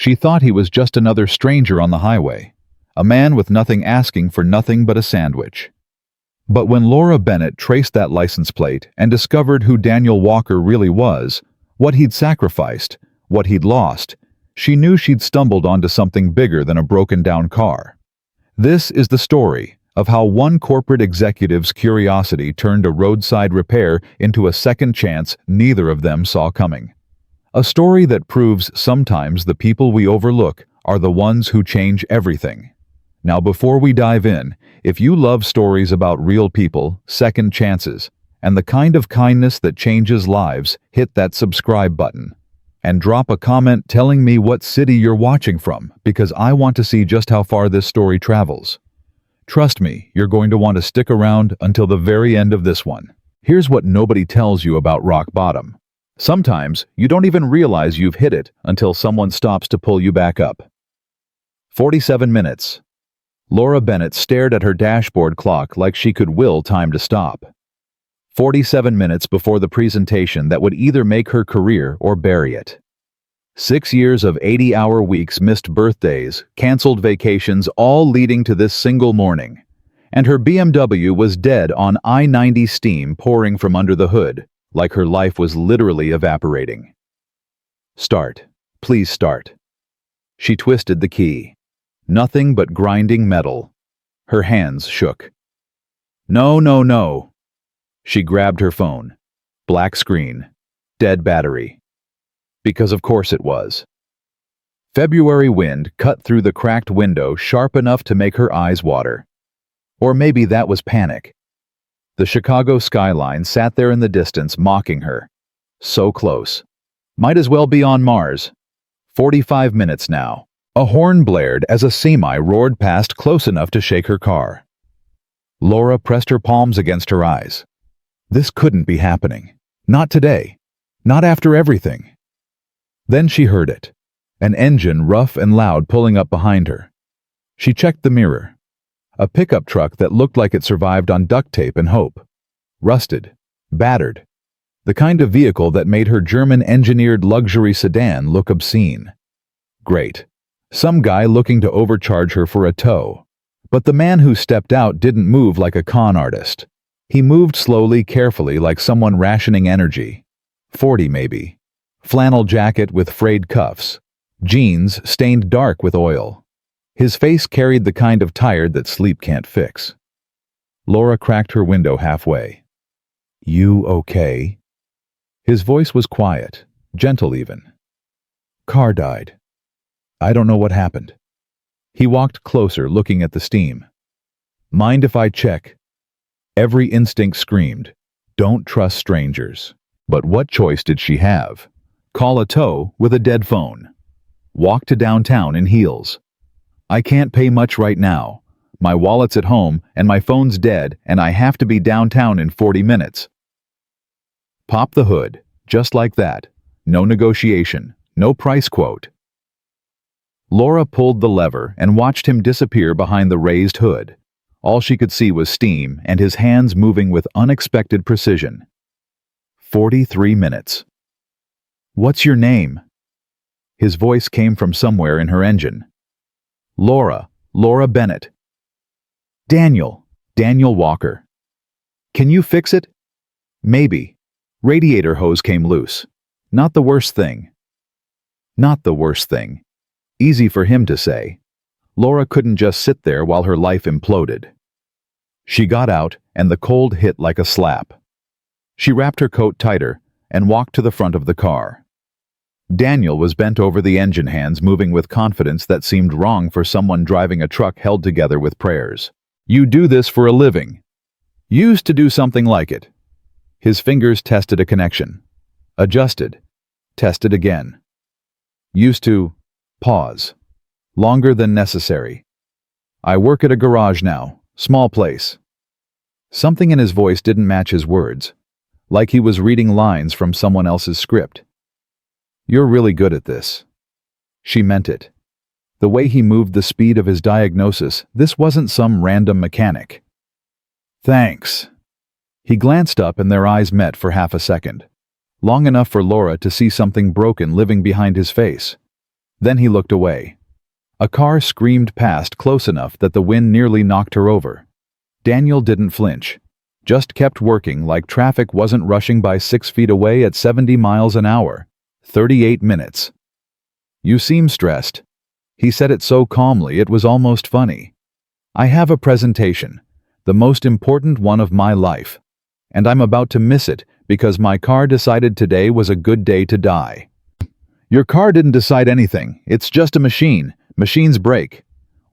She thought he was just another stranger on the highway, a man with nothing asking for nothing but a sandwich. But when Laura Bennett traced that license plate and discovered who Daniel Walker really was, what he'd sacrificed, what he'd lost, she knew she'd stumbled onto something bigger than a broken-down car. This is the story of how one corporate executive's curiosity turned a roadside repair into a second chance neither of them saw coming. A story that proves sometimes the people we overlook are the ones who change everything. Now, before we dive in, if you love stories about real people, second chances, and the kind of kindness that changes lives, hit that subscribe button. And drop a comment telling me what city you're watching from, because I want to see just how far this story travels. Trust me, you're going to want to stick around until the very end of this one. Here's what nobody tells you about rock bottom. Sometimes, you don't even realize you've hit it until someone stops to pull you back up. 47 minutes. Laura Bennett stared at her dashboard clock like she could will time to stop. 47 minutes before the presentation that would either make her career or bury it. 6 years of 80-hour weeks, missed birthdays, canceled vacations, all leading to this single morning. And her BMW was dead on I-90, steam pouring from under the hood, like her life was literally evaporating. Start. Please start. She twisted the key. Nothing but grinding metal. Her hands shook. No, no, no. She grabbed her phone. Black screen. Dead battery. Because of course it was. February wind cut through the cracked window sharp enough to make her eyes water. Or maybe that was panic. The Chicago skyline sat there in the distance mocking her. So close. Might as well be on Mars. 45 minutes now. A horn blared as a semi roared past close enough to shake her car. Laura pressed her palms against her eyes. This couldn't be happening. Not today. Not after everything. Then she heard it. An engine rough and loud pulling up behind her. She checked the mirror. A pickup truck that looked like it survived on duct tape and hope. Rusted. Battered. The kind of vehicle that made her German-engineered luxury sedan look obscene. Great. Some guy looking to overcharge her for a tow. But the man who stepped out didn't move like a con artist. He moved slowly, carefully, like someone rationing energy. 40 maybe. Flannel jacket with frayed cuffs. Jeans stained dark with oil. His face carried the kind of tired that sleep can't fix. Laura cracked her window halfway. You okay? His voice was quiet, gentle even. Car died. I don't know what happened. He walked closer, looking at the steam. Mind if I check? Every instinct screamed, don't trust strangers. But what choice did she have? Call a tow with a dead phone. Walk to downtown in heels. I can't pay much right now. My wallet's at home and my phone's dead and I have to be downtown in 40 minutes. Pop the hood, just like that. No negotiation, no price quote. Laura pulled the lever and watched him disappear behind the raised hood. All she could see was steam and his hands moving with unexpected precision. 43 minutes. What's your name? His voice came from somewhere in her engine. Laura Bennett. Daniel Walker. Can you fix it? Maybe. Radiator hose came loose. Not the worst thing. Not the worst thing. Easy for him to say. Laura couldn't just sit there while her life imploded. She got out, and the cold hit like a slap. She wrapped her coat tighter and walked to the front of the car. Daniel was bent over the engine, hands moving with confidence that seemed wrong for someone driving a truck held together with prayers. You do this for a living. Used to do something like it. His fingers tested a connection. Adjusted. Tested again. Used to. Pause. Longer than necessary. I work at a garage now. Small place. Something in his voice didn't match his words. Like he was reading lines from someone else's script. You're really good at this. She meant it. The way he moved, the speed of his diagnosis, this wasn't some random mechanic. Thanks. He glanced up and their eyes met for half a second. Long enough for Laura to see something broken living behind his face. Then he looked away. A car screamed past close enough that the wind nearly knocked her over. Daniel didn't flinch, just kept working like traffic wasn't rushing by 6 feet away at 70 miles an hour. 38 minutes. "You seem stressed." He said it so calmly it was almost funny. "I have a presentation, the most important one of my life. And I'm about to miss it because my car decided today was a good day to die." "Your car didn't decide anything. It's just a machine. Machines break."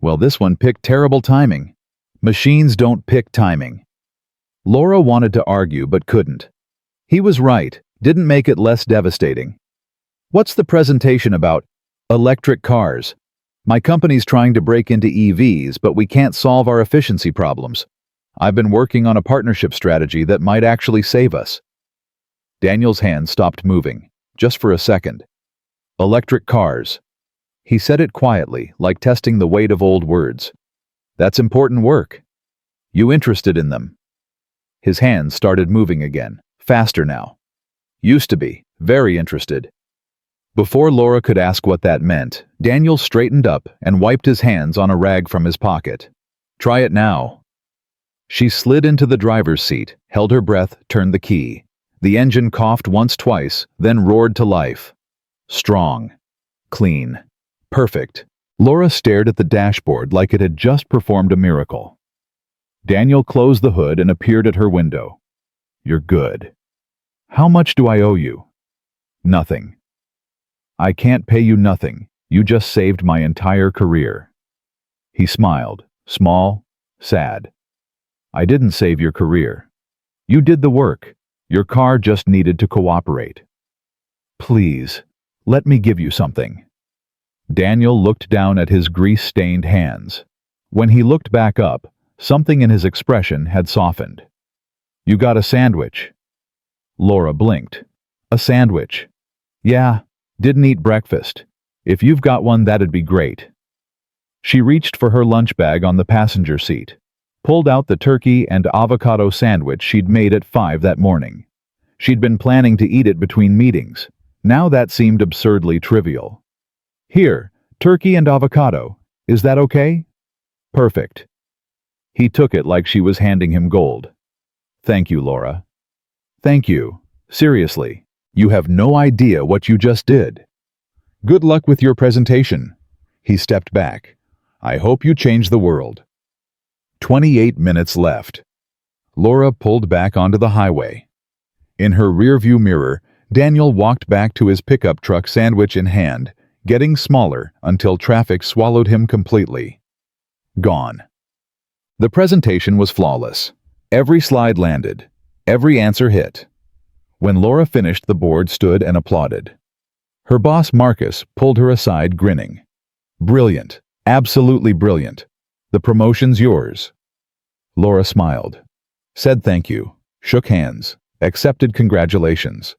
"Well, this one picked terrible timing." "Machines don't pick timing." Laura wanted to argue but couldn't. He was right, didn't make it less devastating. "What's the presentation about?" "Electric cars. My company's trying to break into EVs, but we can't solve our efficiency problems. I've been working on a partnership strategy that might actually save us." Daniel's hand stopped moving, just for a second. "Electric cars." He said it quietly, like testing the weight of old words. "That's important work. You interested in them?" His hands started moving again, faster now. "Used to be, very interested." Before Laura could ask what that meant, Daniel straightened up and wiped his hands on a rag from his pocket. "Try it now." She slid into the driver's seat, held her breath, turned the key. The engine coughed once, twice, then roared to life. Strong. Clean. Perfect. Laura stared at the dashboard like it had just performed a miracle. Daniel closed the hood and appeared at her window. "You're good." "How much do I owe you?" "Nothing." "I can't pay you nothing. You just saved my entire career." He smiled, small, sad. "I didn't save your career. You did the work. Your car just needed to cooperate." "Please, let me give you something." Daniel looked down at his grease-stained hands. When he looked back up, something in his expression had softened. "You got a sandwich?" Laura blinked. "A sandwich?" "Yeah, didn't eat breakfast. If you've got one, that'd be great." She reached for her lunch bag on the passenger seat, pulled out the turkey and avocado sandwich she'd made at 5 that morning. She'd been planning to eat it between meetings. Now that seemed absurdly trivial. "Here, turkey and avocado. Is that okay?" "Perfect." He took it like she was handing him gold. "Thank you, Laura." "Thank you. Seriously. You have no idea what you just did." "Good luck with your presentation." He stepped back. "I hope you change the world." 28 minutes left. Laura pulled back onto the highway. In her rearview mirror, Daniel walked back to his pickup truck, sandwich in hand, getting smaller until traffic swallowed him completely. Gone. The presentation was flawless. Every slide landed. Every answer hit. When Laura finished, the board stood and applauded. Her boss, Marcus, pulled her aside, grinning. "Brilliant. Absolutely brilliant. The promotion's yours." Laura smiled, said thank you, shook hands, accepted congratulations.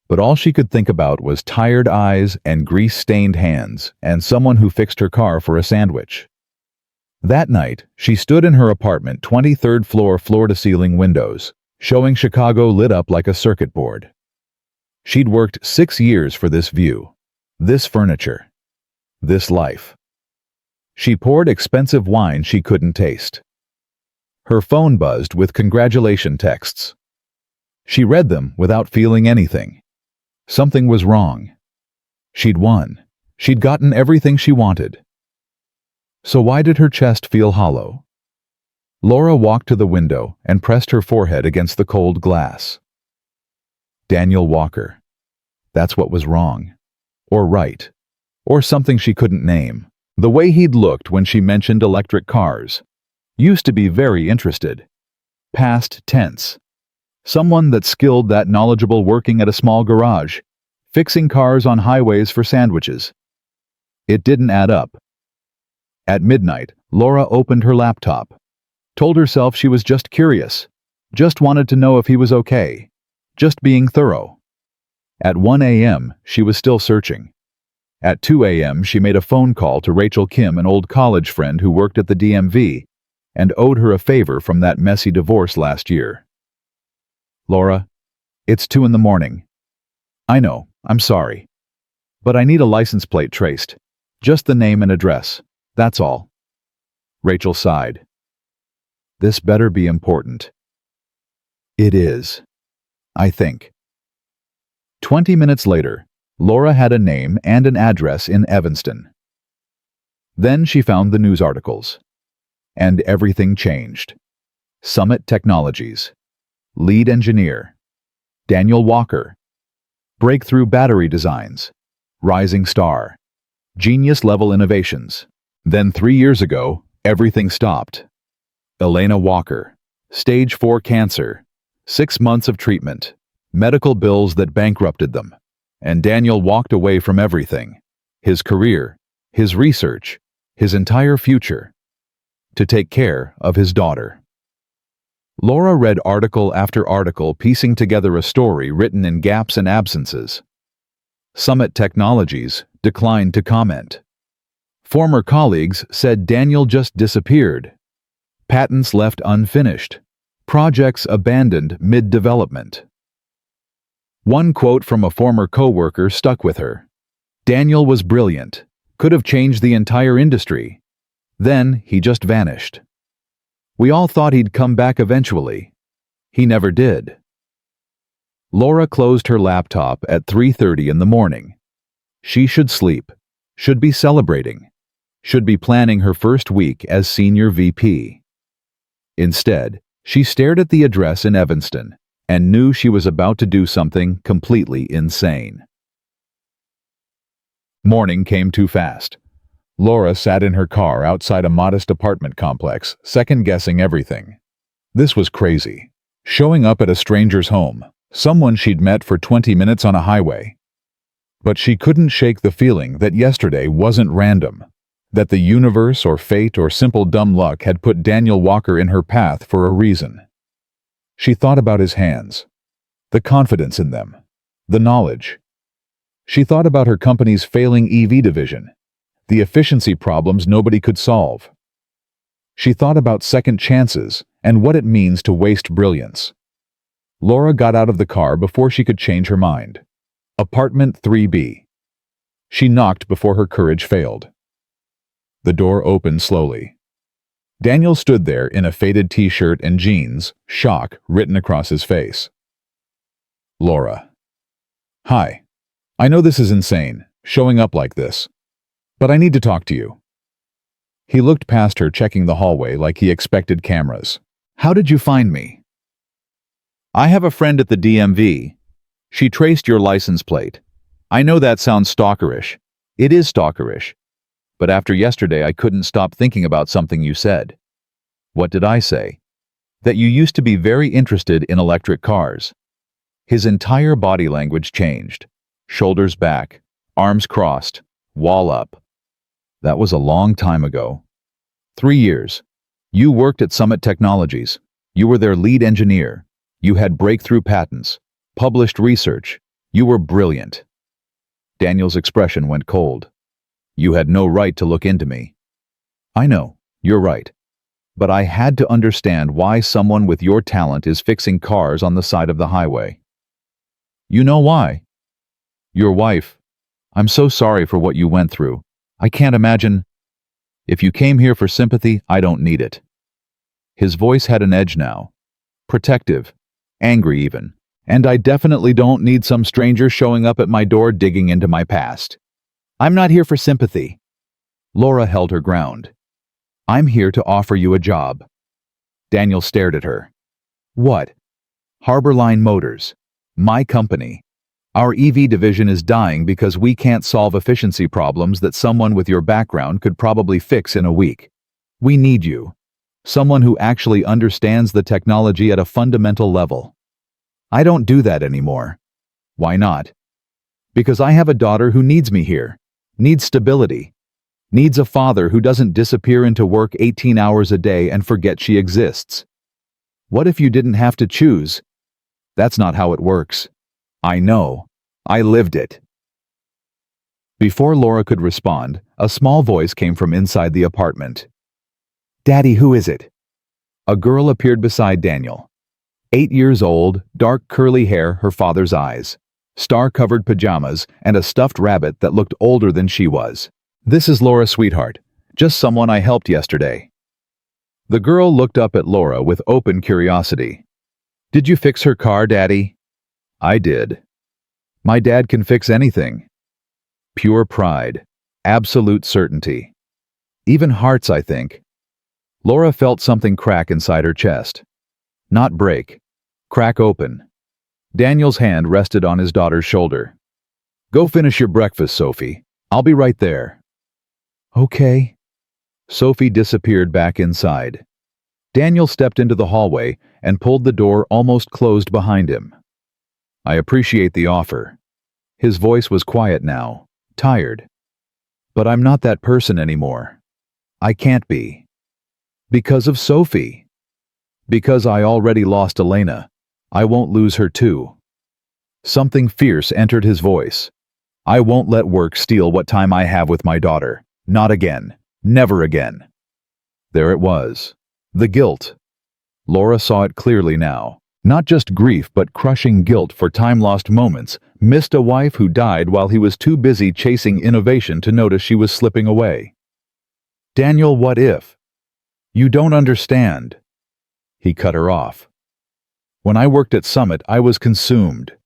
But all she could think about was tired eyes and grease-stained hands and someone who fixed her car for a sandwich. That night, she stood in her apartment, 23rd floor, floor-to-ceiling windows, showing Chicago lit up like a circuit board. She'd worked 6 years for this view, this furniture, this life. She poured expensive wine she couldn't taste. Her phone buzzed with congratulation texts. She read them without feeling anything. Something was wrong. She'd won. She'd gotten everything she wanted. So why did her chest feel hollow? Laura walked to the window and pressed her forehead against the cold glass. Daniel Walker. That's what was wrong. Or right. Or something she couldn't name. The way he'd looked when she mentioned electric cars. Used to be very interested. Past tense. Someone that's skilled, that knowledgeable, working at a small garage, fixing cars on highways for sandwiches. It didn't add up. At midnight, Laura opened her laptop. Told herself she was just curious. Just wanted to know if he was okay. Just being thorough. At 1 a.m., she was still searching. At 2 a.m., she made a phone call to Rachel Kim, an old college friend who worked at the DMV, and owed her a favor from that messy divorce last year. "Laura, it's 2 in the morning. I know, I'm sorry. But I need a license plate traced. Just the name and address. That's all. Rachel sighed. This better be important. It is. I think. 20 minutes later, Laura had a name and an address in Evanston. Then she found the news articles. And everything changed. Summit Technologies. Lead engineer. Daniel Walker. Breakthrough battery designs. Rising star. Genius-level innovations. Then 3 years ago, everything stopped. Elena Walker. Stage 4 cancer. 6 months of treatment. Medical bills that bankrupted them. And Daniel walked away from everything. His career, his research, his entire future. To take care of his daughter. Laura read article after article piecing together a story written in gaps and absences. Summit Technologies declined to comment. Former colleagues said Daniel just disappeared. Patents left unfinished. Projects abandoned mid-development. One quote from a former coworker stuck with her. Daniel was brilliant, could have changed the entire industry. Then he just vanished. We all thought he'd come back eventually. He never did. Laura closed her laptop at 3:30 in the morning. She should sleep, should be celebrating, should be planning her first week as senior VP. Instead, she stared at the address in Evanston and knew she was about to do something completely insane. Morning came too fast. Laura sat in her car outside a modest apartment complex, second-guessing everything. This was crazy. Showing up at a stranger's home, someone she'd met for 20 minutes on a highway. But she couldn't shake the feeling that yesterday wasn't random, that the universe or fate or simple dumb luck had put Daniel Walker in her path for a reason. She thought about his hands, the confidence in them, the knowledge. She thought about her company's failing EV division, the efficiency problems nobody could solve. She thought about second chances and what it means to waste brilliance. Laura got out of the car before she could change her mind. Apartment 3B. She knocked before her courage failed. The door opened slowly. Daniel stood there in a faded t-shirt and jeans, shock written across his face. Laura. Hi. I know this is insane, showing up like this. But I need to talk to you. He looked past her, checking the hallway like he expected cameras. How did you find me? I have a friend at the DMV. She traced your license plate. I know that sounds stalkerish. It is stalkerish. But after yesterday, I couldn't stop thinking about something you said. What did I say? That you used to be very interested in electric cars. His entire body language changed. Shoulders back, arms crossed, wall up. That was a long time ago. 3 years. You worked at Summit Technologies. You were their lead engineer. You had breakthrough patents, published research. You were brilliant. Daniel's expression went cold. You had no right to look into me. I know, you're right. But I had to understand why someone with your talent is fixing cars on the side of the highway. You know why? Your wife. I'm so sorry for what you went through. I can't imagine. If you came here for sympathy, I don't need it. His voice had an edge now. Protective. Angry even. And I definitely don't need some stranger showing up at my door digging into my past. I'm not here for sympathy. Laura held her ground. I'm here to offer you a job. Daniel stared at her. What? Harborline Motors. My company. Our EV division is dying because we can't solve efficiency problems that someone with your background could probably fix in a week. We need you. Someone who actually understands the technology at a fundamental level. I don't do that anymore. Why not? Because I have a daughter who needs me here. Needs stability. Needs a father who doesn't disappear into work 18 hours a day and forget she exists. What if you didn't have to choose? That's not how it works. I know. I lived it. Before Laura could respond, a small voice came from inside the apartment. Daddy, who is it? A girl appeared beside Daniel. 8 years old, dark curly hair, her father's eyes. star-covered pajamas, and a stuffed rabbit that looked older than she was. "This is Laura, sweetheart. Just someone I helped yesterday." The girl looked up at Laura with open curiosity. "Did you fix her car, Daddy?" "I did." "My dad can fix anything." Pure pride. Absolute certainty. Even hearts, I think. Laura felt something crack inside her chest. Not break. Crack open. Daniel's hand rested on his daughter's shoulder. "Go finish your breakfast, Sophie. I'll be right there." "Okay." Sophie disappeared back inside. Daniel stepped into the hallway and pulled the door almost closed behind him. "I appreciate the offer." His voice was quiet now, tired. "But I'm not that person anymore. I can't be. Because of Sophie. Because I already lost Elena. I won't lose her too." Something fierce entered his voice. "I won't let work steal what time I have with my daughter. Not again. Never again." There it was. The guilt. Laura saw it clearly now. Not just grief, but crushing guilt for time-lost moments, missed a wife who died while he was too busy chasing innovation to notice she was slipping away. "Daniel, what if? You don't understand." He cut her off. "When I worked at Summit, I was consumed.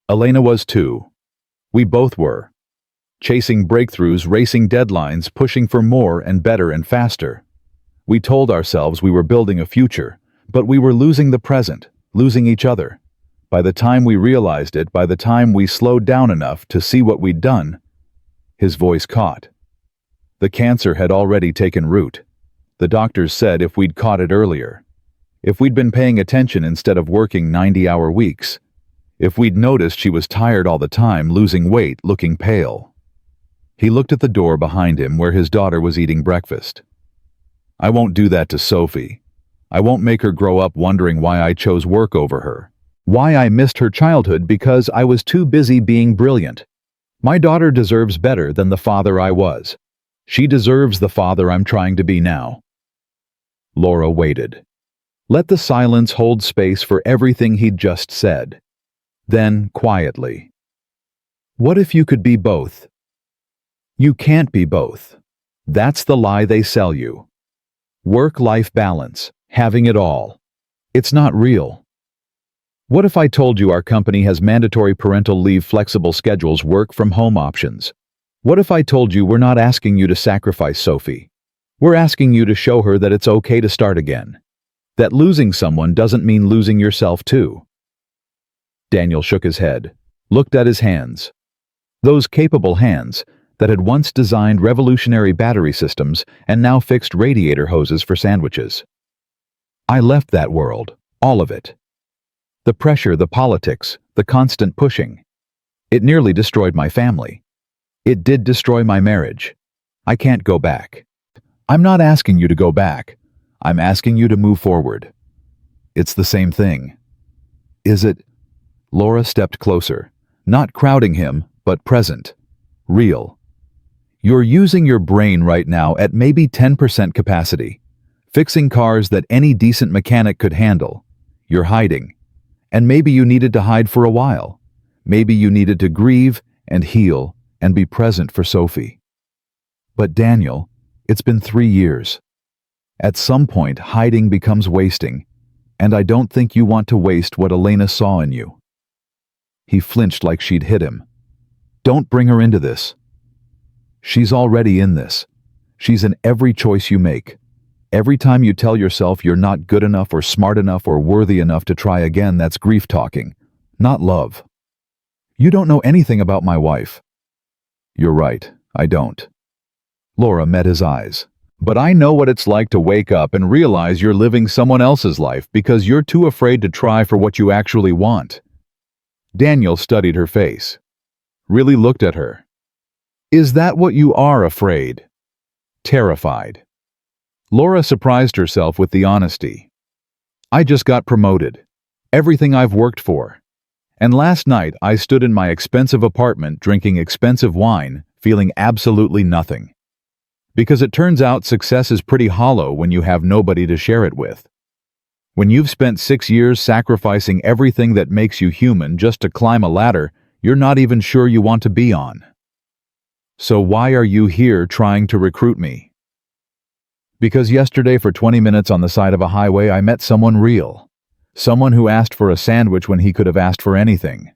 Elena was too. We both were. Chasing breakthroughs, racing deadlines, pushing for more and better and faster. We told ourselves we were building a future, but we were losing the present, losing each other. By the time we realized it, by the time we slowed down enough to see what we'd done," his voice caught. "The cancer had already taken root. The doctors said if we'd caught it earlier, if we'd been paying attention instead of working 90-hour weeks, if we'd noticed she was tired all the time, losing weight, looking pale." He looked at the door behind him where his daughter was eating breakfast. "I won't do that to Sophie. I won't make her grow up wondering why I chose work over her. Why I missed her childhood because I was too busy being brilliant. My daughter deserves better than the father I was. She deserves the father I'm trying to be now." Laura waited. Let the silence hold space for everything he'd just said. Then, quietly, "What if you could be both?" You can't be both. That's the lie they sell you. Work-life balance, having it all. It's not real. What if I told you our company has mandatory parental leave, flexible schedules, work-from-home options? What if I told you we're not asking you to sacrifice Sophie? We're asking you to show her that it's okay to start again. That losing someone doesn't mean losing yourself too. Daniel shook his head, looked at his hands. Those capable hands that had once designed revolutionary battery systems and now fixed radiator hoses for sandwiches. "I left that world, all of it. The pressure, the politics, the constant pushing. It nearly destroyed my family. It did destroy my marriage. I can't go back." "I'm not asking you to go back. I'm asking you to move forward." "It's the same thing." "Is it?" Laura stepped closer, not crowding him, but present. Real. "You're using your brain right now at maybe 10% capacity, fixing cars that any decent mechanic could handle. You're hiding. And maybe you needed to hide for a while. Maybe you needed to grieve and heal and be present for Sophie. But Daniel, it's been 3 years. At some point, hiding becomes wasting, and I don't think you want to waste what Elena saw in you." He flinched like she'd hit him. "Don't bring her into this." "She's already in this. She's in every choice you make. Every time you tell yourself you're not good enough or smart enough or worthy enough to try again, that's grief talking, not love." "You don't know anything about my wife." "You're right, I don't." Laura met his eyes. "But I know what it's like to wake up and realize you're living someone else's life because you're too afraid to try for what you actually want." Daniel studied her face. Really looked at her. "Is that what you are afraid?" Terrified. Laura surprised herself with the honesty. "I just got promoted. Everything I've worked for. And last night I stood in my expensive apartment drinking expensive wine, feeling absolutely nothing. Because it turns out success is pretty hollow when you have nobody to share it with. When you've spent 6 years sacrificing everything that makes you human just to climb a ladder, you're not even sure you want to be on. So why are you here trying to recruit me? Because yesterday for 20 minutes on the side of a highway I met someone real. Someone who asked for a sandwich when he could have asked for anything.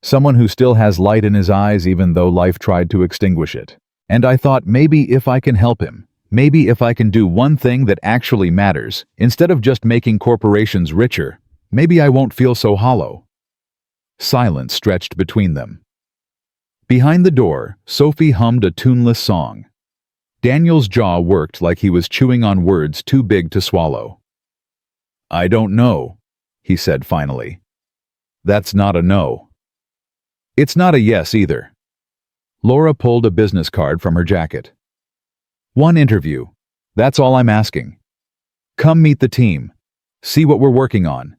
Someone who still has light in his eyes even though life tried to extinguish it. And I thought maybe if I can help him, maybe if I can do one thing that actually matters, instead of just making corporations richer, maybe I won't feel so hollow. Silence stretched between them. Behind the door, Sophie hummed a tuneless song. Daniel's jaw worked like he was chewing on words too big to swallow. I don't know, he said finally. That's not a no. It's not a yes either. Laura pulled a business card from her jacket. One interview. That's all I'm asking. Come meet the team. See what we're working on.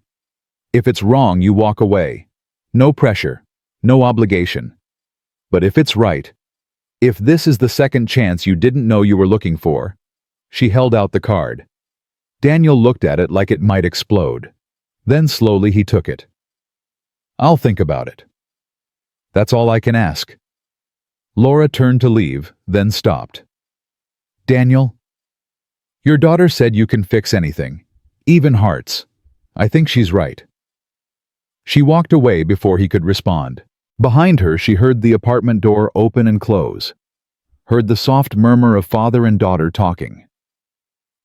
If it's wrong, you walk away. No pressure. No obligation. But if it's right, if this is the second chance you didn't know you were looking for, she held out the card. Daniel looked at it like it might explode. Then slowly he took it. I'll think about it. That's all I can ask. Laura turned to leave, then stopped. Daniel, your daughter said you can fix anything, even hearts. I think she's right. She walked away before he could respond. Behind her, she heard the apartment door open and close. Heard the soft murmur of father and daughter talking.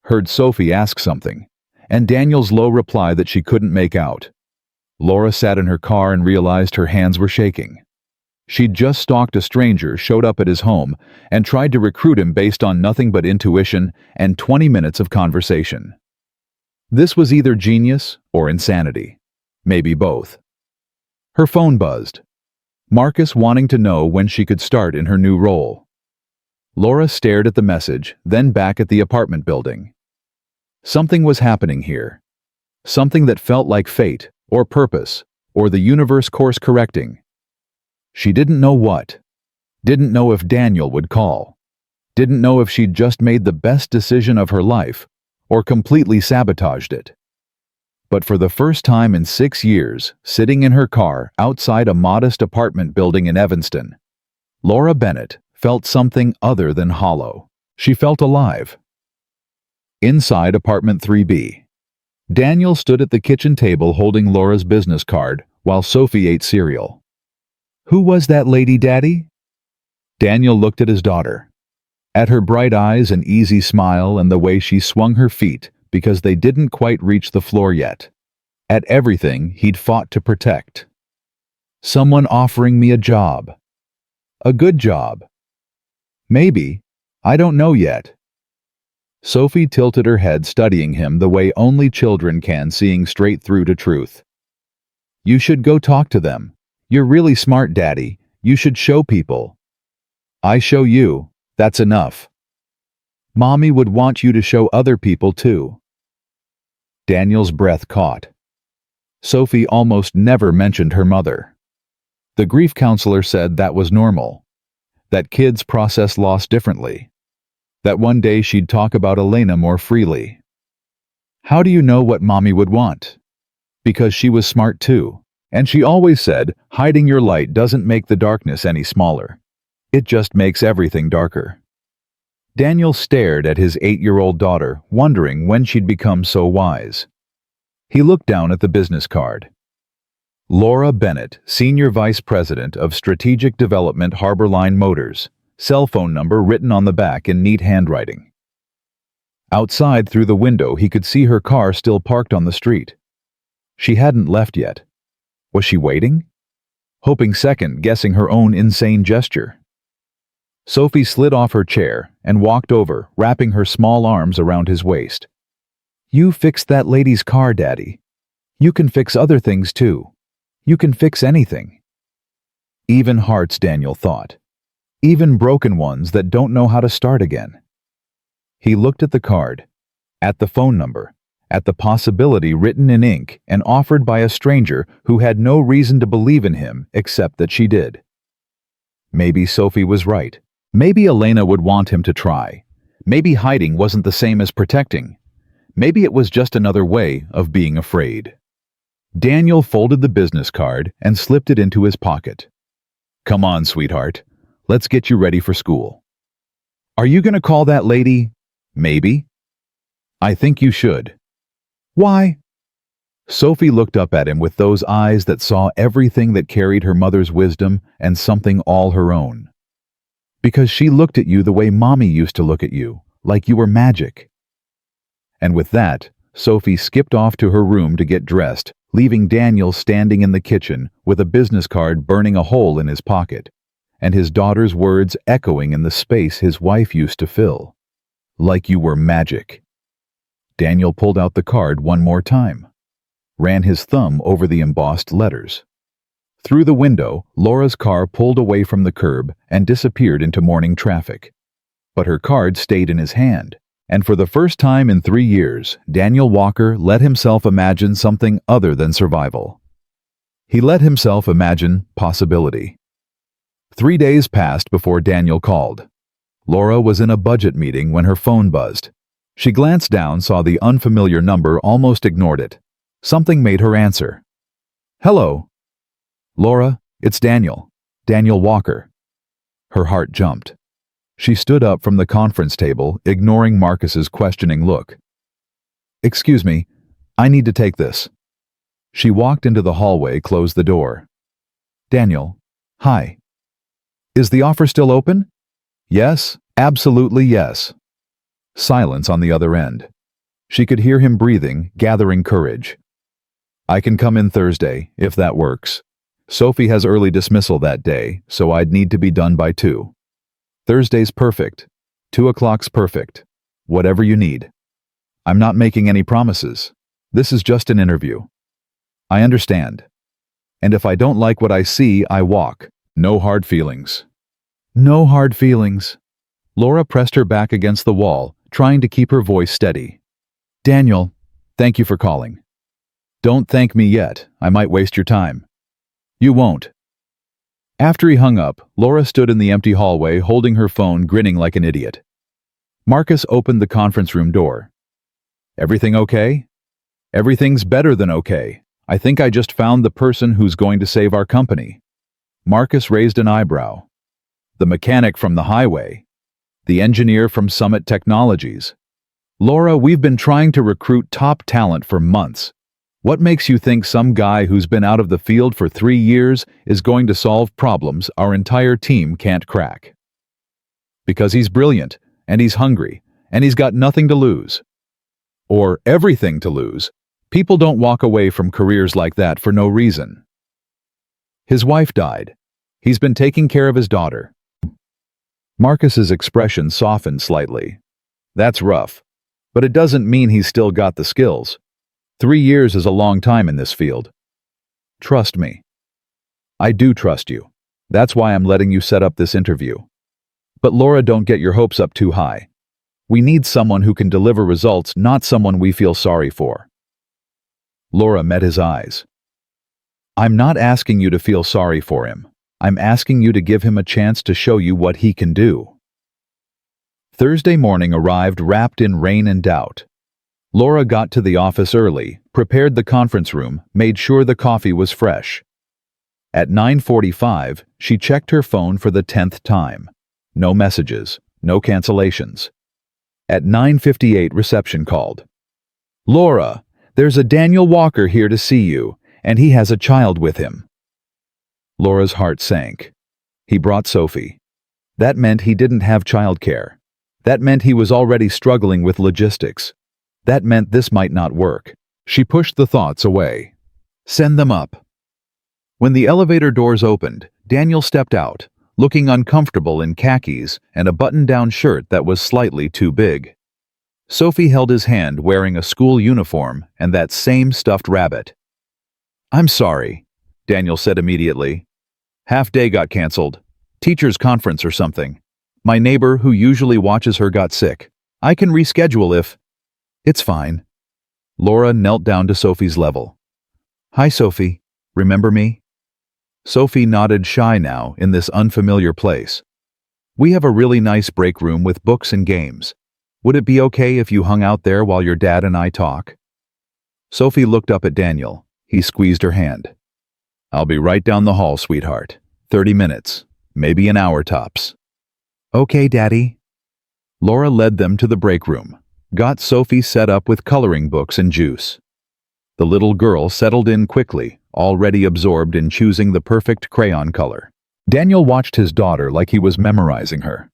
Heard Sophie ask something, and Daniel's low reply that she couldn't make out. Laura sat in her car and realized her hands were shaking. She'd just stalked a stranger, showed up at his home, and tried to recruit him based on nothing but intuition and 20 minutes of conversation. This was either genius or insanity. Maybe both. Her phone buzzed. Marcus wanting to know when she could start in her new role. Laura stared at the message, then back at the apartment building. Something was happening here. Something that felt like fate, or purpose, or the universe course-correcting. She didn't know what. Didn't know if Daniel would call. Didn't know if she'd just made the best decision of her life, or completely sabotaged it. But for the first time in 6 years, sitting in her car outside a modest apartment building in Evanston, Laura Bennett felt something other than hollow. She felt alive. Inside apartment 3B, Daniel stood at the kitchen table holding Laura's business card while Sophie ate cereal. Who was that lady, Daddy? Daniel looked at his daughter. At her bright eyes and easy smile and the way she swung her feet because they didn't quite reach the floor yet. At everything he'd fought to protect. Someone offering me a job. A good job. Maybe. I don't know yet. Sophie tilted her head, studying him the way only children can, seeing straight through to truth. You should go talk to them. You're really smart, Daddy. You should show people. I show you. That's enough. Mommy would want you to show other people too. Daniel's breath caught. Sophie almost never mentioned her mother. The grief counselor said that was normal. That kids process loss differently. That one day she'd talk about Elena more freely. How do you know what Mommy would want? Because she was smart too. And she always said, hiding your light doesn't make the darkness any smaller. It just makes everything darker. Daniel stared at his 8-year-old daughter, wondering when she'd become so wise. He looked down at the business card. Laura Bennett, Senior Vice President of Strategic Development, Harborline Motors. Cell phone number written on the back in neat handwriting. Outside through the window he could see her car still parked on the street. She hadn't left yet. Was she waiting? Hoping second, guessing her own insane gesture. Sophie slid off her chair and walked over, wrapping her small arms around his waist. You fixed that lady's car, Daddy. You can fix other things too. You can fix anything. Even hearts, Daniel thought. Even broken ones that don't know how to start again. He looked at the card, at the phone number, at the possibility written in ink and offered by a stranger who had no reason to believe in him except that she did. Maybe Sophie was right. Maybe Elena would want him to try. Maybe hiding wasn't the same as protecting. Maybe it was just another way of being afraid. Daniel folded the business card and slipped it into his pocket. Come on, sweetheart. Let's get you ready for school. Are you going to call that lady? Maybe. I think you should. Why? Sophie looked up at him with those eyes that saw everything that carried her mother's wisdom and something all her own. Because she looked at you the way Mommy used to look at you, like you were magic. And with that, Sophie skipped off to her room to get dressed, leaving Daniel standing in the kitchen with a business card burning a hole in his pocket, and his daughter's words echoing in the space his wife used to fill. Like you were magic. Daniel pulled out the card one more time, ran his thumb over the embossed letters. Through the window, Laura's car pulled away from the curb and disappeared into morning traffic. But her card stayed in his hand, and for the first time in 3 years, Daniel Walker let himself imagine something other than survival. He let himself imagine possibility. 3 days passed before Daniel called. Laura was in a budget meeting when her phone buzzed. She glanced down, saw the unfamiliar number, almost ignored it. Something made her answer. Hello. Laura, it's Daniel. Daniel Walker. Her heart jumped. She stood up from the conference table, ignoring Marcus's questioning look. Excuse me, I need to take this. She walked into the hallway, closed the door. Daniel, hi. Is the offer still open? Yes, absolutely yes. Silence on the other end. She could hear him breathing, gathering courage. I can come in Thursday, if that works. Sophie has early dismissal that day, so I'd need to be done by 2. Thursday's perfect. 2 o'clock's perfect. Whatever you need. I'm not making any promises. This is just an interview. I understand. And if I don't like what I see, I walk. No hard feelings. No hard feelings. Laura pressed her back against the wall, trying to keep her voice steady. Daniel, thank you for calling. Don't thank me yet. I might waste your time. You won't. After he hung up, Laura stood in the empty hallway holding her phone, grinning like an idiot. Marcus opened the conference room door. Everything okay? Everything's better than okay. I think I just found the person who's going to save our company. Marcus raised an eyebrow. The mechanic from the highway. The engineer from Summit Technologies. Laura, we've been trying to recruit top talent for months. What makes you think some guy who's been out of the field for 3 years is going to solve problems our entire team can't crack? Because he's brilliant, and he's hungry, and he's got nothing to lose. Or everything to lose. People don't walk away from careers like that for no reason. His wife died. He's been taking care of his daughter. Marcus's expression softened slightly. That's rough. But it doesn't mean he's still got the skills. 3 years is a long time in this field. Trust me. I do trust you. That's why I'm letting you set up this interview. But Laura, don't get your hopes up too high. We need someone who can deliver results, not someone we feel sorry for. Laura met his eyes. I'm not asking you to feel sorry for him. I'm asking you to give him a chance to show you what he can do. Thursday morning arrived wrapped in rain and doubt. Laura got to the office early, prepared the conference room, made sure the coffee was fresh. At 9:45, she checked her phone for the 10th time. No messages, no cancellations. At 9:58, reception called. Laura, there's a Daniel Walker here to see you, and he has a child with him. Laura's heart sank. He brought Sophie. That meant he didn't have childcare. That meant he was already struggling with logistics. That meant this might not work. She pushed the thoughts away. Send them up. When the elevator doors opened, Daniel stepped out, looking uncomfortable in khakis and a button-down shirt that was slightly too big. Sophie held his hand wearing a school uniform and that same stuffed rabbit. I'm sorry, Daniel said immediately. Half-day got canceled. Teacher's conference or something. My neighbor who usually watches her got sick. I can reschedule if... It's fine. Laura knelt down to Sophie's level. Hi, Sophie. Remember me? Sophie nodded, shy now in this unfamiliar place. We have a really nice break room with books and games. Would it be okay if you hung out there while your dad and I talk? Sophie looked up at Daniel. He squeezed her hand. I'll be right down the hall, sweetheart. 30 minutes, maybe an hour tops. Okay, Daddy. Laura led them to the break room, got Sophie set up with coloring books and juice. The little girl settled in quickly, already absorbed in choosing the perfect crayon color. Daniel watched his daughter like he was memorizing her.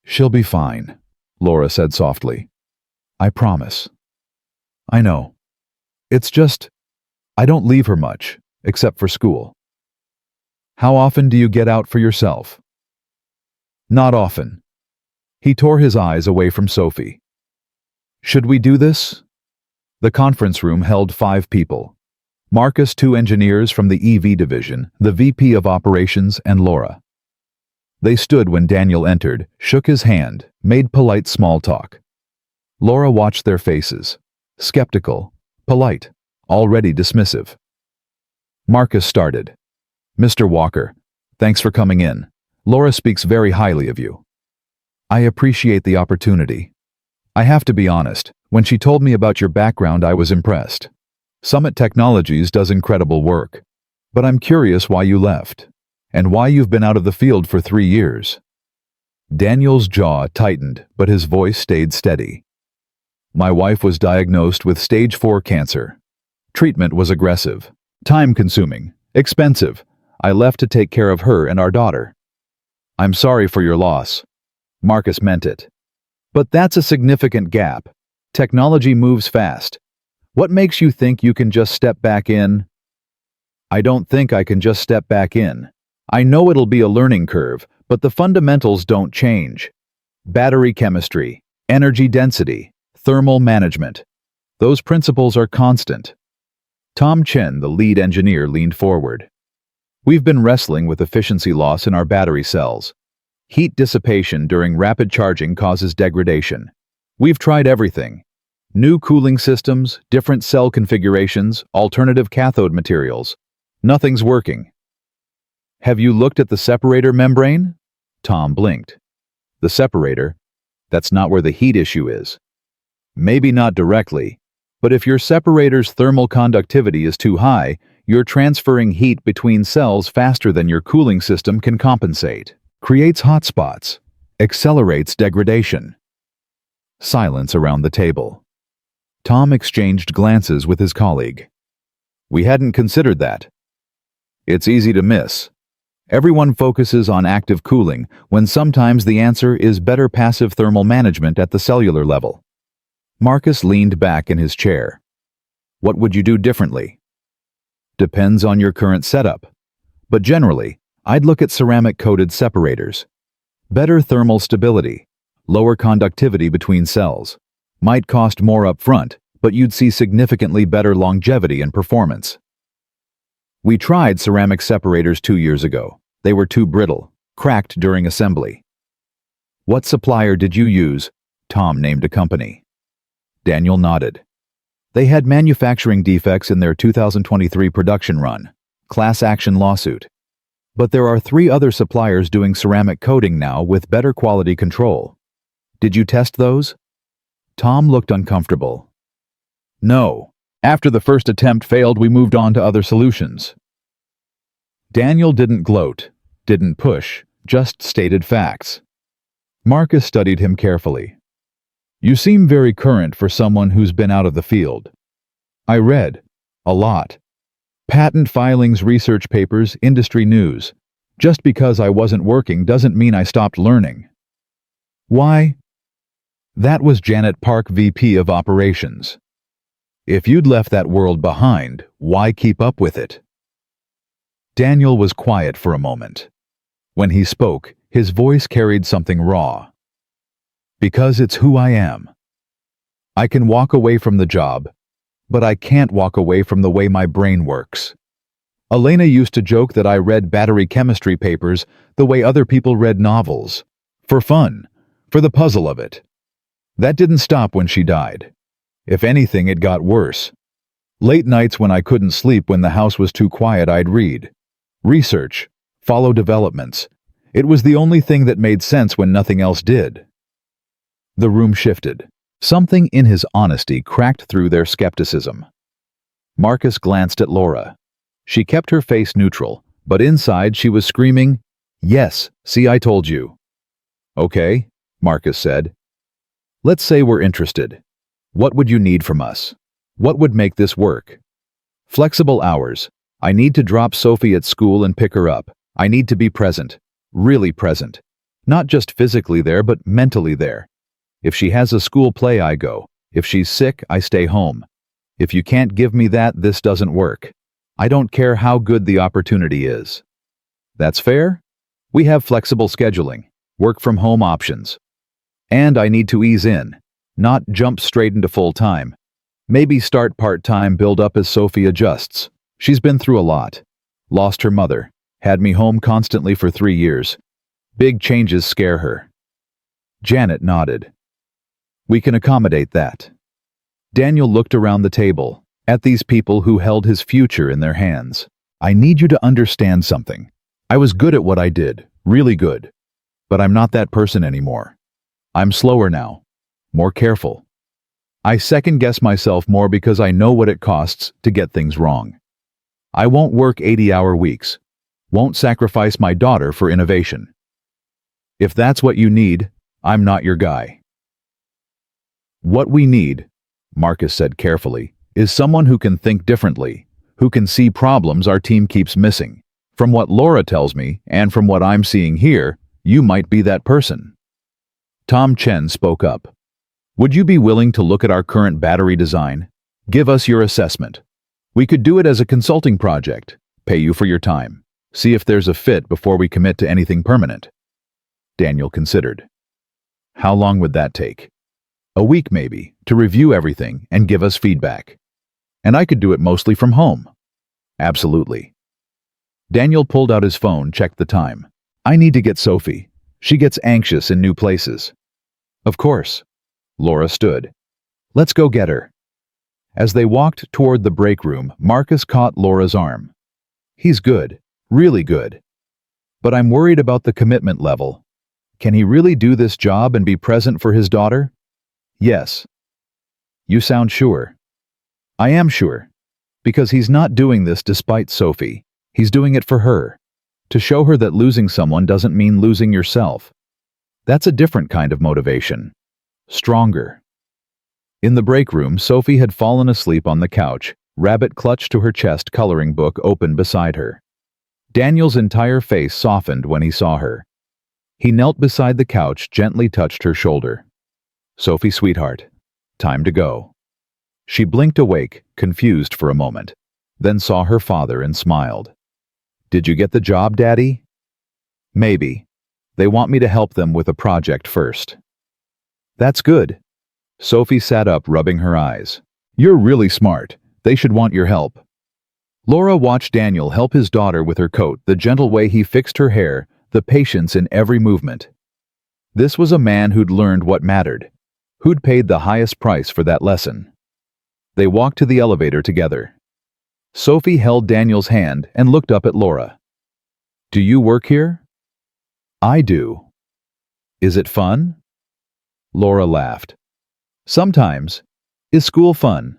She'll be fine, Laura said softly. I promise. I know. It's just, I don't leave her much, except for school. How often do you get out for yourself? Not often. He tore his eyes away from Sophie. Should we do this? The conference room held 5 people. Marcus, 2 engineers from the EV division, the VP of operations, and Laura. They stood when Daniel entered, shook his hand, made polite small talk. Laura watched their faces. Skeptical, polite, already dismissive. Marcus started. Mr. Walker, thanks for coming in. Laura speaks very highly of you. I appreciate the opportunity. I have to be honest, when she told me about your background I was impressed. Summit Technologies does incredible work. But I'm curious why you left, and why you've been out of the field for 3 years. Daniel's jaw tightened, but his voice stayed steady. My wife was diagnosed with stage 4 cancer. Treatment was aggressive, time-consuming, expensive. I left to take care of her and our daughter. I'm sorry for your loss. Marcus meant it. But that's a significant gap. Technology moves fast. What makes you think you can just step back in? I don't think I can just step back in. I know it'll be a learning curve, but the fundamentals don't change. Battery chemistry, energy density, thermal management. Those principles are constant. Tom Chen, the lead engineer, leaned forward. We've been wrestling with efficiency loss in our battery cells. Heat dissipation during rapid charging causes degradation. We've tried everything. New cooling systems, different cell configurations, alternative cathode materials. Nothing's working. Have you looked at the separator membrane? Tom blinked. The separator? That's not where the heat issue is. Maybe not directly, but if your separator's thermal conductivity is too high, you're transferring heat between cells faster than your cooling system can compensate. Creates hotspots, accelerates degradation. Silence around the table. Tom exchanged glances with his colleague. We hadn't considered that. It's easy to miss. Everyone focuses on active cooling when sometimes the answer is better passive thermal management at the cellular level. Marcus leaned back in his chair. What would you do differently? Depends on your current setup. But generally, I'd look at ceramic-coated separators. Better thermal stability, lower conductivity between cells. Might cost more up front, but you'd see significantly better longevity and performance. We tried ceramic separators 2 years ago. They were too brittle, cracked during assembly. What supplier did you use? Tom named a company. Daniel nodded. They had manufacturing defects in their 2023 production run. Class action lawsuit. But there are 3 other suppliers doing ceramic coating now with better quality control. Did you test those? Tom looked uncomfortable. No. After the first attempt failed, we moved on to other solutions. Daniel didn't gloat, didn't push, just stated facts. Marcus studied him carefully. You seem very current for someone who's been out of the field. I read. A lot. Patent filings, research papers, industry news. Just because I wasn't working doesn't mean I stopped learning. Why? That was Janet Park, VP of Operations. If you'd left that world behind, why keep up with it? Daniel was quiet for a moment. When he spoke, his voice carried something raw. Because it's who I am. I can walk away from the job, but I can't walk away from the way my brain works. Elena used to joke that I read battery chemistry papers the way other people read novels. For fun, for the puzzle of it. That didn't stop when she died. If anything, it got worse. Late nights when I couldn't sleep, when the house was too quiet, I'd read. Research. Follow developments. It was the only thing that made sense when nothing else did. The room shifted. Something in his honesty cracked through their skepticism. Marcus glanced at Laura. She kept her face neutral, But inside she was screaming, "Yes, see, I told you." "Okay," Marcus said. "Let's say we're interested. What would you need from us? What would make this work?" "Flexible hours. I need to drop Sophie at school and pick her up. I need to be present. Really present. Not just physically there, but mentally there. If she has a school play, I go. If she's sick, I stay home. If you can't give me that, this doesn't work. I don't care how good the opportunity is." "That's fair. We have flexible scheduling, work from home options. And I need to ease in, not jump straight into full-time. Maybe start part-time, build up as Sophie adjusts. She's been through a lot. Lost her mother, had me home constantly for 3 years. Big changes scare her." Janet nodded. "We can accommodate that." Daniel looked around the table, at these people who held his future in their hands. "I need you to understand something. I was good at what I did, really good. But I'm not that person anymore. I'm slower now, more careful. I second-guess myself more because I know what it costs to get things wrong. I won't work 80-hour weeks, won't sacrifice my daughter for innovation. If that's what you need, I'm not your guy." "What we need," Marcus said carefully, "is someone who can think differently, who can see problems our team keeps missing. From what Laura tells me, and from what I'm seeing here, you might be that person." Tom Chen spoke up. "Would you be willing to look at our current battery design? Give us your assessment. We could do it as a consulting project, pay you for your time, see if there's a fit before we commit to anything permanent." Daniel considered. "How long would that take?" "A week maybe, to review everything and give us feedback. And I could do it mostly from home." "Absolutely." Daniel pulled out his phone, checked the time. "I need to get Sophie. She gets anxious in new places." "Of course." Laura stood. "Let's go get her." As they walked toward the break room, Marcus caught Laura's arm. "He's good, really good. But I'm worried about the commitment level. Can he really do this job and be present for his daughter?" "Yes." "You sound sure." "I am sure. Because he's not doing this despite Sophie. He's doing it for her. To show her that losing someone doesn't mean losing yourself. That's a different kind of motivation. Stronger." In the break room, Sophie had fallen asleep on the couch, rabbit clutched to her chest, coloring book open beside her. Daniel's entire face softened when he saw her. He knelt beside the couch, gently touched her shoulder. "Sophie, sweetheart, time to go." She blinked awake, confused for a moment, then saw her father and smiled. "Did you get the job, Daddy?" "Maybe. They want me to help them with a project first." "That's good." Sophie sat up, rubbing her eyes. "You're really smart. They should want your help." Laura watched Daniel help his daughter with her coat, the gentle way he fixed her hair, the patience in every movement. This was a man who'd learned what mattered, who'd paid the highest price for that lesson. They walked to the elevator together. Sophie held Daniel's hand and looked up at Laura. "Do you work here?" "I do." "Is it fun?" Laura laughed. "Sometimes. Is school fun?"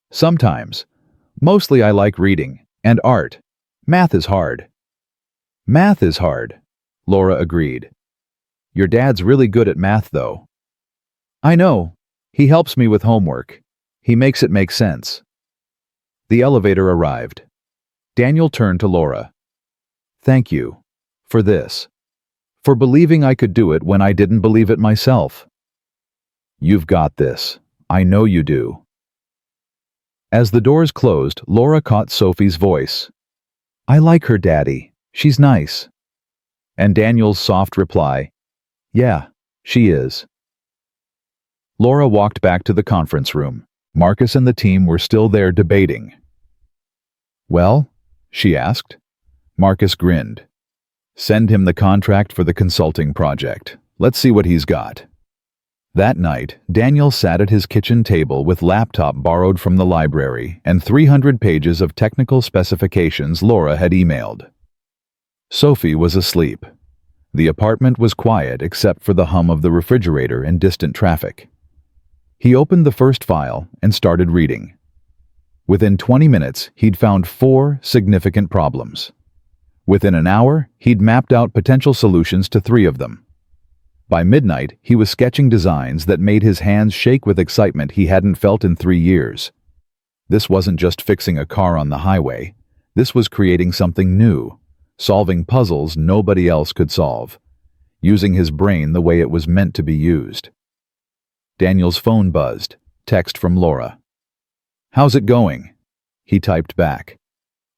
"Sometimes. Mostly I like reading and art. Math is hard." "Math is hard," Laura agreed. "Your dad's really good at math, though." "I know. He helps me with homework. He makes it make sense." The elevator arrived. Daniel turned to Laura. "Thank you. For this. For believing I could do it when I didn't believe it myself." "You've got this. I know you do." As the doors closed, Laura caught Sophie's voice. "I like her, Daddy. She's nice." And Daniel's soft reply, "Yeah, she is." Laura walked back to the conference room. Marcus and the team were still there debating. "Well?" she asked. Marcus grinned. "Send him the contract for the consulting project. Let's see what he's got." That night, Daniel sat at his kitchen table with laptop borrowed from the library and 300 pages of technical specifications Laura had emailed. Sophie was asleep. The apartment was quiet except for the hum of the refrigerator and distant traffic. He opened the first file and started reading. Within 20 minutes, he'd found 4 significant problems. Within an hour, he'd mapped out potential solutions to 3 of them. By midnight, he was sketching designs that made his hands shake with excitement he hadn't felt in 3 years. This wasn't just fixing a car on the highway. This was creating something new, solving puzzles nobody else could solve, using his brain the way it was meant to be used. Daniel's phone buzzed. Text from Laura. "How's it going?" He typed back.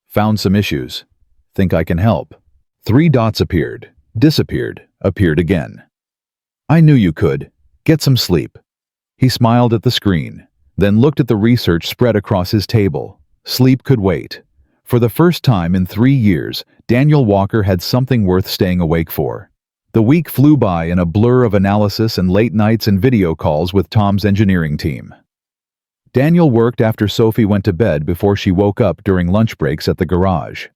"Found some issues. Think I can help." 3 dots appeared, disappeared, appeared again. "I knew you could. Get some sleep." He smiled at the screen, then looked at the research spread across his table. Sleep could wait. For the first time in 3 years, Daniel Walker had something worth staying awake for. The week flew by in a blur of analysis and late nights and video calls with Tom's engineering team. Daniel worked after Sophie went to bed before she woke up during lunch breaks at the garage.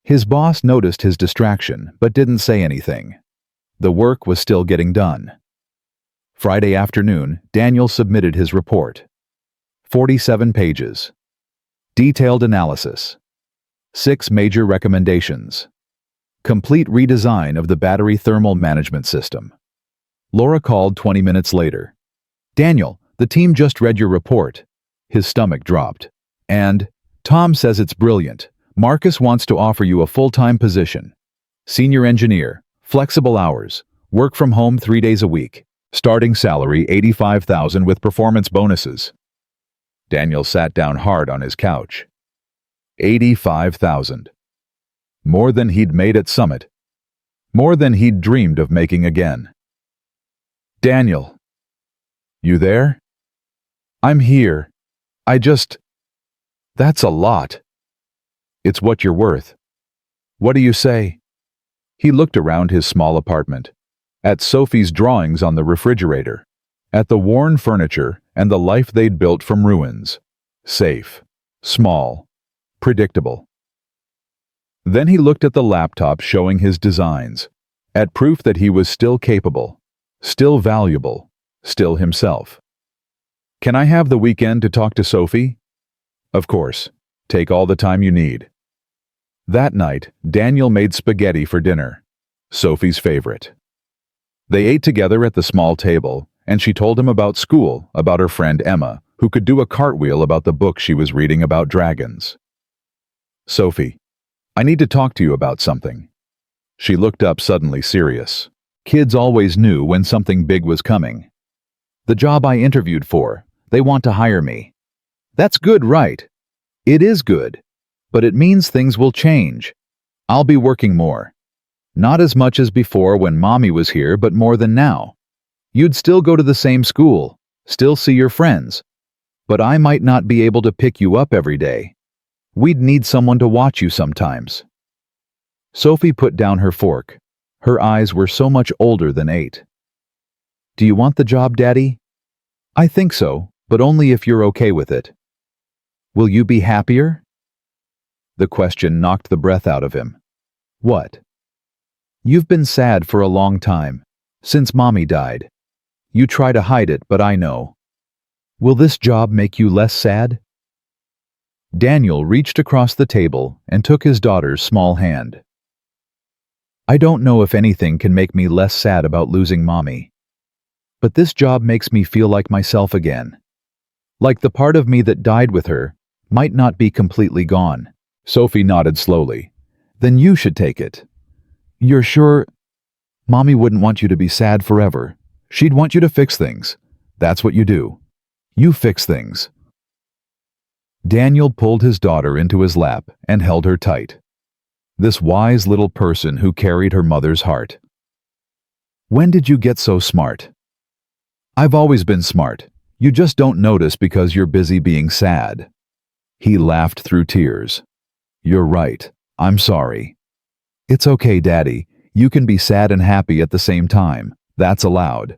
His boss noticed his distraction, but didn't say anything. The work was still getting done. Friday afternoon, Daniel submitted his report. 47 pages. Detailed analysis. 6 major recommendations. Complete redesign of the battery thermal management system. Laura called 20 minutes later. "Daniel, the team just read your report." His stomach dropped. "And Tom says it's brilliant. Marcus wants to offer you a full-time position. Senior engineer, flexible hours, work from home 3 days a week. Starting salary $85,000 with performance bonuses." Daniel sat down hard on his couch. $85,000. More than he'd made at Summit. More than he'd dreamed of making again. "Daniel. You there?" "I'm here. That's a lot." "It's what you're worth." "What do you say?" He looked around his small apartment, at Sophie's drawings on the refrigerator, at the worn furniture and the life they'd built from ruins. Safe, small, predictable. Then he looked at the laptop showing his designs, at proof that he was still capable, still valuable, still himself. "Can I have the weekend to talk to Sophie?" "Of course. Take all the time you need." That night, Daniel made spaghetti for dinner, Sophie's favorite. They ate together at the small table, and she told him about school, about her friend Emma, who could do a cartwheel about the book she was reading about dragons. "Sophie, I need to talk to you about something." She looked up suddenly serious. Kids always knew when something big was coming. "The job I interviewed for, they want to hire me." "That's good, right?" "It is good. But it means things will change. I'll be working more. Not as much as before when Mommy was here, but more than now. You'd still go to the same school, still see your friends. But I might not be able to pick you up every day. We'd need someone to watch you sometimes." Sophie put down her fork. Her eyes were so much older than 8. "Do you want the job, Daddy?" "I think so, but only if you're okay with it." "Will you be happier?" The question knocked the breath out of him. "What?" "You've been sad for a long time, since Mommy died. You try to hide it, but I know. Will this job make you less sad?" Daniel reached across the table and took his daughter's small hand. "I don't know if anything can make me less sad about losing Mommy. But this job makes me feel like myself again. Like the part of me that died with her might not be completely gone." Sophie nodded slowly. "Then you should take it." "You're sure?" "Mommy wouldn't want you to be sad forever. She'd want you to fix things. That's what you do. You fix things." Daniel pulled his daughter into his lap and held her tight. This wise little person who carried her mother's heart. "When did you get so smart?" "I've always been smart. You just don't notice because you're busy being sad." He laughed through tears. "You're right. I'm sorry." "It's okay, Daddy. You can be sad and happy at the same time. That's allowed."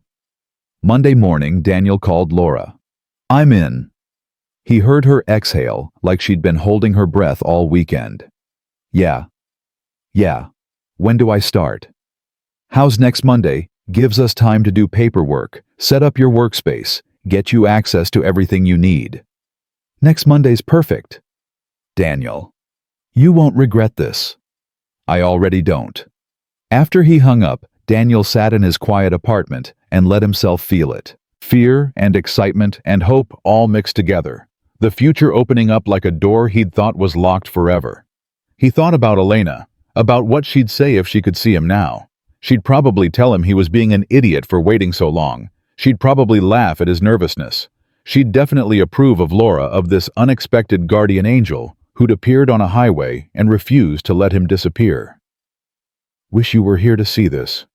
Monday morning, Daniel called Laura. "I'm in." He heard her exhale like she'd been holding her breath all weekend. Yeah. When do I start?" "How's next Monday? Gives us time to do paperwork, set up your workspace, get you access to everything you need." "Next Monday's perfect." "Daniel, you won't regret this." I already don't. After he hung up, Daniel sat in his quiet apartment and let himself feel it. Fear and excitement and hope all mixed together. The future opening up like a door he'd thought was locked forever. He thought about Elena, about what she'd say if she could see him now. She'd probably tell him he was being an idiot for waiting so long. She'd probably laugh at his nervousness. She'd definitely approve of Laura, of this unexpected guardian angel who'd appeared on a highway and refused to let him disappear. "Wish you were here to see this,"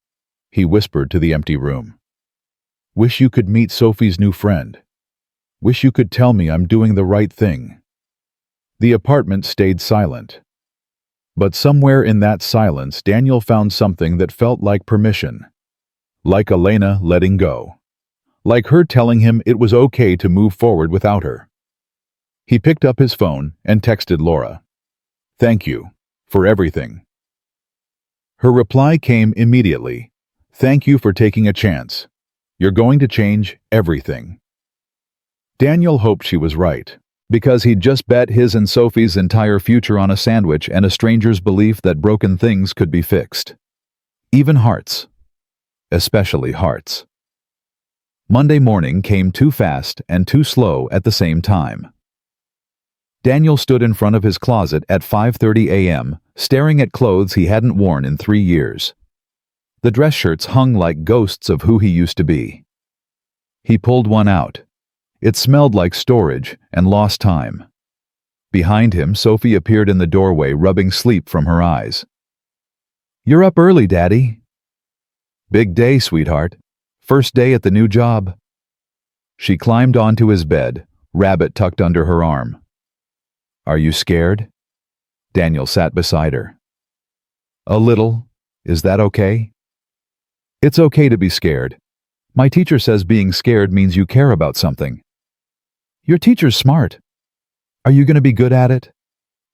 he whispered to the empty room. "Wish you could meet Sophie's new friend. Wish you could tell me I'm doing the right thing." The apartment stayed silent. But somewhere in that silence, Daniel found something that felt like permission. Like Elena letting go. Like her telling him it was okay to move forward without her. He picked up his phone and texted Laura. "Thank you for everything." Her reply came immediately. "Thank you for taking a chance. You're going to change everything." Daniel hoped she was right, because he'd just bet his and Sophie's entire future on a sandwich and a stranger's belief that broken things could be fixed. Even hearts. Especially hearts. Monday morning came too fast and too slow at the same time. Daniel stood in front of his closet at 5:30 a.m., staring at clothes he hadn't worn in 3 years. The dress shirts hung like ghosts of who he used to be. He pulled one out. It smelled like storage and lost time. Behind him, Sophie appeared in the doorway, rubbing sleep from her eyes. "You're up early, Daddy." "Big day, sweetheart. First day at the new job." She climbed onto his bed, rabbit tucked under her arm. "Are you scared?" Daniel sat beside her. "A little. Is that okay?" "It's okay to be scared. My teacher says being scared means you care about something." "Your teacher's smart. Are you going to be good at it?"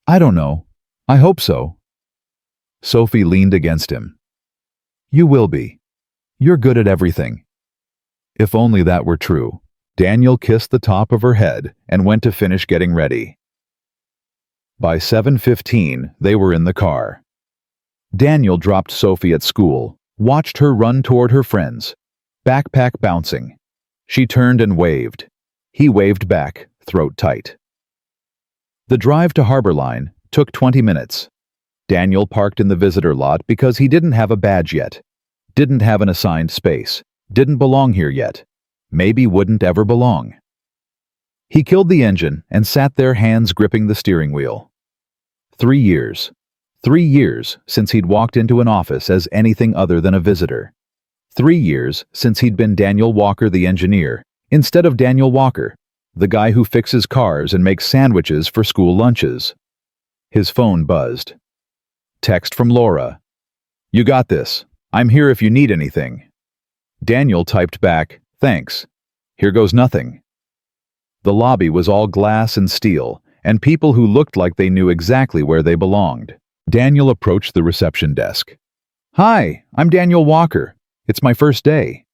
"I don't know. I hope so." Sophie leaned against him. "You will be. You're good at everything." If only that were true. Daniel kissed the top of her head and went to finish getting ready. By 7:15, they were in the car. Daniel dropped Sophie at school, watched her run toward her friends, backpack bouncing. She turned and waved. He waved back, throat tight. The drive to Harbor Line took 20 minutes. Daniel parked in the visitor lot because he didn't have a badge yet, didn't have an assigned space, didn't belong here yet, maybe wouldn't ever belong. He killed the engine and sat there, hands gripping the steering wheel. 3 years. 3 years since he'd walked into an office as anything other than a visitor. 3 years since he'd been Daniel Walker, the engineer, instead of Daniel Walker, the guy who fixes cars and makes sandwiches for school lunches. His phone buzzed. Text from Laura. "You got this. I'm here if you need anything." Daniel typed back, "Thanks. Here goes nothing." The lobby was all glass and steel, and people who looked like they knew exactly where they belonged. Daniel approached the reception desk. "Hi, I'm Daniel Walker. It's my first day."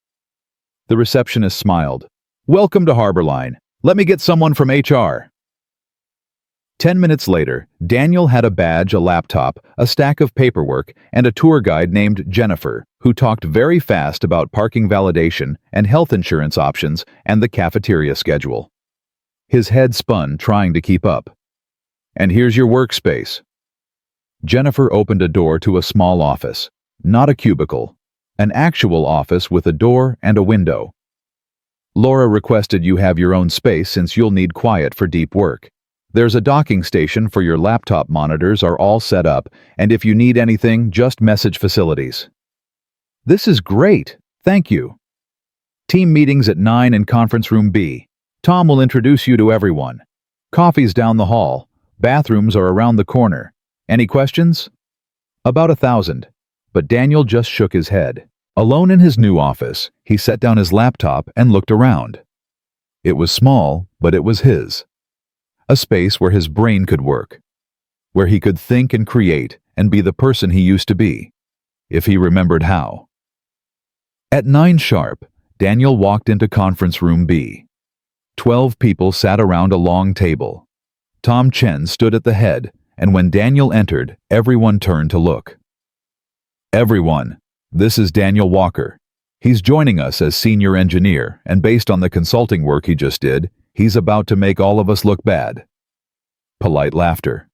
The receptionist smiled. "Welcome to Harbor Line. Let me get someone from HR." 10 minutes later, Daniel had a badge, a laptop, a stack of paperwork, and a tour guide named Jennifer, who talked very fast about parking validation and health insurance options and the cafeteria schedule. His head spun, trying to keep up. "And here's your workspace." Jennifer opened a door to a small office, not a cubicle, an actual office with a door and a window. "Laura requested you have your own space since you'll need quiet for deep work. There's a docking station for your laptop, monitors are all set up, and if you need anything, just message facilities." "This is great, thank you." "Team meetings at 9 in conference room B. Tom will introduce you to everyone. Coffee's down the hall. Bathrooms are around the corner. Any questions?" About 1,000, but Daniel just shook his head. Alone in his new office, he set down his laptop and looked around. It was small, but it was his. A space where his brain could work, where he could think and create and be the person he used to be, if he remembered how. At 9 sharp, Daniel walked into conference room B. 12 people sat around a long table. Tom Chen stood at the head, and when Daniel entered, everyone turned to look. "Everyone, this is Daniel Walker. He's joining us as senior engineer, and based on the consulting work he just did, he's about to make all of us look bad." Polite laughter.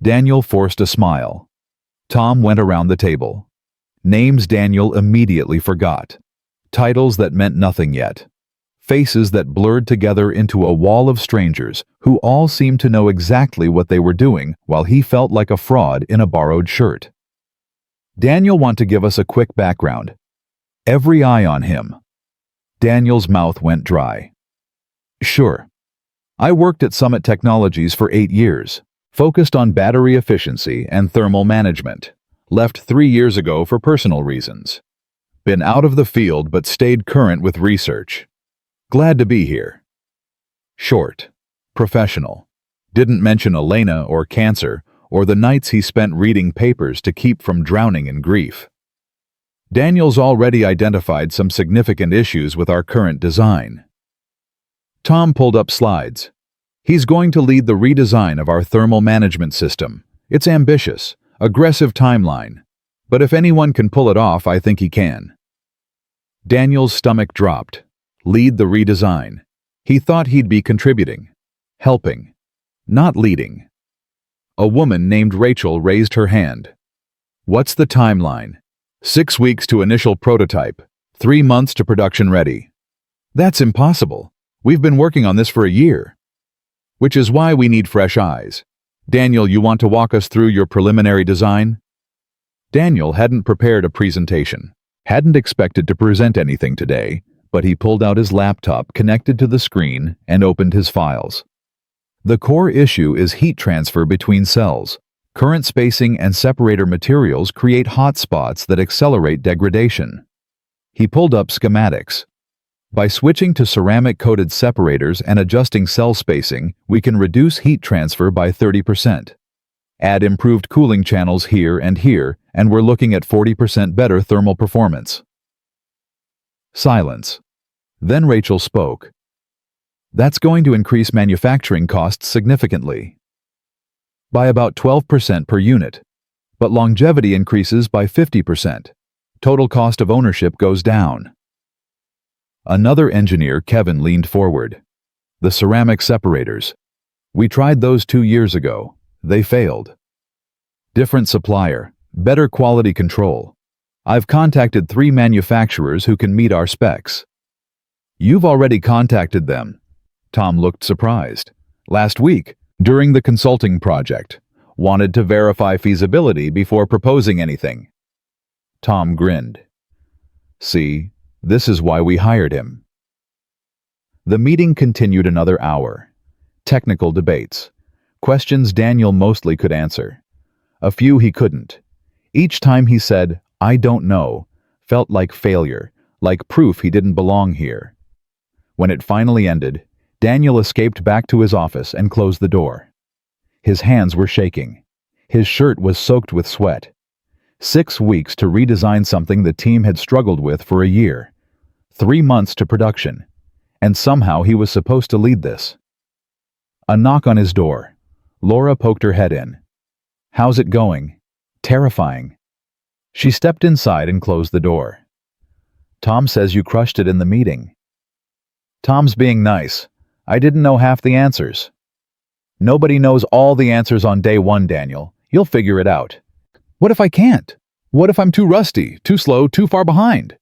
Daniel forced a smile. Tom went around the table. Names Daniel immediately forgot. Titles that meant nothing yet. Faces that blurred together into a wall of strangers who all seemed to know exactly what they were doing while he felt like a fraud in a borrowed shirt. Daniel wanted to give us a quick background. Every eye on him. Daniel's mouth went dry. "Sure. I worked at Summit Technologies for 8 years, focused on battery efficiency and thermal management. Left 3 years ago for personal reasons. Been out of the field but stayed current with research. Glad to be here." Short. Professional. Didn't mention Elena or cancer or the nights he spent reading papers to keep from drowning in grief. Daniel's already identified some significant issues with our current design. Tom pulled up slides. He's going to lead the redesign of our thermal management system. It's ambitious, aggressive timeline, but if anyone can pull it off, I think he can. Daniel's stomach dropped. Lead the redesign. He thought he'd be contributing, helping, not leading. A woman named Rachel raised her hand. "What's the timeline?" 6 weeks to initial prototype, 3 months to production ready." "That's impossible. We've been working on this for a year." "Which is why we need fresh eyes. Daniel, you want to walk us through your preliminary design?" Daniel hadn't prepared a presentation, hadn't expected to present anything today, but he pulled out his laptop connected to the screen and opened his files. The core issue is heat transfer between cells. Current spacing and separator materials create hot spots that accelerate degradation. He pulled up schematics. By switching to ceramic-coated separators and adjusting cell spacing, we can reduce heat transfer by 30%. Add improved cooling channels here, and we're looking at 40% better thermal performance. Silence. Then Rachel spoke. "That's going to increase manufacturing costs significantly. By about 12% per unit, but longevity increases by 50%. Total cost of ownership goes down." Another engineer, Kevin, leaned forward. "The ceramic separators. We tried those 2 years ago. They failed. Different supplier, better quality control. I've contacted 3 manufacturers who can meet our specs." "You've already contacted them." Tom looked surprised. "Last week, during the consulting project. Wanted to verify feasibility before proposing anything." Tom grinned. "See, this is why we hired him." The meeting continued another hour. Technical debates. Questions Daniel mostly could answer. A few he couldn't. Each time he said, "I don't know," felt like failure, like proof he didn't belong here. When it finally ended, Daniel escaped back to his office and closed the door. His hands were shaking. His shirt was soaked with sweat. 6 weeks to redesign something the team had struggled with for a year. 3 months to production. And somehow he was supposed to lead this. A knock on his door. Laura poked her head in. "How's it going?" "Terrifying." She stepped inside and closed the door. "Tom says you crushed it in the meeting." "Tom's being nice. I didn't know half the answers." "Nobody knows all the answers on day 1, Daniel. You'll figure it out." "What if I can't? What if I'm too rusty, too slow, too far behind?"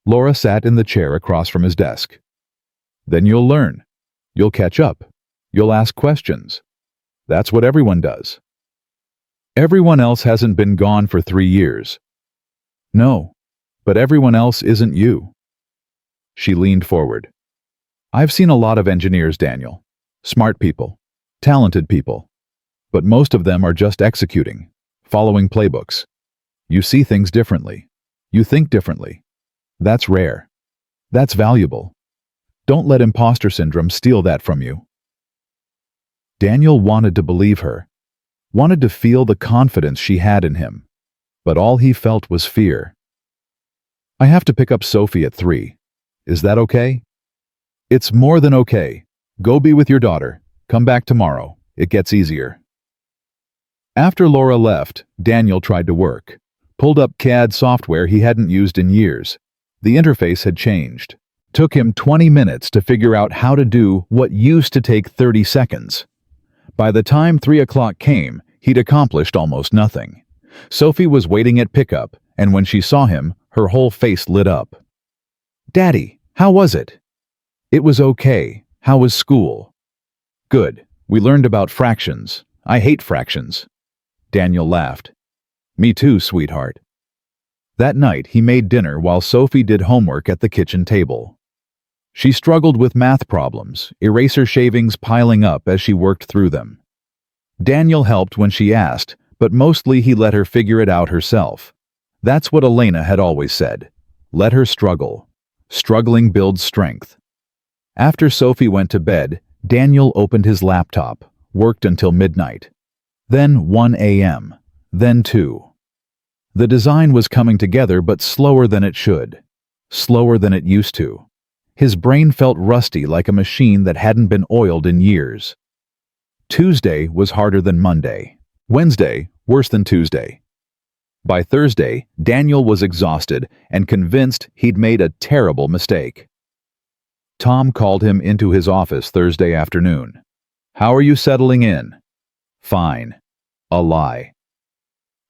Laura sat in the chair across from his desk. "Then you'll learn. You'll catch up. You'll ask questions. That's what everyone does." "Everyone else hasn't been gone for 3 years." "No, but everyone else isn't you." She leaned forward. "I've seen a lot of engineers, Daniel. Smart people, talented people. But most of them are just executing, following playbooks. You see things differently. You think differently. That's rare. That's valuable. Don't let imposter syndrome steal that from you." Daniel wanted to believe her, wanted to feel the confidence she had in him, but all he felt was fear. "I have to pick up Sophie at 3. Is that okay?" "It's more than okay. Go be with your daughter. Come back tomorrow. It gets easier." After Laura left, Daniel tried to work. Pulled up CAD software he hadn't used in years. The interface had changed. Took him 20 minutes to figure out how to do what used to take 30 seconds. By the time 3 o'clock came, he'd accomplished almost nothing. Sophie was waiting at pickup, and when she saw him, her whole face lit up. "Daddy, how was it?" "It was okay. How was school?" "Good. We learned about fractions. I hate fractions." Daniel laughed. "Me too, sweetheart." That night, he made dinner while Sophie did homework at the kitchen table. She struggled with math problems, eraser shavings piling up as she worked through them. Daniel helped when she asked, but mostly he let her figure it out herself. That's what Elena had always said. Let her struggle. Struggling builds strength. After Sophie went to bed, Daniel opened his laptop, worked until midnight. Then 1 a.m., then 2. The design was coming together, but slower than it should. Slower than it used to. His brain felt rusty, like a machine that hadn't been oiled in years. Tuesday was harder than Monday. Wednesday, worse than Tuesday. By Thursday, Daniel was exhausted and convinced he'd made a terrible mistake. Tom called him into his office Thursday afternoon. "How are you settling in?" "Fine." A lie.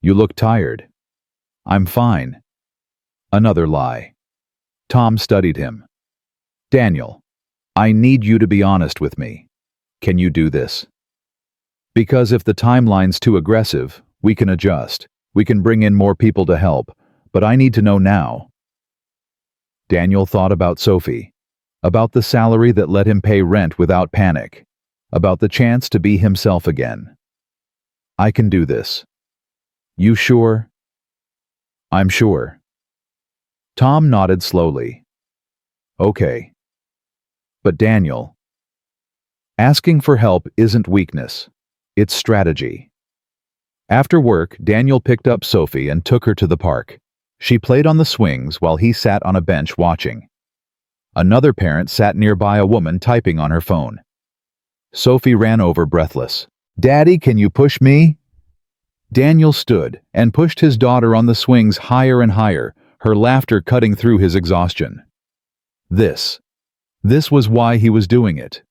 "You look tired." "I'm fine." Another lie. Tom studied him. "Daniel, I need you to be honest with me. Can you do this? Because if the timeline's too aggressive, we can adjust. We can bring in more people to help, but I need to know now." Daniel thought about Sophie, about the salary that let him pay rent without panic, about the chance to be himself again. "I can do this." "You sure?" "I'm sure." Tom nodded slowly. "Okay." But Daniel, asking for help isn't weakness. It's strategy. After work, Daniel picked up Sophie and took her to the park. She played on the swings while he sat on a bench watching. Another parent sat nearby, a woman typing on her phone. Sophie ran over breathless. "Daddy, can you push me?" Daniel stood and pushed his daughter on the swings higher and higher, her laughter cutting through his exhaustion. This was why he was doing it.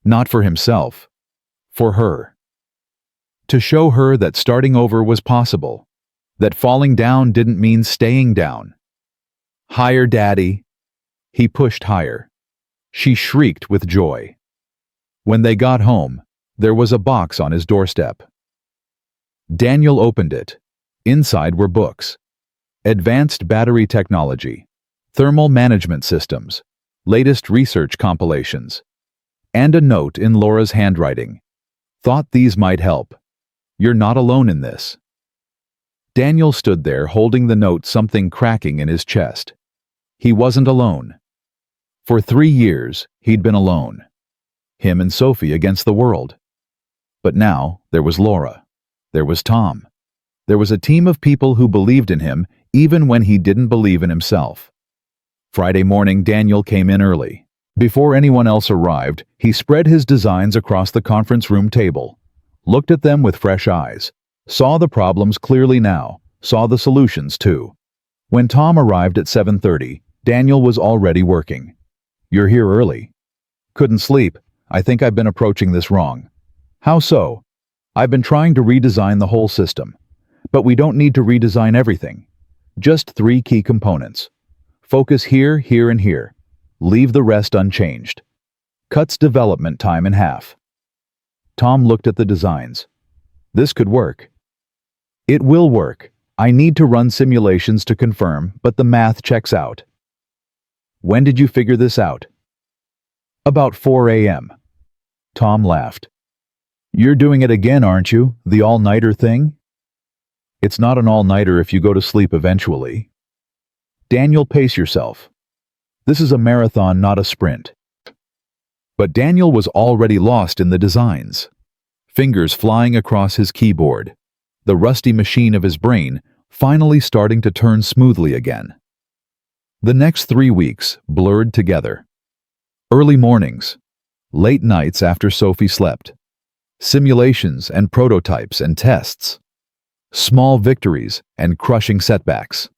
Not for himself. For her. To show her that starting over was possible. That falling down didn't mean staying down. "Higher, Daddy." He pushed higher. She shrieked with joy. When they got home, there was a box on his doorstep. Daniel opened it. Inside were books. Advanced battery technology. Thermal management systems. Latest research compilations. And a note in Laura's handwriting. "Thought these might help. You're not alone in this." Daniel stood there holding the note, something cracking in his chest. He wasn't alone. For 3 years, he'd been alone. Him and Sophie against the world. But now, there was Laura. There was Tom. There was a team of people who believed in him even when he didn't believe in himself. Friday morning, Daniel came in early. Before anyone else arrived, he spread his designs across the conference room table, looked at them with fresh eyes, saw the problems clearly now, saw the solutions too. When Tom arrived at 7:30, Daniel was already working. "You're here early." "Couldn't sleep. I think I've been approaching this wrong." "How so?" "I've been trying to redesign the whole system. But we don't need to redesign everything. Just 3 key components. Focus here, here, and here. Leave the rest unchanged. Cuts development time in half." Tom looked at the designs. "This could work." "It will work. I need to run simulations to confirm, but the math checks out." "When did you figure this out?" "About 4 a.m. Tom laughed. "You're doing it again, aren't you? The all-nighter thing?" "It's not an all-nighter if you go to sleep eventually." "Daniel, pace yourself. This is a marathon, not a sprint." But Daniel was already lost in the designs. Fingers flying across his keyboard. The rusty machine of his brain finally starting to turn smoothly again. The next 3 weeks blurred together. Early mornings. Late nights after Sophie slept. Simulations and prototypes and tests. Small victories and crushing setbacks.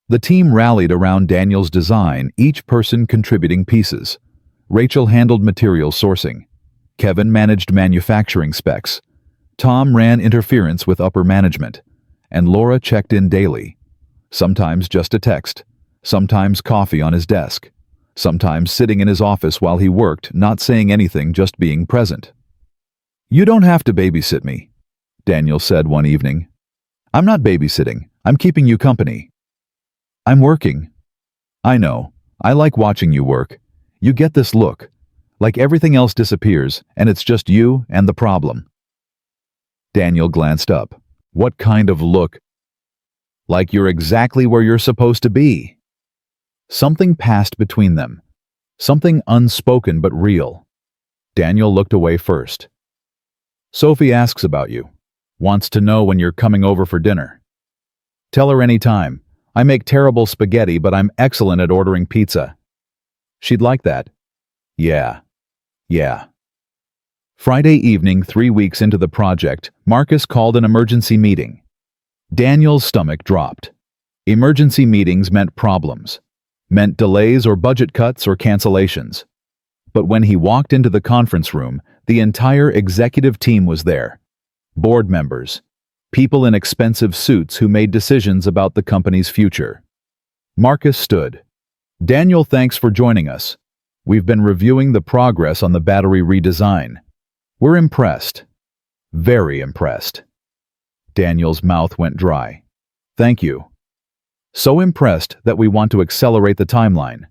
The team rallied around Daniel's design, each person contributing pieces. Rachel handled material sourcing. Kevin managed manufacturing specs. Tom ran interference with upper management. And Laura checked in daily. Sometimes just a text. Sometimes coffee on his desk. Sometimes sitting in his office while he worked, not saying anything, just being present. "You don't have to babysit me," Daniel said one evening. "I'm not babysitting. I'm keeping you company." "I'm working." "I know. I like watching you work. You get this look. Like everything else disappears, and it's just you and the problem." Daniel glanced up. "What kind of look?" "Like you're exactly where you're supposed to be." Something passed between them. Something unspoken but real. Daniel looked away first. "Sophie asks about you. Wants to know when you're coming over for dinner." "Tell her any time. I make terrible spaghetti, but I'm excellent at ordering pizza." "She'd like that." Yeah. Friday evening, 3 weeks into the project, Marcus called an emergency meeting. Daniel's stomach dropped. Emergency meetings meant problems. Meant delays or budget cuts or cancellations. But when he walked into the conference room, the entire executive team was there. Board members. People in expensive suits who made decisions about the company's future. Marcus stood. "Daniel, thanks for joining us. We've been reviewing the progress on the battery redesign. We're impressed. Very impressed." Daniel's mouth went dry. "Thank you. So impressed that we want to accelerate the timeline.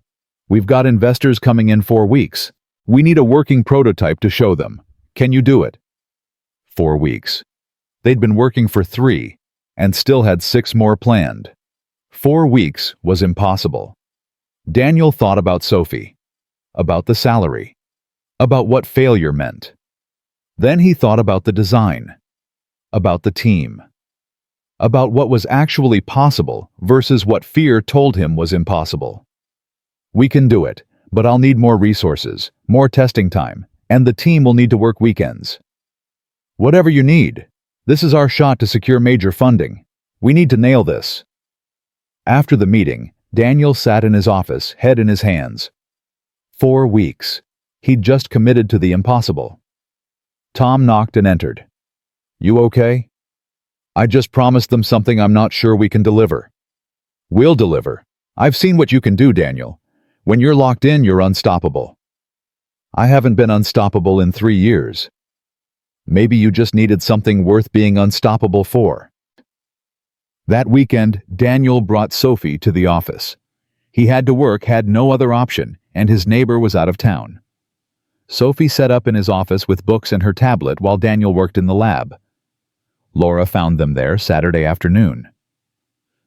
We've got investors coming in 4 weeks. We need a working prototype to show them. Can you do it?" 4 weeks. They'd been working for 3, and still had 6 more planned. 4 weeks was impossible. Daniel thought about Sophie. About the salary. About what failure meant. Then he thought about the design. About the team. About what was actually possible versus what fear told him was impossible. "We can do it, but I'll need more resources, more testing time, and the team will need to work weekends." "Whatever you need. This is our shot to secure major funding. We need to nail this." After the meeting, Daniel sat in his office, head in his hands. 4 weeks. He'd just committed to the impossible. Tom knocked and entered. "You okay?" "I just promised them something I'm not sure we can deliver." "We'll deliver. I've seen what you can do, Daniel. When you're locked in, you're unstoppable." "I haven't been unstoppable in 3 years." "Maybe you just needed something worth being unstoppable for." That weekend, Daniel brought Sophie to the office. He had to work, had no other option, and his neighbor was out of town. Sophie sat up in his office with books and her tablet while Daniel worked in the lab. Laura found them there Saturday afternoon.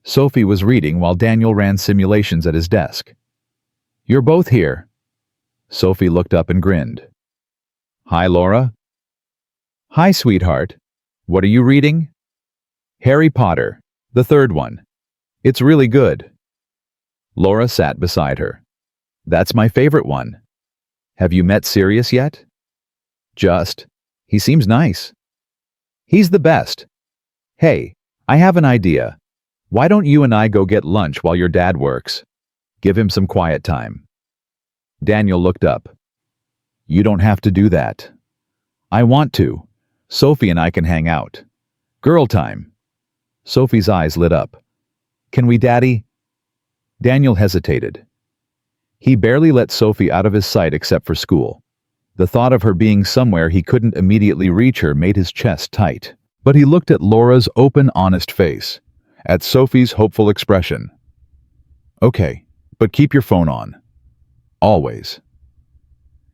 Sophie was reading while Daniel ran simulations at his desk. "You're both here." Sophie looked up and grinned. "Hi, Laura." "Hi, sweetheart. What are you reading?" "Harry Potter, the 3rd one. It's really good." Laura sat beside her. "That's my favorite one. Have you met Sirius yet?" "Just. He seems nice." "He's the best. Hey, I have an idea. Why don't you and I go get lunch while your dad works? Give him some quiet time." Daniel looked up. "You don't have to do that." "I want to. Sophie and I can hang out. Girl time." Sophie's eyes lit up. "Can we, Daddy?" Daniel hesitated. He barely let Sophie out of his sight except for school. The thought of her being somewhere he couldn't immediately reach her made his chest tight. But he looked at Laura's open, honest face, at Sophie's hopeful expression. "Okay, but keep your phone on. Always."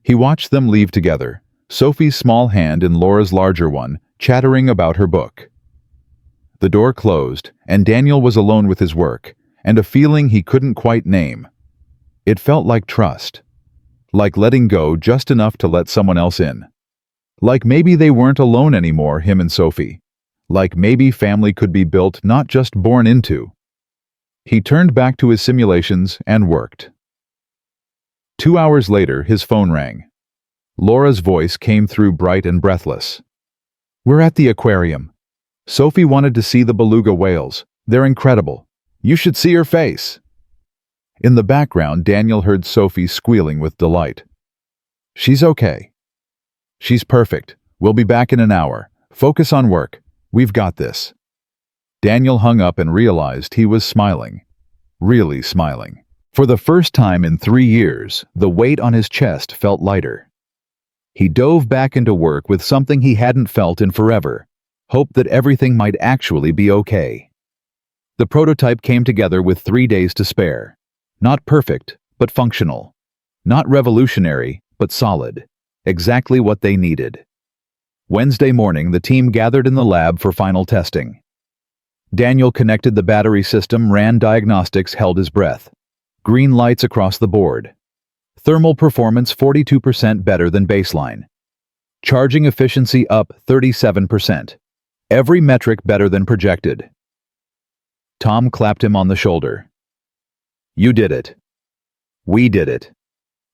He watched them leave together, Sophie's small hand in Laura's larger one, chattering about her book. The door closed, and Daniel was alone with his work, and a feeling he couldn't quite name. It felt like trust. Like letting go just enough to let someone else in. Like maybe they weren't alone anymore, him and Sophie. Like maybe family could be built, not just born into. He turned back to his simulations and worked. 2 hours later, his phone rang. Laura's voice came through bright and breathless. "We're at the aquarium. Sophie wanted to see the beluga whales. They're incredible. You should see her face." In the background, Daniel heard Sophie squealing with delight. "She's okay. She's perfect. We'll be back in an hour. Focus on work. We've got this." Daniel hung up and realized he was smiling. Really smiling. For the first time in 3 years, the weight on his chest felt lighter. He dove back into work with something he hadn't felt in forever, hope that everything might actually be okay. The prototype came together with 3 days to spare. Not perfect, but functional. Not revolutionary, but solid. Exactly what they needed. Wednesday morning, the team gathered in the lab for final testing. Daniel connected the battery system, ran diagnostics, held his breath. Green lights across the board. Thermal performance 42% better than baseline. Charging efficiency up 37%. Every metric better than projected. Tom clapped him on the shoulder. "You did it. We did it.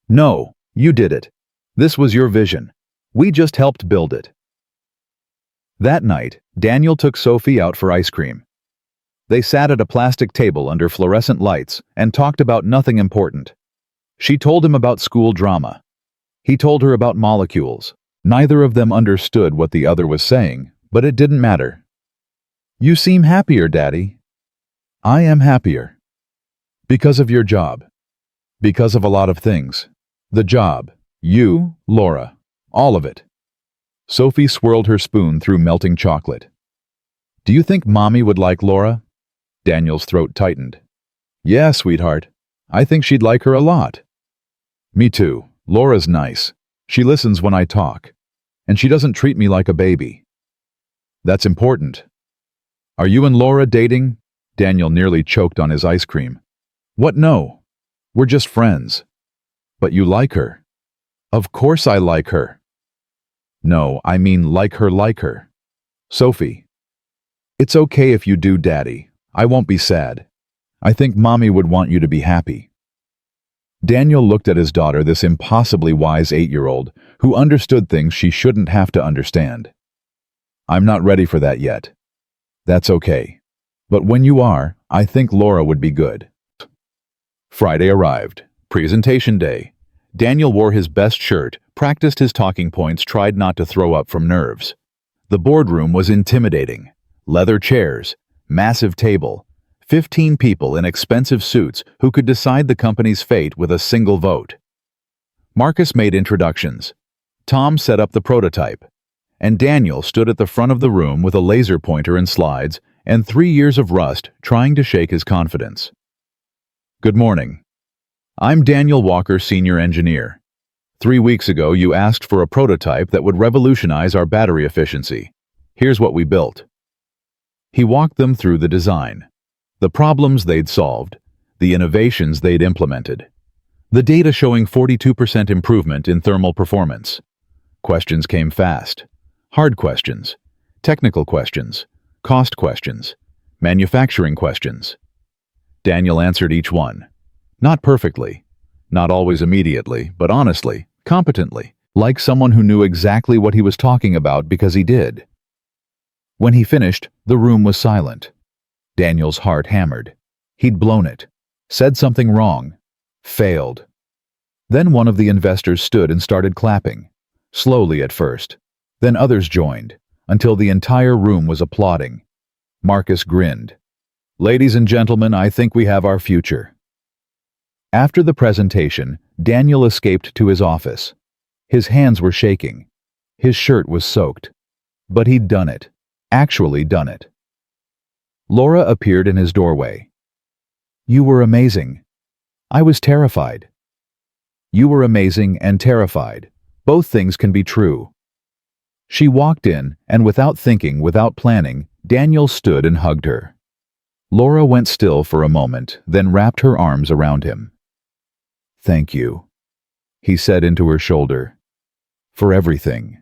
No, you did it. This was your vision. We just helped build it." That night, Daniel took Sophie out for ice cream. They sat at a plastic table under fluorescent lights and talked about nothing important. She told him about school drama. He told her about molecules. Neither of them understood what the other was saying, but it didn't matter. "You seem happier, Daddy." "I am happier. Because of your job. Because of a lot of things. The job. You, Laura. All of it." Sophie swirled her spoon through melting chocolate. "Do you think Mommy would like Laura?" Daniel's throat tightened. "Yeah, sweetheart. I think she'd like her a lot." "Me too. Laura's nice. She listens when I talk. And she doesn't treat me like a baby." "That's important." "Are you and Laura dating?" Daniel nearly choked on his ice cream. "What, no? We're just friends." "But you like her." "Of course I like her." "No, I mean like her. Sophie." "It's okay if you do, Daddy. I won't be sad. I think Mommy would want you to be happy." Daniel looked at his daughter, this impossibly wise 8-year-old, who understood things she shouldn't have to understand. "I'm not ready for that yet." "That's okay. But when you are, I think Laura would be good." Friday arrived. Presentation day. Daniel wore his best shirt, practiced his talking points, tried not to throw up from nerves. The boardroom was intimidating. Leather chairs, massive table, 15 people in expensive suits who could decide the company's fate with a single vote. Marcus made introductions. Tom set up the prototype. And Daniel stood at the front of the room with a laser pointer and slides and 3 years of rust trying to shake his confidence. "Good morning. I'm Daniel Walker, Senior Engineer. 3 weeks ago, you asked for a prototype that would revolutionize our battery efficiency. Here's what we built." He walked them through the design, the problems they'd solved, the innovations they'd implemented, the data showing 42% improvement in thermal performance. Questions came fast. Hard questions, technical questions, cost questions, manufacturing questions. Daniel answered each one. Not perfectly, not always immediately, but honestly, competently, like someone who knew exactly what he was talking about because he did. When he finished, the room was silent. Daniel's heart hammered. He'd blown it, said something wrong, failed. Then one of the investors stood and started clapping, slowly at first. Then others joined, until the entire room was applauding. Marcus grinned. "Ladies and gentlemen, I think we have our future." After the presentation, Daniel escaped to his office. His hands were shaking. His shirt was soaked. But he'd done it. Actually done it. Laura appeared in his doorway. "You were amazing." "I was terrified." "You were amazing and terrified. Both things can be true." She walked in, and without thinking, without planning, Daniel stood and hugged her. Laura went still for a moment, then wrapped her arms around him. "Thank you," he said into her shoulder. "For everything.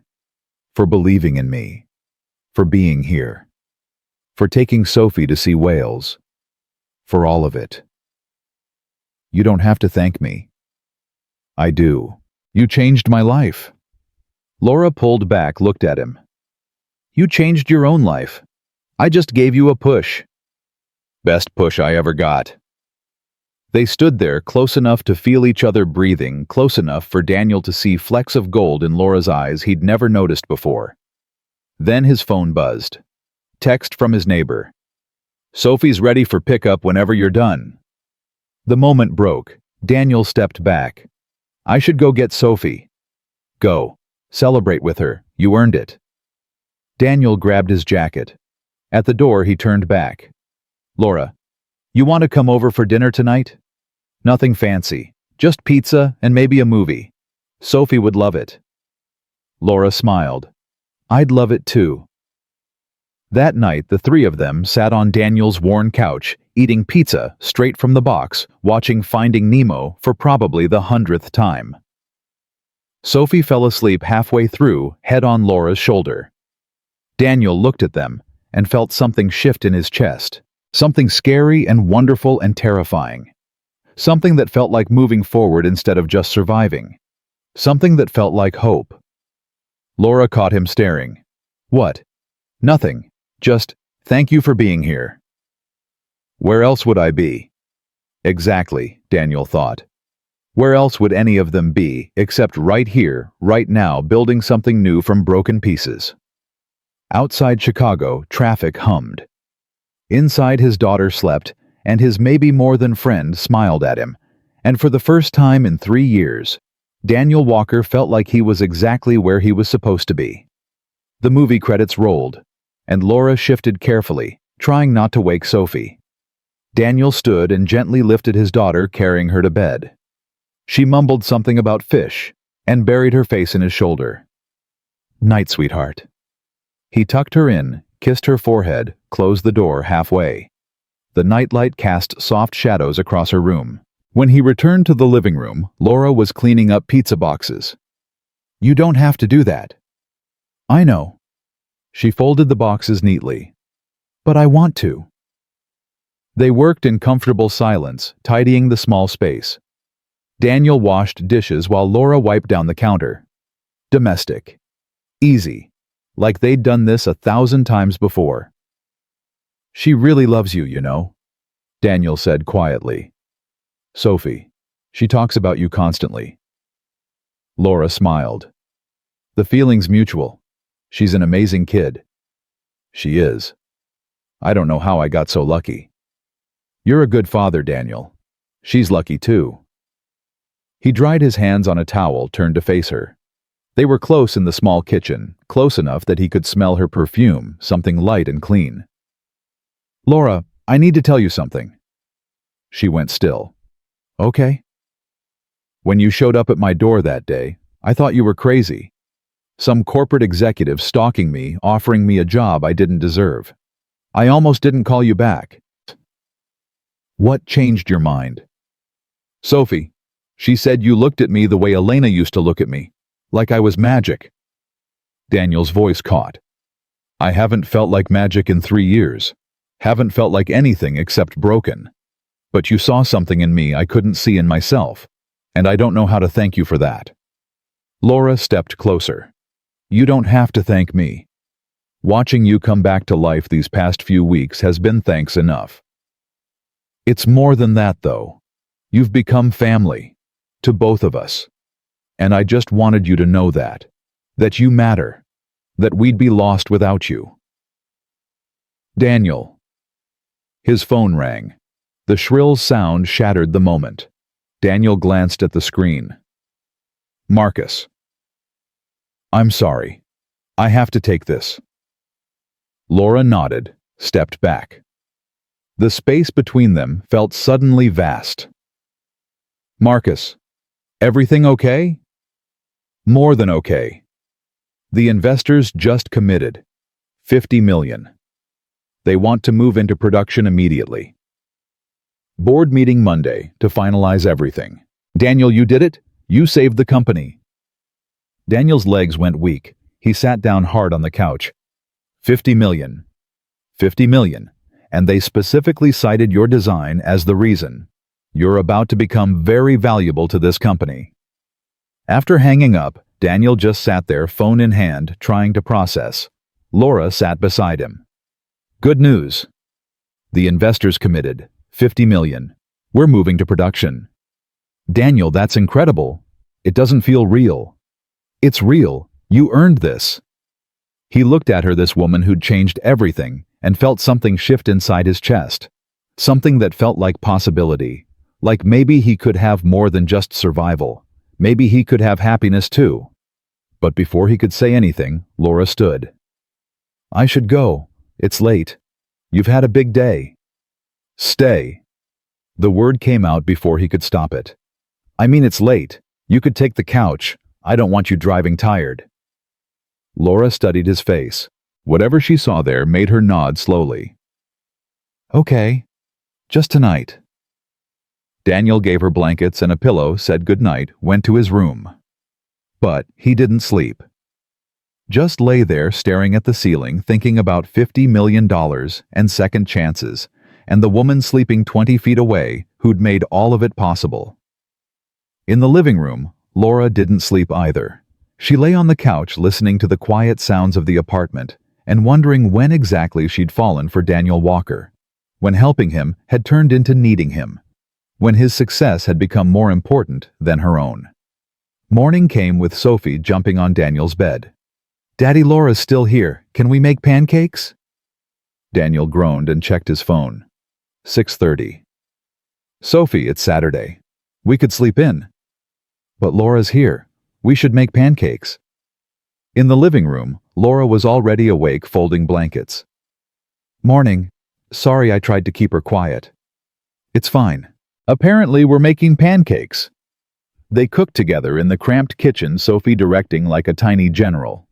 For believing in me. For being here. For taking Sophie to see whales. For all of it." "You don't have to thank me." "I do. You changed my life. Laura pulled back, looked at him. You changed your own life. I just gave you a push. Best push I ever got. They stood there, close enough to feel each other breathing, close enough for Daniel to see flecks of gold in Laura's eyes he'd never noticed before. Then his phone buzzed. Text from his neighbor. Sophie's ready for pickup whenever you're done. The moment broke. Daniel stepped back. I should go get Sophie. Go. Celebrate with her. You earned it. Daniel grabbed his jacket. At the door, he turned back. Laura, you want to come over for dinner tonight? Nothing fancy. Just pizza and maybe a movie. Sophie would love it. Laura smiled. I'd love it too. That night, the three of them sat on Daniel's worn couch, eating pizza straight from the box, watching Finding Nemo for probably the 100th time. Sophie fell asleep halfway through, head on Laura's shoulder. Daniel looked at them and felt something shift in his chest. Something scary and wonderful and terrifying. Something that felt like moving forward instead of just surviving. Something that felt like hope. Laura caught him staring. What? Nothing. Just, thank you for being here. Where else would I be? Exactly, Daniel thought. Where else would any of them be, except right here, right now, building something new from broken pieces? Outside Chicago, traffic hummed. Inside, his daughter slept, and his maybe more than friend smiled at him, and for the first time in 3 years, Daniel Walker felt like he was exactly where he was supposed to be. The movie credits rolled, and Laura shifted carefully, trying not to wake Sophie. Daniel stood and gently lifted his daughter, carrying her to bed. She mumbled something about fish, and buried her face in his shoulder. Night, sweetheart. He tucked her in, kissed her forehead, closed the door halfway. The nightlight cast soft shadows across her room. When he returned to the living room, Laura was cleaning up pizza boxes. You don't have to do that. I know. She folded the boxes neatly. But I want to. They worked in comfortable silence, tidying the small space. Daniel washed dishes while Laura wiped down the counter. Domestic. Easy. Like they'd done this 1,000 times before. She really loves you, you know, Daniel said quietly. Sophie. She talks about you constantly. Laura smiled. The feeling's mutual. She's an amazing kid. She is. I don't know how I got so lucky. You're a good father, Daniel. She's lucky too. He dried his hands on a towel, turned to face her. They were close in the small kitchen, close enough that he could smell her perfume, something light and clean. Laura, I need to tell you something. She went still. Okay. When you showed up at my door that day, I thought you were crazy. Some corporate executive stalking me, offering me a job I didn't deserve. I almost didn't call you back. What changed your mind? Sophie. She said you looked at me the way Elena used to look at me. Like I was magic. Daniel's voice caught. I haven't felt like magic in 3 years. Haven't felt like anything except broken. But you saw something in me I couldn't see in myself, and I don't know how to thank you for that. Laura stepped closer. You don't have to thank me. Watching you come back to life these past few weeks has been thanks enough. It's more than that, though. You've become family. To both of us. And I just wanted you to know that. That you matter. That we'd be lost without you. Daniel. His phone rang. The shrill sound shattered the moment. Daniel glanced at the screen. Marcus. I'm sorry. I have to take this. Laura nodded, stepped back. The space between them felt suddenly vast. Marcus. Everything okay? More than okay. The investors just committed. $50 million. They want to move into production immediately. Board meeting Monday to finalize everything. Daniel, you did it? You saved the company. Daniel's legs went weak. He sat down hard on the couch. $50 million. $50 million. And they specifically cited your design as the reason. You're about to become very valuable to this company. After hanging up, Daniel just sat there, phone in hand, trying to process. Laura sat beside him. Good news. The investors committed. 50 million. We're moving to production. Daniel, that's incredible. It doesn't feel real. It's real. You earned this. He looked at her, this woman who'd changed everything, and felt something shift inside his chest. Something that felt like possibility. Like maybe he could have more than just survival. Maybe he could have happiness too. But before he could say anything, Laura stood. I should go. It's late. You've had a big day. Stay. The word came out before he could stop it. I mean, it's late. You could take the couch. I don't want you driving tired. Laura studied his face. Whatever she saw there made her nod slowly. Okay. Just tonight. Daniel gave her blankets and a pillow, said goodnight, went to his room. But he didn't sleep. Just lay there staring at the ceiling, thinking about $50 million and second chances, and the woman sleeping 20 feet away who'd made all of it possible. In the living room, Laura didn't sleep either. She lay on the couch listening to the quiet sounds of the apartment and wondering when exactly she'd fallen for Daniel Walker, when helping him had turned into needing him, when his success had become more important than her own. Morning came with Sophie jumping on Daniel's bed. Daddy, Laura's still here. Can we make pancakes? Daniel groaned and checked his phone. 6:30. Sophie, it's Saturday. We could sleep in. But Laura's here. We should make pancakes. In the living room, Laura was already awake folding blankets. Morning. Sorry I tried to keep her quiet. It's fine. Apparently we're making pancakes. They cooked together in the cramped kitchen, Sophie directing like a tiny general.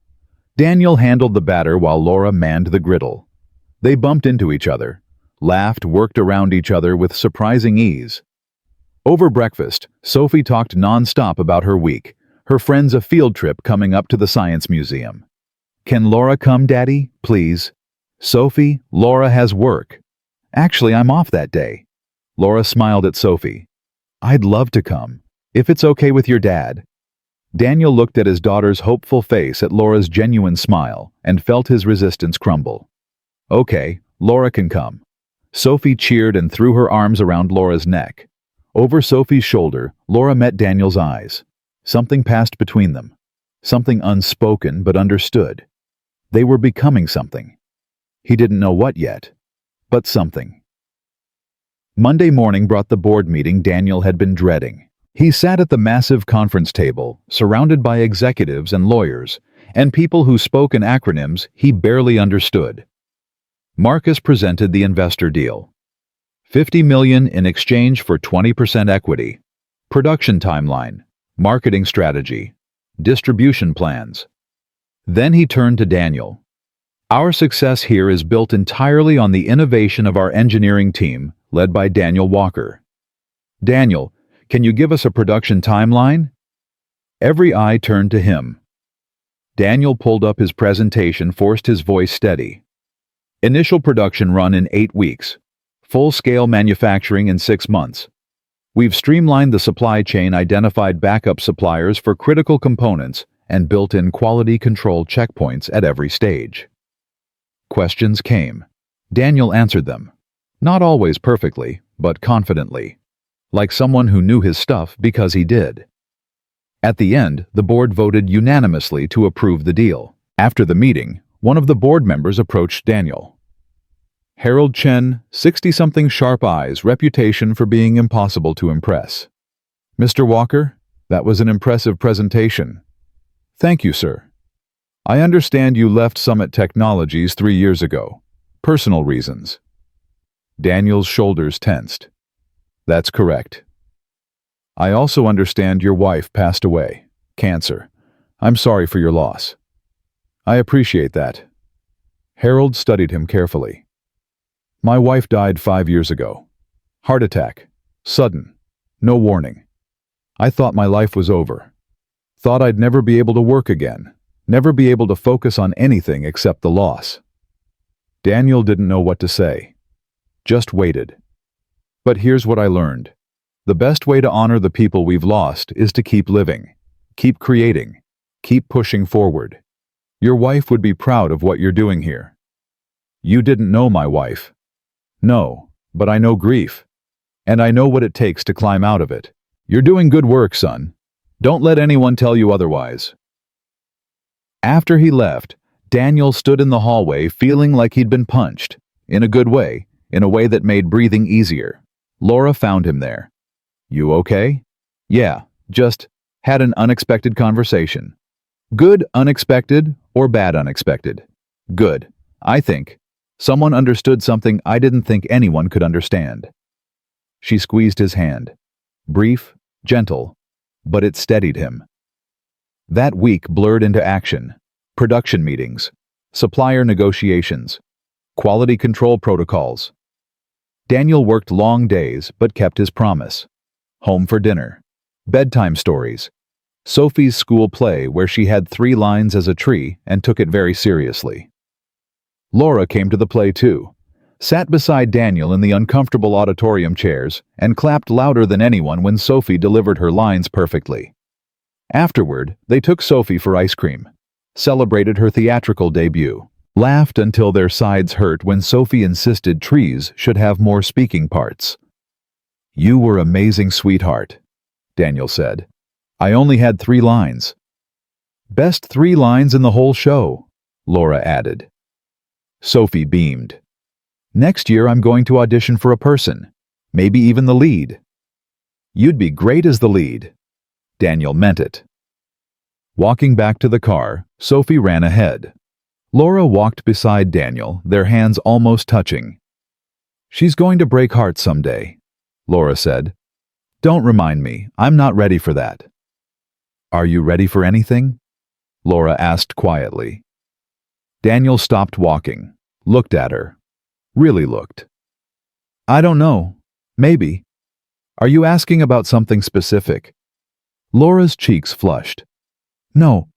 Daniel handled the batter while Laura manned the griddle. They bumped into each other, laughed, worked around each other with surprising ease. Over breakfast, Sophie talked non-stop about her week, her friends a field trip coming up to the Science Museum. Can Laura come, Daddy, please? Sophie, Laura has work. Actually, I'm off that day. Laura smiled at Sophie. I'd love to come, if it's okay with your dad. Daniel looked at his daughter's hopeful face, at Laura's genuine smile, and felt his resistance crumble. Okay, Laura can come. Sophie cheered and threw her arms around Laura's neck. Over Sophie's shoulder, Laura met Daniel's eyes. Something passed between them. Something unspoken but understood. They were becoming something. He didn't know what yet, but something. Monday morning brought the board meeting Daniel had been dreading. He sat at the massive conference table, surrounded by executives and lawyers, and people who spoke in acronyms he barely understood. Marcus presented the investor deal. $50 million in exchange for 20% equity. Production timeline. Marketing strategy. Distribution plans. Then he turned to Daniel. Our success here is built entirely on the innovation of our engineering team, led by Daniel Walker. Daniel, can you give us a production timeline? Every eye turned to him. Daniel pulled up his presentation, forced his voice steady. Initial production run in 8 weeks. Full-scale manufacturing in 6 months. We've streamlined the supply chain, identified backup suppliers for critical components, and built in quality control checkpoints at every stage. Questions came. Daniel answered them. Not always perfectly, but confidently. Like someone who knew his stuff because he did. At the end, the board voted unanimously to approve the deal. After the meeting, one of the board members approached Daniel. Harold Chen, 60-something, sharp eyes, reputation for being impossible to impress. Mr. Walker, that was an impressive presentation. Thank you, sir. I understand you left Summit Technologies 3 years ago. Personal reasons. Daniel's shoulders tensed. That's correct. I also understand your wife passed away. Cancer. I'm sorry for your loss. I appreciate that. Harold studied him carefully. My wife died 5 years ago. Heart attack. Sudden. No warning. I thought my life was over. Thought I'd never be able to work again. Never be able to focus on anything except the loss. Daniel didn't know what to say. Just waited. But here's what I learned. The best way to honor the people we've lost is to keep living. Keep creating. Keep pushing forward. Your wife would be proud of what you're doing here. You didn't know my wife. No, but I know grief. And I know what it takes to climb out of it. You're doing good work, son. Don't let anyone tell you otherwise. After he left, Daniel stood in the hallway feeling like he'd been punched. In a good way, in a way that made breathing easier. Laura found him there. You okay? Yeah, just had an unexpected conversation. Good unexpected or bad unexpected? Good, I think. Someone understood something I didn't think anyone could understand. She squeezed his hand. Brief, gentle, but it steadied him. That week blurred into action. Production meetings, supplier negotiations, quality control protocols. Daniel worked long days but kept his promise. Home for dinner, bedtime stories, Sophie's school play where she had 3 lines as a tree and took it very seriously. Laura came to the play too, sat beside Daniel in the uncomfortable auditorium chairs and clapped louder than anyone when Sophie delivered her lines perfectly. Afterward, they took Sophie for ice cream, celebrated her theatrical debut, laughed until their sides hurt when Sophie insisted trees should have more speaking parts. You were amazing, sweetheart, Daniel said. I only had 3 lines. Best 3 lines in the whole show, Laura added. Sophie beamed. Next year I'm going to audition for a person, maybe even the lead. You'd be great as the lead. Daniel meant it. Walking back to the car, Sophie ran ahead. Laura walked beside Daniel, their hands almost touching. She's going to break hearts someday, Laura said. Don't remind me, I'm not ready for that. Are you ready for anything? Laura asked quietly. Daniel stopped walking, looked at her. Really looked. I don't know. Maybe. Are you asking about something specific? Laura's cheeks flushed. No,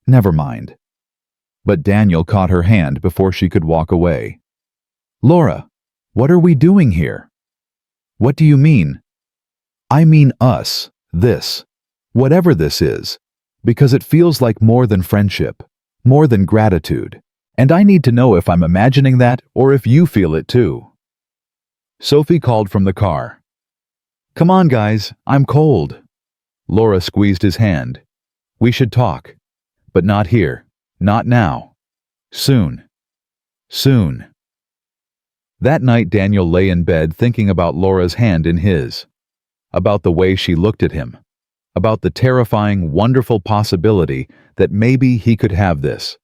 never mind. But Daniel caught her hand before she could walk away. Laura, what are we doing here? What do you mean? I mean us, this, whatever this is, because it feels like more than friendship, more than gratitude, and I need to know if I'm imagining that or if you feel it too. Sophie called from the car. Come on, guys, I'm cold. Laura squeezed his hand. We should talk. But not here. Not now. Soon. Soon. That night Daniel lay in bed thinking about Laura's hand in his. About the way she looked at him. About the terrifying, wonderful possibility that maybe he could have this.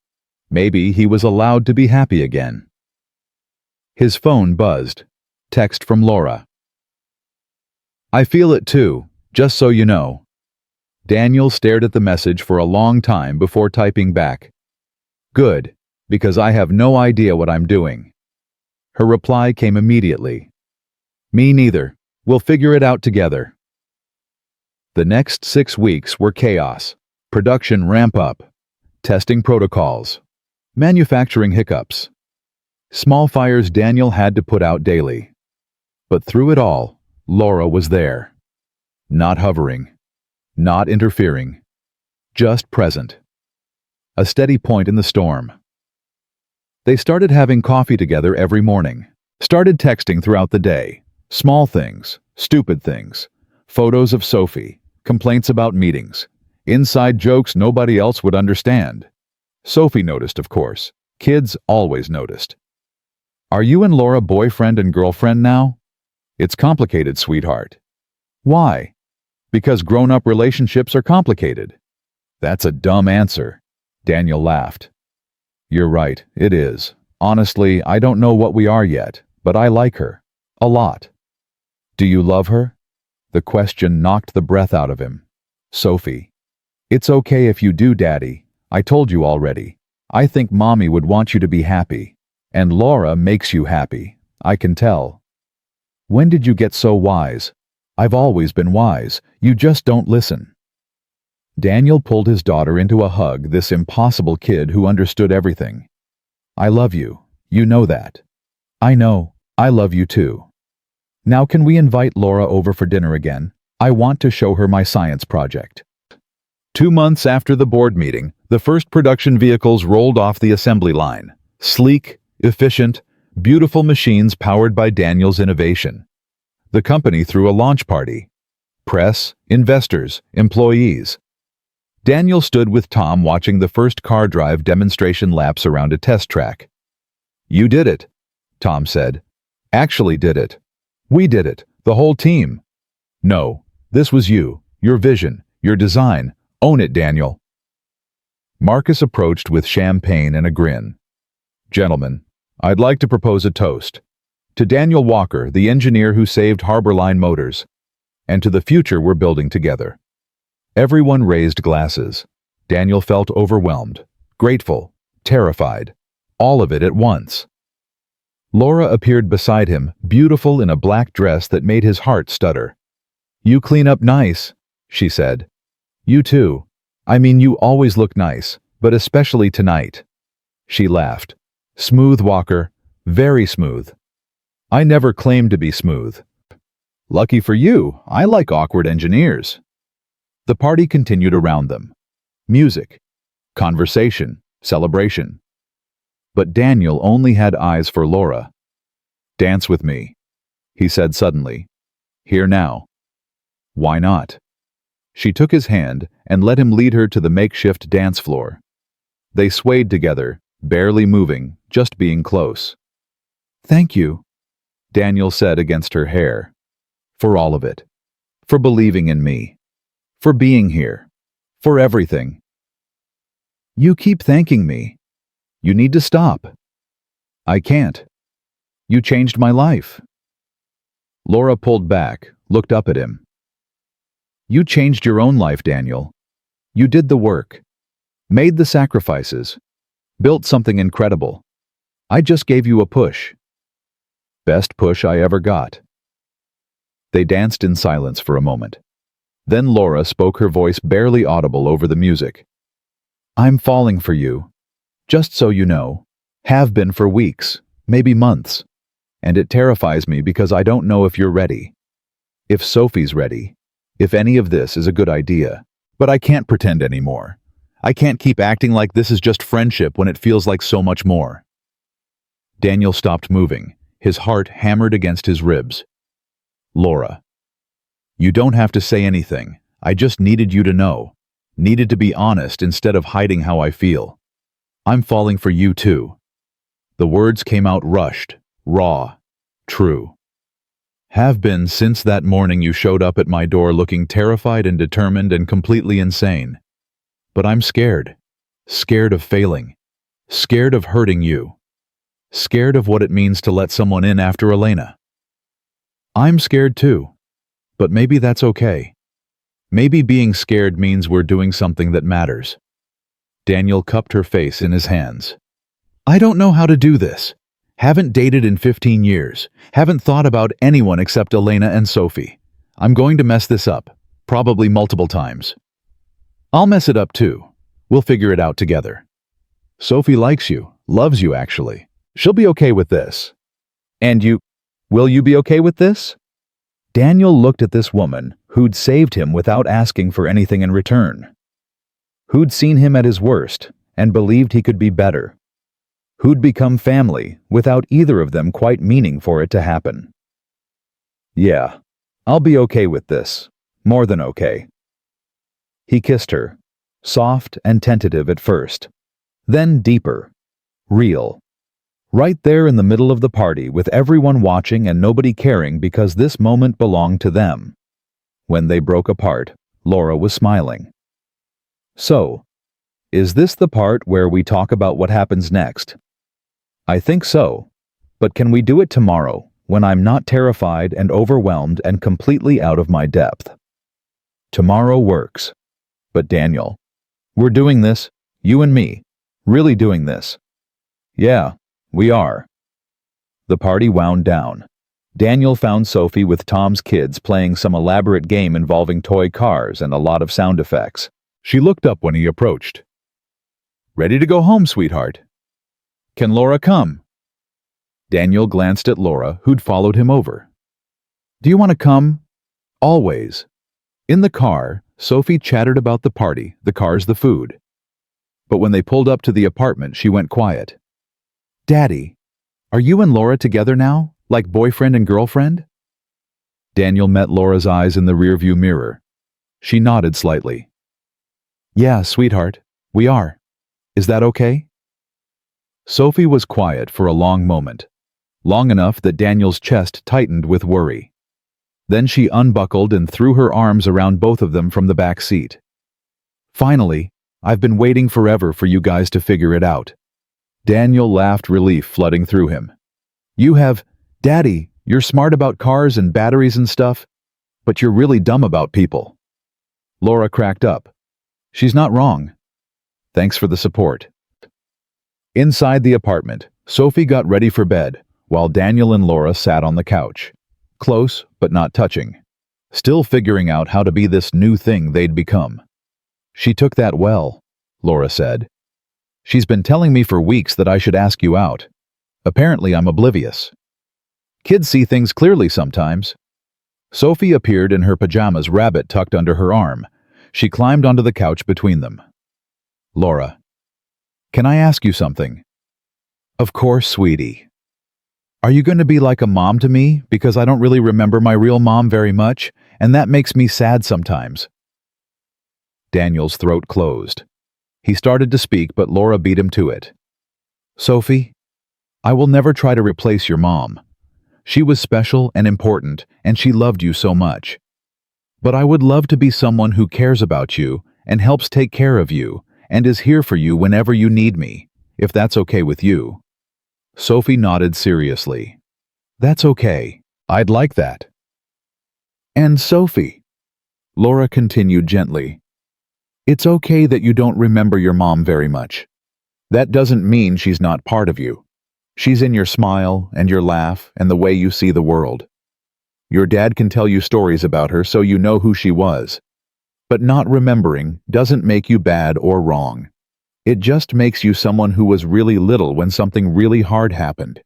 Maybe he was allowed to be happy again. His phone buzzed. Text from Laura. I feel it too, just so you know. Daniel stared at the message for a long time before typing back. Good, because I have no idea what I'm doing. Her reply came immediately. Me neither. We'll figure it out together. The next 6 weeks were chaos. Production ramp up. Testing protocols. Manufacturing hiccups. Small fires Daniel had to put out daily. But through it all, Laura was there. Not hovering. Not interfering. Just present. A steady point in the storm. They started having coffee together every morning. Started texting throughout the day. Small things, stupid things. Photos of Sophie. Complaints about meetings. Inside jokes nobody else would understand. Sophie noticed, of course. Kids always noticed. Are you and Laura boyfriend and girlfriend now? It's complicated, sweetheart. Why? Because grown-up relationships are complicated. That's a dumb answer. Daniel laughed. You're right, it is. Honestly, I don't know what we are yet, but I like her. A lot. Do you love her? The question knocked the breath out of him. Sophie. It's okay if you do, Daddy. I told you already. I think Mommy would want you to be happy. And Laura makes you happy. I can tell. When did you get so wise? I've always been wise. You just don't listen. Daniel pulled his daughter into a hug, this impossible kid who understood everything. I love you. You know that. I know. I love you too. Now can we invite Laura over for dinner again? I want to show her my science project. 2 months after the board meeting, the first production vehicles rolled off the assembly line. Sleek, efficient, beautiful machines powered by Daniel's innovation. The company threw a launch party. Press, investors, employees. Daniel stood with Tom watching the first car drive demonstration laps around a test track. "You did it," Tom said. "Actually did it. We did it, the whole team." "No, this was you, your vision, your design. Own it, Daniel." Marcus approached with champagne and a grin. "Gentlemen, I'd like to propose a toast. To Daniel Walker, the engineer who saved Harborline Motors, and to the future we're building together." Everyone raised glasses. Daniel felt overwhelmed, grateful, terrified, all of it at once. Laura appeared beside him, beautiful in a black dress that made his heart stutter. "You clean up nice," she said. "You too. I mean, you always look nice, but especially tonight." She laughed. "Smooth, Walker. Very smooth." "I never claimed to be smooth." "Lucky for you, I like awkward engineers." The party continued around them. Music, conversation, celebration. But Daniel only had eyes for Laura. "Dance with me," he said suddenly. "Here now." "Why not?" She took his hand and let him lead her to the makeshift dance floor. They swayed together, barely moving, just being close. "Thank you," Daniel said against her hair. "For all of it. For believing in me. For being here. For everything." "You keep thanking me. You need to stop." "I can't. You changed my life." Laura pulled back, looked up at him. "You changed your own life, Daniel. You did the work. Made the sacrifices. Built something incredible. I just gave you a push. Best push I ever got." They danced in silence for a moment. Then Laura spoke, her voice barely audible over the music. "I'm falling for you. Just so you know. Have been for weeks, maybe months. And it terrifies me because I don't know if you're ready. If Sophie's ready. If any of this is a good idea. But I can't pretend anymore. I can't keep acting like this is just friendship when it feels like so much more." Daniel stopped moving, his heart hammered against his ribs. "Laura, you don't have to say anything. I just needed you to know. Needed to be honest instead of hiding how I feel. I'm falling for you too." The words came out rushed, raw, true. "Have been since that morning you showed up at my door looking terrified and determined and completely insane. But I'm scared. Scared of failing. Scared of hurting you. Scared of what it means to let someone in after Elena. I'm scared too. But maybe that's okay. Maybe being scared means we're doing something that matters." Daniel cupped her face in his hands. "I don't know how to do this. Haven't dated in 15 years. Haven't thought about anyone except Elena and Sophie. I'm going to mess this up. Probably multiple times. I'll mess it up too. We'll figure it out together. Sophie likes you, loves you actually. She'll be okay with this. And you, will you be okay with this?" Daniel looked at this woman who'd saved him without asking for anything in return. Who'd seen him at his worst and believed he could be better. Who'd become family without either of them quite meaning for it to happen. "Yeah, I'll be okay with this. More than okay." He kissed her, soft and tentative at first, then deeper, real. Right there in the middle of the party with everyone watching and nobody caring because this moment belonged to them. When they broke apart, Laura was smiling. "So, is this the part where we talk about what happens next?" "I think so. But can we do it tomorrow, when I'm not terrified and overwhelmed and completely out of my depth?" "Tomorrow works. But Daniel, we're doing this, you and me, really doing this." "Yeah, we are." The party wound down. Daniel found Sophie with Tom's kids playing some elaborate game involving toy cars and a lot of sound effects. She looked up when he approached. "Ready to go home, sweetheart? Can Laura come?" Daniel glanced at Laura, who'd followed him over. "Do you want to come? Always. In the car, Sophie chattered about the party, the cars, the food. But when they pulled up to the apartment, she went quiet. "Daddy, are you and Laura together now, like boyfriend and girlfriend?" Daniel met Laura's eyes in the rearview mirror. She nodded slightly. "Yeah, sweetheart, we are. Is that okay?" Sophie was quiet for a long moment, long enough that Daniel's chest tightened with worry. Then she unbuckled and threw her arms around both of them from the back seat. "Finally, I've been waiting forever for you guys to figure it out." Daniel laughed, relief flooding through him. Daddy, you're smart about cars and batteries and stuff, but you're really dumb about people." Laura cracked up. "She's not wrong. Thanks for the support." Inside the apartment, Sophie got ready for bed, while Daniel and Laura sat on the couch. Close, but not touching. Still figuring out how to be this new thing they'd become. "She took that well," Laura said. "She's been telling me for weeks that I should ask you out. Apparently I'm oblivious. Kids see things clearly sometimes." Sophie appeared in her pajamas, rabbit tucked under her arm. She climbed onto the couch between them. "Laura, can I ask you something?" "Of course, sweetie." "Are you going to be like a mom to me, because I don't really remember my real mom very much, and that makes me sad sometimes?" Daniel's throat closed. He started to speak, but Laura beat him to it. "Sophie, I will never try to replace your mom. She was special and important, and she loved you so much. But I would love to be someone who cares about you and helps take care of you and is here for you whenever you need me, if that's okay with you." Sophie nodded seriously. "That's okay. I'd like that." "And Sophie," Laura continued gently, "it's okay that you don't remember your mom very much. That doesn't mean she's not part of you. She's in your smile and your laugh and the way you see the world. Your dad can tell you stories about her so you know who she was. But not remembering doesn't make you bad or wrong. It just makes you someone who was really little when something really hard happened."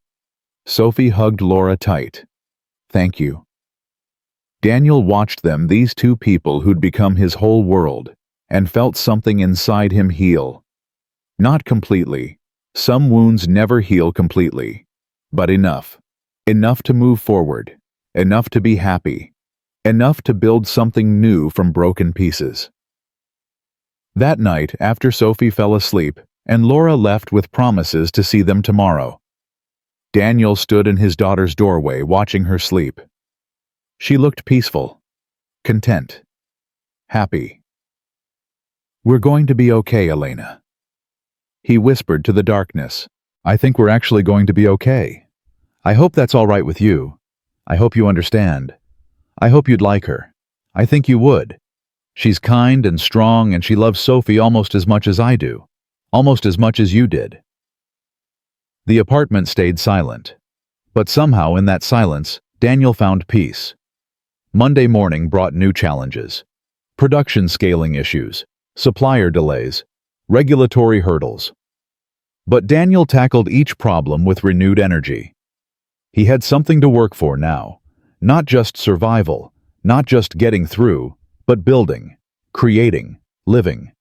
Sophie hugged Laura tight. "Thank you." Daniel watched them, these two people who'd become his whole world, and felt something inside him heal. Not completely. Some wounds never heal completely. But enough. Enough to move forward. Enough to be happy. Enough to build something new from broken pieces. That night, after Sophie fell asleep, and Laura left with promises to see them tomorrow, Daniel stood in his daughter's doorway watching her sleep. She looked peaceful, content, happy. "We're going to be okay, Elena." He whispered to the darkness. "I think we're actually going to be okay. I hope that's all right with you. I hope you understand. I hope you'd like her. I think you would. She's kind and strong, and she loves Sophie almost as much as I do. Almost as much as you did." The apartment stayed silent. But somehow in that silence, Daniel found peace. Monday morning brought new challenges. Production scaling issues, supplier delays, regulatory hurdles. But Daniel tackled each problem with renewed energy. He had something to work for now. Not just survival, not just getting through, but building, creating, living.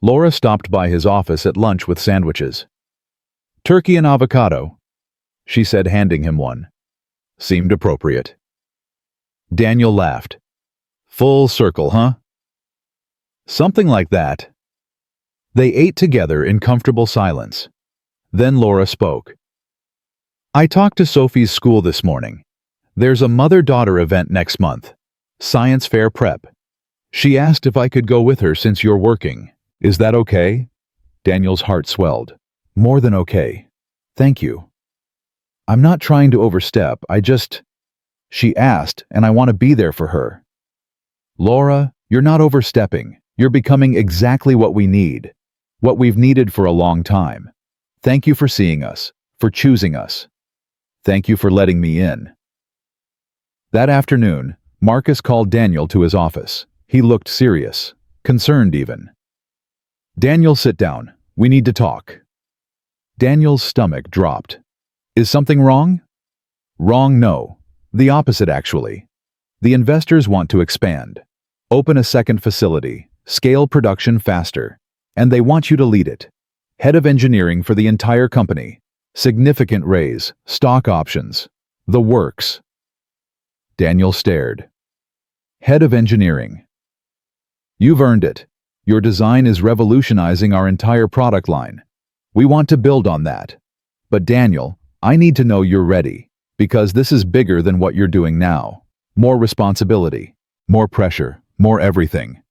Laura stopped by his office at lunch with sandwiches. "Turkey and avocado," she said, handing him one. Seemed appropriate. Daniel laughed. "Full circle, huh?" "Something like that." They ate together in comfortable silence. Then Laura spoke. "I talked to Sophie's school this morning. There's a mother-daughter event next month. Science fair prep. She asked if I could go with her since you're working. Is that okay?" Daniel's heart swelled. "More than okay. Thank you. I'm not trying to overstep, She asked, and I want to be there for her." "Laura, you're not overstepping. You're becoming exactly what we need. What we've needed for a long time. Thank you for seeing us, for choosing us. Thank you for letting me in." That afternoon, Marcus called Daniel to his office. He looked serious, concerned even. "Daniel, sit down. We need to talk." Daniel's stomach dropped. "Is something wrong?" "Wrong, no. The opposite, actually. The investors want to expand. Open a second facility, scale production faster, and they want you to lead it. Head of engineering for the entire company. Significant raise, stock options. The works. Daniel stared. Head of engineering. You've earned it. Your design is revolutionizing our entire product line. We want to build on that. But Daniel, I need to know you're ready, because this is bigger than what you're doing now. More responsibility, more pressure, more everything.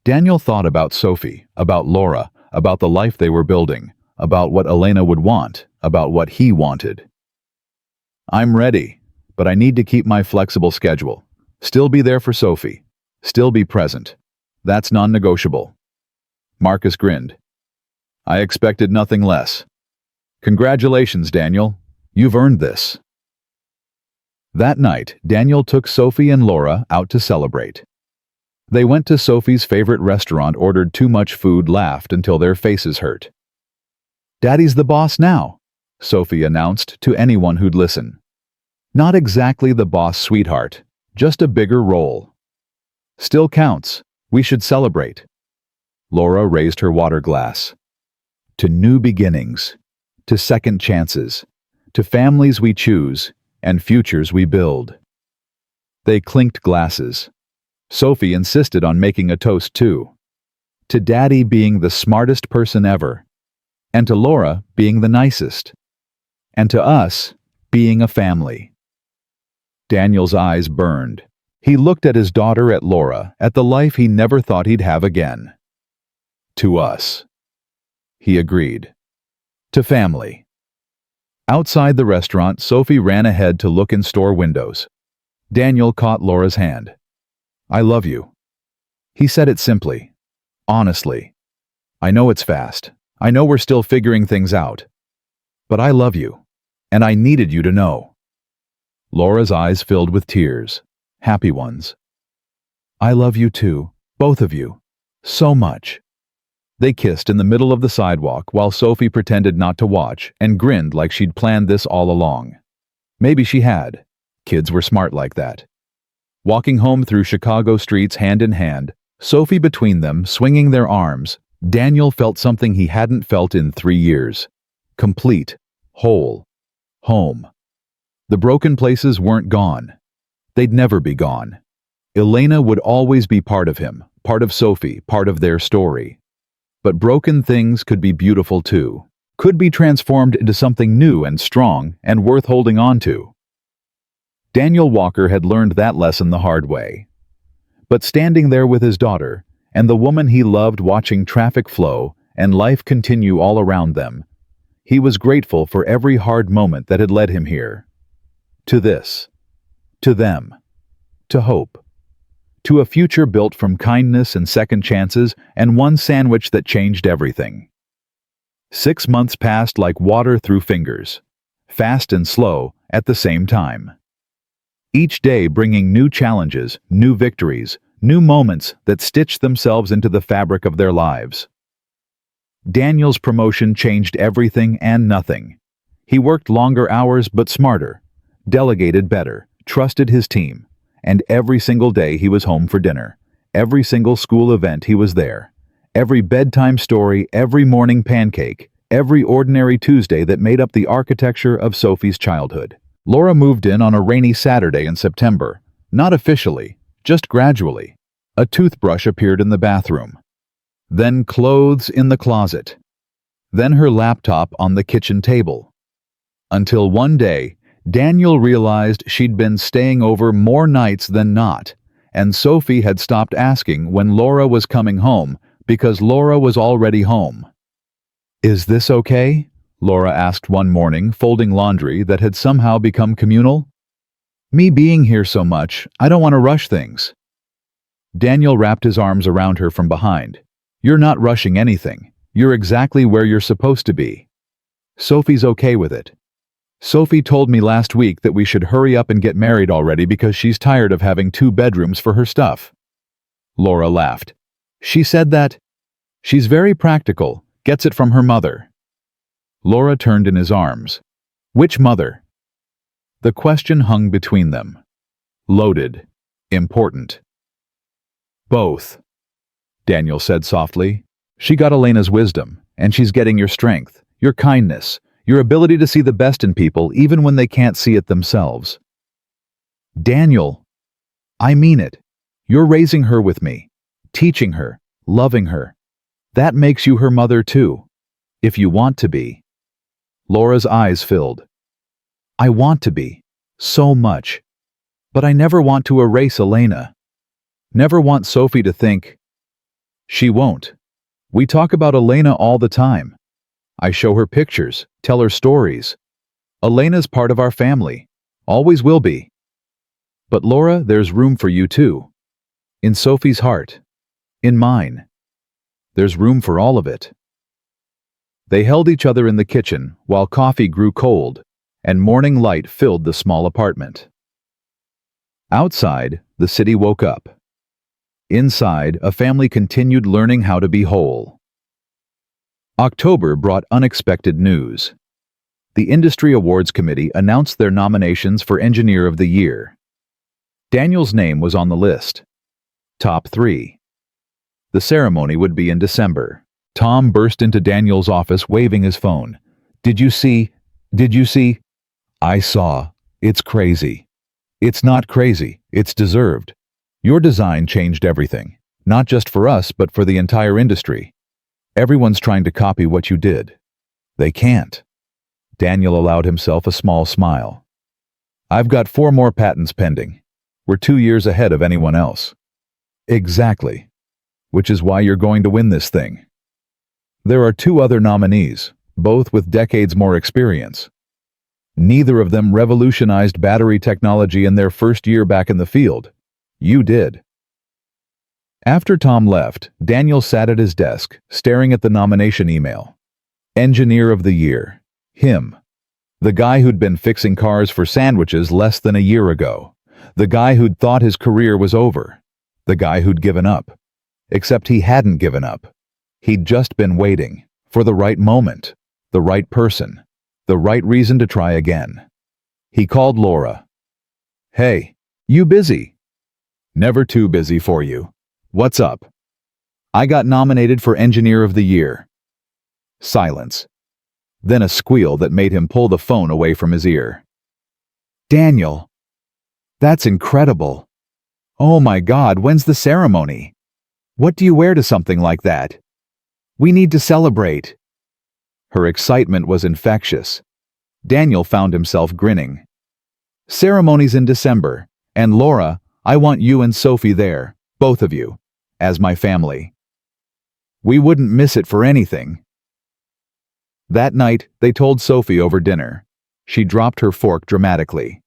Daniel thought about Sophie, about Laura, about the life they were building, about what Elena would want, about what he wanted. I'm ready, but I need to keep my flexible schedule. Still be there for Sophie. Still be present. That's non-negotiable. Marcus grinned. I expected nothing less. Congratulations, Daniel. You've earned this. That night, Daniel took Sophie and Laura out to celebrate. They went to Sophie's favorite restaurant, ordered too much food, laughed until their faces hurt. Daddy's the boss now, Sophie announced to anyone who'd listen. Not exactly the boss, sweetheart, just a bigger role. Still counts. We should celebrate. Laura raised her water glass. To new beginnings, to second chances, to families we choose and futures we build. They clinked glasses. Sophie insisted on making a toast too. To Daddy being the smartest person ever, and to Laura being the nicest, and to us being a family. Daniel's eyes burned. He looked at his daughter, at Laura, at the life he never thought he'd have again. To us. He agreed. To family. Outside the restaurant, Sophie ran ahead to look in store windows. Daniel caught Laura's hand. I love you. He said it simply. Honestly. I know it's fast. I know we're still figuring things out. But I love you. And I needed you to know. Laura's eyes filled with tears. Happy ones. I love you too, both of you. So much. They kissed in the middle of the sidewalk while Sophie pretended not to watch and grinned like she'd planned this all along. Maybe she had. Kids were smart like that. Walking home through Chicago streets hand in hand, Sophie between them, swinging their arms, Daniel felt something he hadn't felt in 3 years. Complete. Whole. Home. The broken places weren't gone. They'd never be gone. Elena would always be part of him, part of Sophie, part of their story. But broken things could be beautiful too, could be transformed into something new and strong and worth holding on to. Daniel Walker had learned that lesson the hard way. But standing there with his daughter, and the woman he loved, watching traffic flow and life continue all around them, he was grateful for every hard moment that had led him here. To this. To them. To hope. To a future built from kindness and second chances and one sandwich that changed everything. 6 months passed like water through fingers, fast and slow at the same time. Each day bringing new challenges, new victories, new moments that stitched themselves into the fabric of their lives. Daniel's promotion changed everything and nothing. He worked longer hours but smarter, delegated better, trusted his team, and every single day he was home for dinner. Every single school event he was there. Every bedtime story, every morning pancake, every ordinary Tuesday that made up the architecture of Sophie's childhood. Laura moved in on a rainy Saturday in September, not officially, just gradually. A toothbrush appeared in the bathroom. Then clothes in the closet. Then her laptop on the kitchen table. Until one day, Daniel realized she'd been staying over more nights than not, and Sophie had stopped asking when Laura was coming home because Laura was already home. Is this okay? Laura asked one morning, folding laundry that had somehow become communal. Me being here so much, I don't want to rush things. Daniel wrapped his arms around her from behind. You're not rushing anything. You're exactly where you're supposed to be. Sophie's okay with it. Sophie told me last week that we should hurry up and get married already because she's tired of having 2 bedrooms for her stuff. Laura laughed. She said that she's very practical, gets it from her mother. Laura turned in his arms. Which mother? The question hung between them. Loaded. Important. Both, Daniel said softly. She got Elena's wisdom, and she's getting your strength, your kindness, your ability to see the best in people even when they can't see it themselves. Daniel, I mean it. You're raising her with me, teaching her, loving her. That makes you her mother too, if you want to be. Laura's eyes filled. I want to be, so much. But I never want to erase Elena. Never want Sophie to think. She won't. We talk about Elena all the time. I show her pictures, tell her stories. Elena's part of our family, always will be. But Laura, there's room for you too. In Sophie's heart. In mine. There's room for all of it. They held each other in the kitchen while coffee grew cold and morning light filled the small apartment. Outside, the city woke up. Inside, a family continued learning how to be whole. October brought unexpected news. The Industry Awards Committee announced their nominations for Engineer of the Year. Daniel's name was on the list. Top 3. The ceremony would be in December. Tom burst into Daniel's office waving his phone. Did you see? I saw. It's crazy. It's not crazy, it's deserved. Your design changed everything, not just for us, but for the entire industry. Everyone's trying to copy what you did. They can't. Daniel allowed himself a small smile. I've got 4 more patents pending. We're 2 years ahead of anyone else. Exactly. Which is why you're going to win this thing. There are 2 other nominees, both with decades more experience. Neither of them revolutionized battery technology in their first year back in the field. You did. After Tom left, Daniel sat at his desk, staring at the nomination email. Engineer of the Year. Him. The guy who'd been fixing cars for sandwiches less than a year ago. The guy who'd thought his career was over. The guy who'd given up. Except he hadn't given up. He'd just been waiting for the right moment, the right person, the right reason to try again. He called Laura. Hey, you busy? Never too busy for you. What's up? I got nominated for Engineer of the Year. Silence. Then a squeal that made him pull the phone away from his ear. Daniel. That's incredible. Oh my God, when's the ceremony? What do you wear to something like that? We need to celebrate. Her excitement was infectious. Daniel found himself grinning. Ceremony's in December, and Laura, I want you and Sophie there, both of you, as my family. We wouldn't miss it for anything. That night, they told Sophie over dinner. She dropped her fork dramatically.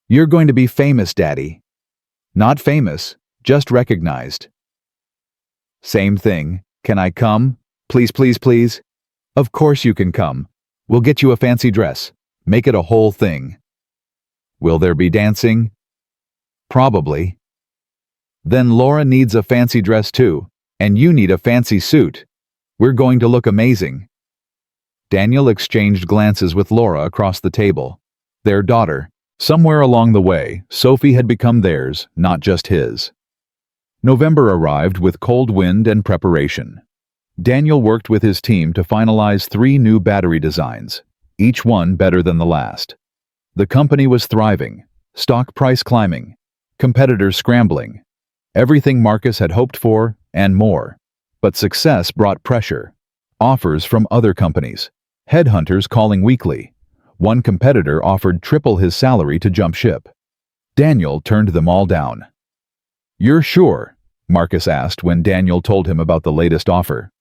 You're going to be famous, Daddy. Not famous, just recognized. Same thing. Can I come? Please, please, please. Of course you can come. We'll get you a fancy dress. Make it a whole thing. Will there be dancing? Probably. Then Laura needs a fancy dress too, and you need a fancy suit. We're going to look amazing. Daniel exchanged glances with Laura across the table. Their daughter. Somewhere along the way, Sophie had become theirs, not just his. November arrived with cold wind and preparation. Daniel worked with his team to finalize 3 new battery designs, each one better than the last. The company was thriving, stock price climbing, competitors scrambling, everything Marcus had hoped for and more. But success brought pressure, offers from other companies, headhunters calling weekly. One competitor offered triple his salary to jump ship. Daniel turned them all down. You're sure? Marcus asked when Daniel told him about the latest offer.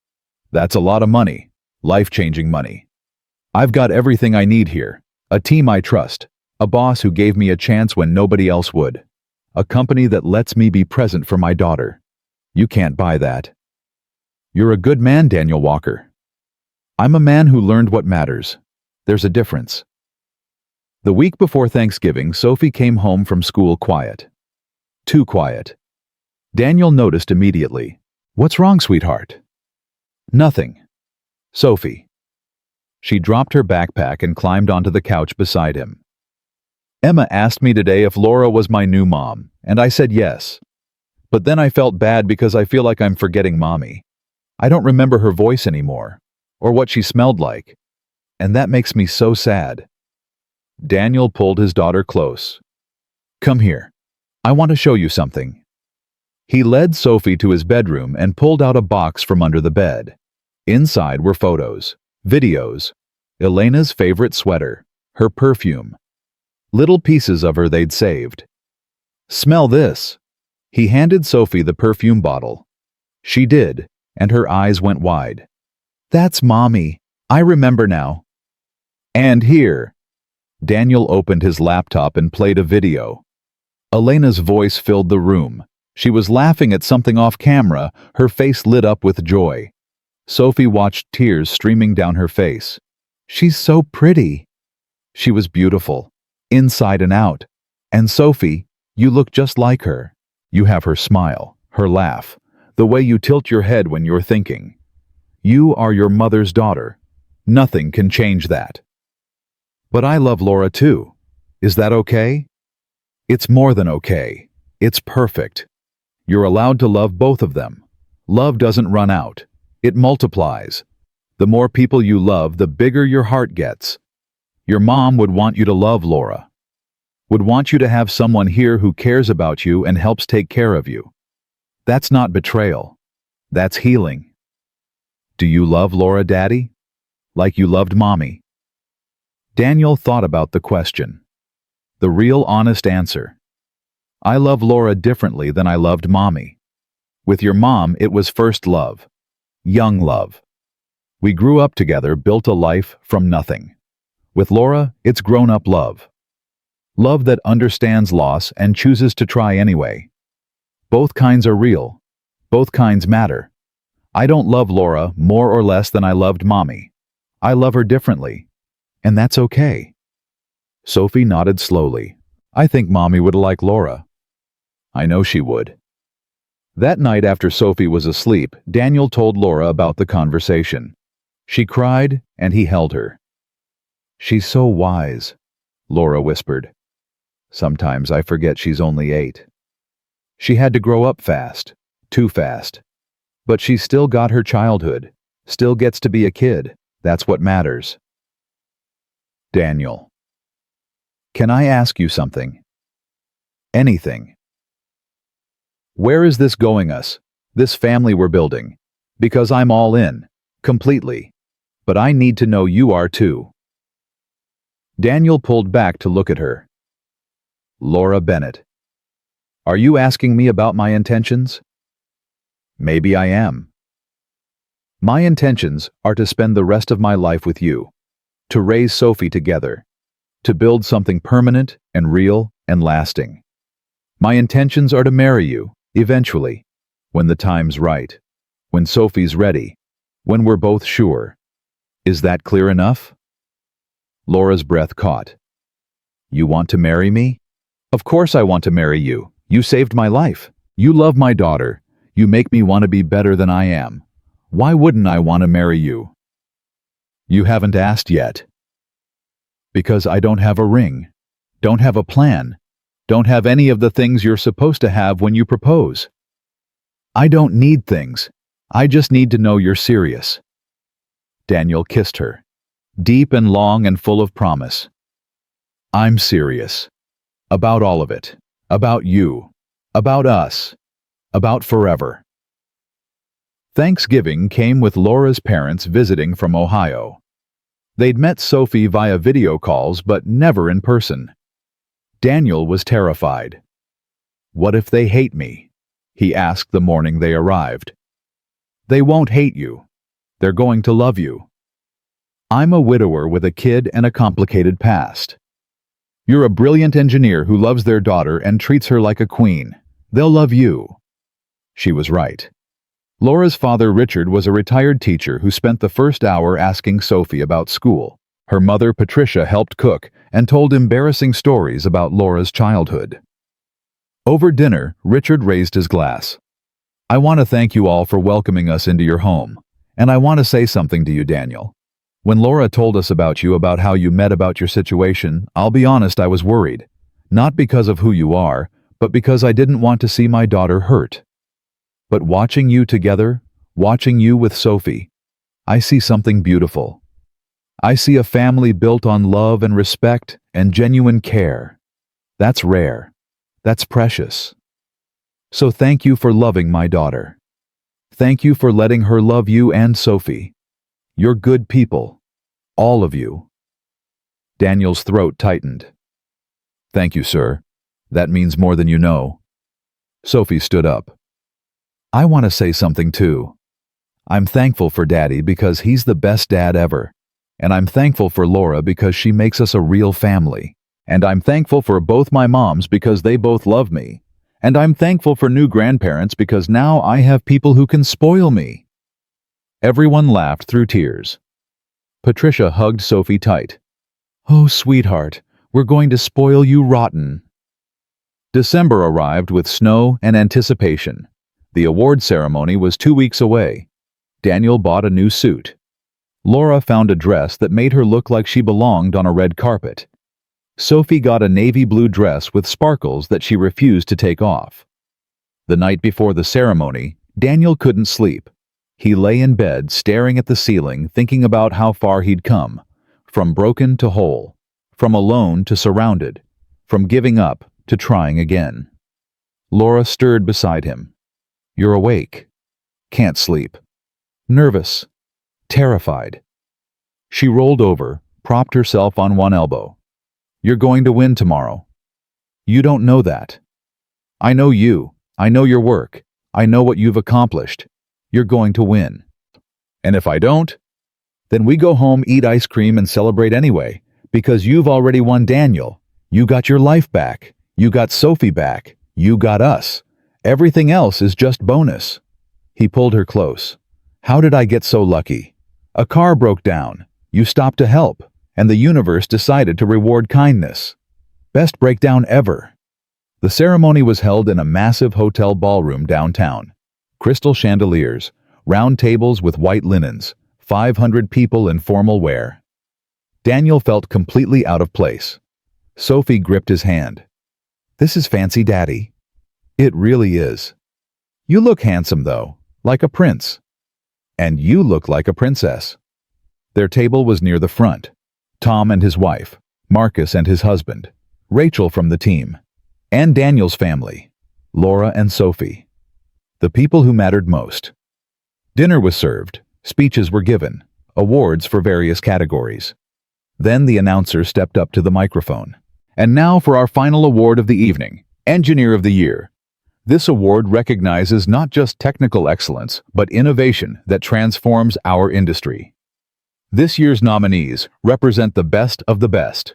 That's a lot of money, life-changing money. I've got everything I need here, a team I trust, a boss who gave me a chance when nobody else would, a company that lets me be present for my daughter. You can't buy that. You're a good man, Daniel Walker. I'm a man who learned what matters. There's a difference. The week before Thanksgiving, Sophie came home from school quiet. Too quiet. Daniel noticed immediately. What's wrong, sweetheart? Nothing. Sophie. She dropped her backpack and climbed onto the couch beside him. Emma asked me today if Laura was my new mom, and I said yes. But then I felt bad because I feel like I'm forgetting Mommy. I don't remember her voice anymore, or what she smelled like. And that makes me so sad. Daniel pulled his daughter close. Come here. I want to show you something. He led Sophie to his bedroom and pulled out a box from under the bed. Inside were photos, videos, Elena's favorite sweater, her perfume, little pieces of her they'd saved. Smell this. He handed Sophie the perfume bottle. She did, and her eyes went wide. That's Mommy. I remember now. And here. Daniel opened his laptop and played a video. Elena's voice filled the room. She was laughing at something off camera, her face lit up with joy. Sophie watched tears streaming down her face. She's so pretty. She was beautiful, inside and out. And Sophie, you look just like her. You have her smile, her laugh, the way you tilt your head when you're thinking. You are your mother's daughter. Nothing can change that. But I love Laura too. Is that okay? It's more than okay. It's perfect. You're allowed to love both of them. Love doesn't run out. It multiplies. The more people you love, the bigger your heart gets. Your mom would want you to love Laura. Would want you to have someone here who cares about you and helps take care of you. That's not betrayal. That's healing. Do you love Laura, Daddy? Like you loved Mommy? Daniel thought about the question. The real honest answer. I love Laura differently than I loved Mommy. With your mom, it was first love. Young love. We grew up together, built a life from nothing. With Laura, it's grown-up love. Love that understands loss and chooses to try anyway. Both kinds are real. Both kinds matter. I don't love Laura more or less than I loved Mommy. I love her differently. And that's okay. Sophie nodded slowly. I think Mommy would like Laura. I know she would. That night after Sophie was asleep, Daniel told Laura about the conversation. She cried, and he held her. She's so wise, Laura whispered. Sometimes I forget she's only 8. She had to grow up fast, too fast. But she's still got her childhood, still gets to be a kid. That's what matters. Daniel. Can I ask you something? Anything. Where is this going us, this family we're building? Because I'm all in, completely. But I need to know you are too. Daniel pulled back to look at her. Laura Bennett. Are you asking me about my intentions? Maybe I am. My intentions are to spend the rest of my life with you, to raise Sophie together, to build something permanent and real and lasting. My intentions are to marry you, eventually, when the time's right, when Sophie's ready, when we're both sure. Is that clear enough? Laura's breath caught. You want to marry me? Of course I want to marry you. You saved my life. You love my daughter. You make me want to be better than I am. Why wouldn't I want to marry you? You haven't asked yet. Because I don't have a ring, don't have a plan, don't have any of the things you're supposed to have when you propose. I don't need things. I just need to know you're serious. Daniel kissed her, deep and long and full of promise. I'm serious. About all of it. About you. About us. About forever. Thanksgiving came with Laura's parents visiting from Ohio. They'd met Sophie via video calls, but never in person. Daniel was terrified. What if they hate me? He asked the morning they arrived. They won't hate you. They're going to love you. I'm a widower with a kid and a complicated past. You're a brilliant engineer who loves their daughter and treats her like a queen. They'll love you. She was right. Laura's father, Richard, was a retired teacher who spent the first hour asking Sophie about school. Her mother, Patricia, helped cook and told embarrassing stories about Laura's childhood. Over dinner, Richard raised his glass. I want to thank you all for welcoming us into your home. And I want to say something to you, Daniel. When Laura told us about you, about how you met, about your situation, I'll be honest, I was worried. Not because of who you are, but because I didn't want to see my daughter hurt. But watching you together, watching you with Sophie, I see something beautiful. I see a family built on love and respect and genuine care. That's rare. That's precious. So thank you for loving my daughter. Thank you for letting her love you and Sophie. You're good people. All of you. Daniel's throat tightened. Thank you, sir. That means more than you know. Sophie stood up. I want to say something too. I'm thankful for Daddy because he's the best dad ever. And I'm thankful for Laura because she makes us a real family. And I'm thankful for both my moms because they both love me. And I'm thankful for new grandparents because now I have people who can spoil me. Everyone laughed through tears. Patricia hugged Sophie tight. Oh, sweetheart, we're going to spoil you rotten. December arrived with snow and anticipation. The award ceremony was 2 weeks away. Daniel bought a new suit. Laura found a dress that made her look like she belonged on a red carpet. Sophie got a navy blue dress with sparkles that she refused to take off. The night before the ceremony, Daniel couldn't sleep. He lay in bed staring at the ceiling, thinking about how far he'd come, from broken to whole, from alone to surrounded, from giving up to trying again. Laura stirred beside him. You're awake. Can't sleep. Nervous. Terrified. She rolled over, propped herself on one elbow. You're going to win tomorrow. You don't know that. I know you. I know your work. I know what you've accomplished. You're going to win. And if I don't, then we go home, eat ice cream, and celebrate anyway, because you've already won, Daniel. You got your life back. You got Sophie back. You got us. Everything else is just bonus. He pulled her close. How did I get so lucky? A car broke down. You stopped to help, and the universe decided to reward kindness. Best breakdown ever. The ceremony was held in a massive hotel ballroom downtown. Crystal chandeliers, round tables with white linens, 500 people in formal wear. Daniel felt completely out of place. Sophie gripped his hand. This is fancy, Daddy. It really is. You look handsome, though, like a prince. And you look like a princess. Their table was near the front. Tom and his wife, Marcus and his husband, Rachel from the team, and Daniel's family, Laura and Sophie. The people who mattered most. Dinner was served, speeches were given, awards for various categories. Then the announcer stepped up to the microphone. And now for our final award of the evening, Engineer of the Year. This award recognizes not just technical excellence, but innovation that transforms our industry. This year's nominees represent the best of the best.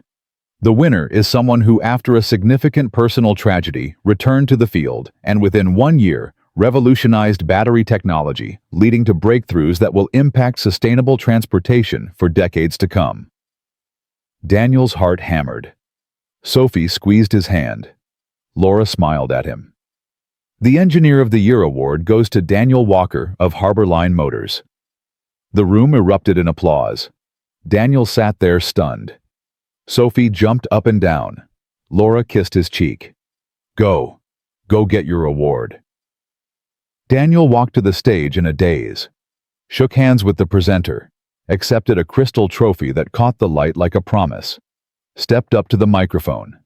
The winner is someone who, after a significant personal tragedy, returned to the field and within 1 year revolutionized battery technology, leading to breakthroughs that will impact sustainable transportation for decades to come. Daniel's heart hammered. Sophie squeezed his hand. Laura smiled at him. The Engineer of the Year award goes to Daniel Walker of Harborline Motors. The room erupted in applause. Daniel sat there stunned. Sophie jumped up and down. Laura kissed his cheek. Go get your award. Daniel walked to the stage in a daze, shook hands with the presenter, accepted a crystal trophy that caught the light like a promise, stepped up to the microphone.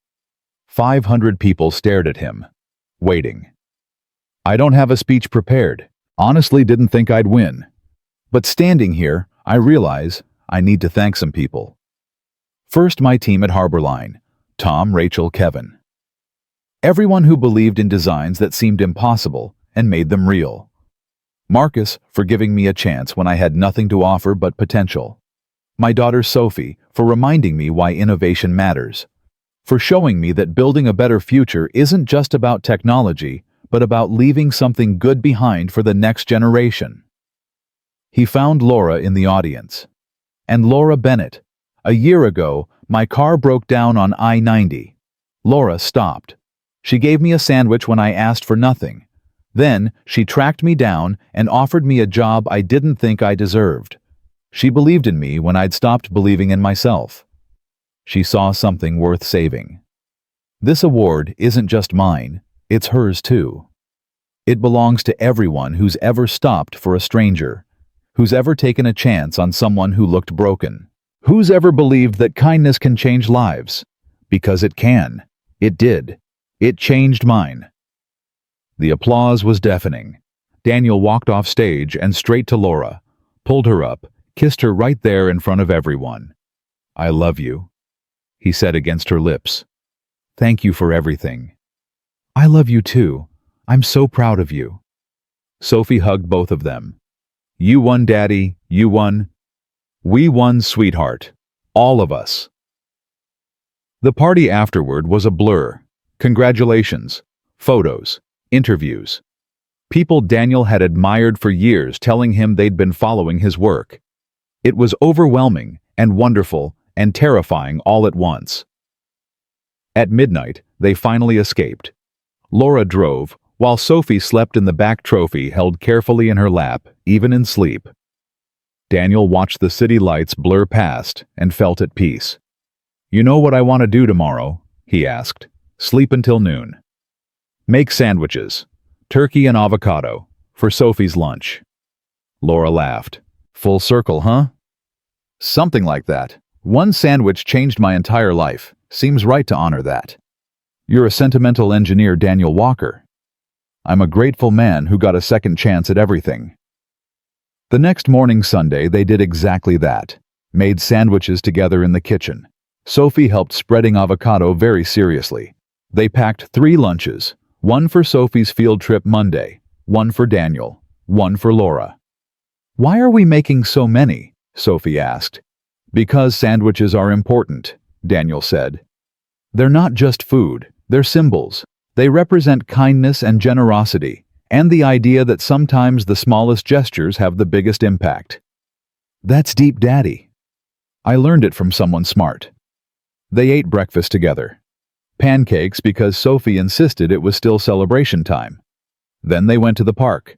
500 people stared at him, waiting. I don't have a speech prepared. Honestly, didn't think I'd win. But standing here, I realize I need to thank some people. First, my team at Harborline, Tom, Rachel, Kevin. Everyone who believed in designs that seemed impossible and made them real. Marcus for giving me a chance when I had nothing to offer but potential. My daughter Sophie for reminding me why innovation matters. For showing me that building a better future isn't just about technology, but about leaving something good behind for the next generation. He found Laura in the audience. And Laura Bennett. A year ago, my car broke down on I-90. Laura stopped. She gave me a sandwich when I asked for nothing. Then, she tracked me down and offered me a job I didn't think I deserved. She believed in me when I'd stopped believing in myself. She saw something worth saving. This award isn't just mine, It's hers too. It belongs to everyone who's ever stopped for a stranger, who's ever taken a chance on someone who looked broken, who's ever believed that kindness can change lives. Because it can. It did. It changed mine. The applause was deafening. Daniel walked off stage and straight to Laura, pulled her up, kissed her right there in front of everyone. "I love you," he said against her lips. "Thank you for everything." "I love you too. I'm so proud of you." Sophie hugged both of them. "You won, Daddy. You won. We won, sweetheart. All of us." The party afterward was a blur. Congratulations, photos, interviews. People Daniel had admired for years telling him they'd been following his work. It was overwhelming and wonderful and terrifying all at once. At midnight, they finally escaped. Laura drove, while Sophie slept in the back trophy held carefully in her lap, even in sleep. Daniel watched the city lights blur past and felt at peace. "You know what I want to do tomorrow?" he asked. "Sleep until noon. Make sandwiches, turkey and avocado, for Sophie's lunch." Laura laughed. "Full circle, huh?" "Something like that. One sandwich changed my entire life. Seems right to honor that." "You're a sentimental engineer, Daniel Walker." "I'm a grateful man who got a second chance at everything." The next morning, Sunday, they did exactly that. Made sandwiches together in the kitchen. Sophie helped spreading avocado very seriously. They packed 3 lunches, one for Sophie's field trip Monday, one for Daniel, one for Laura. "Why are we making so many?" Sophie asked. "Because sandwiches are important," Daniel said. "They're not just food, they're symbols. They represent kindness and generosity, and the idea that sometimes the smallest gestures have the biggest impact." "That's deep, Daddy." "I learned it from someone smart." They ate breakfast together. Pancakes because Sophie insisted it was still celebration time. Then they went to the park,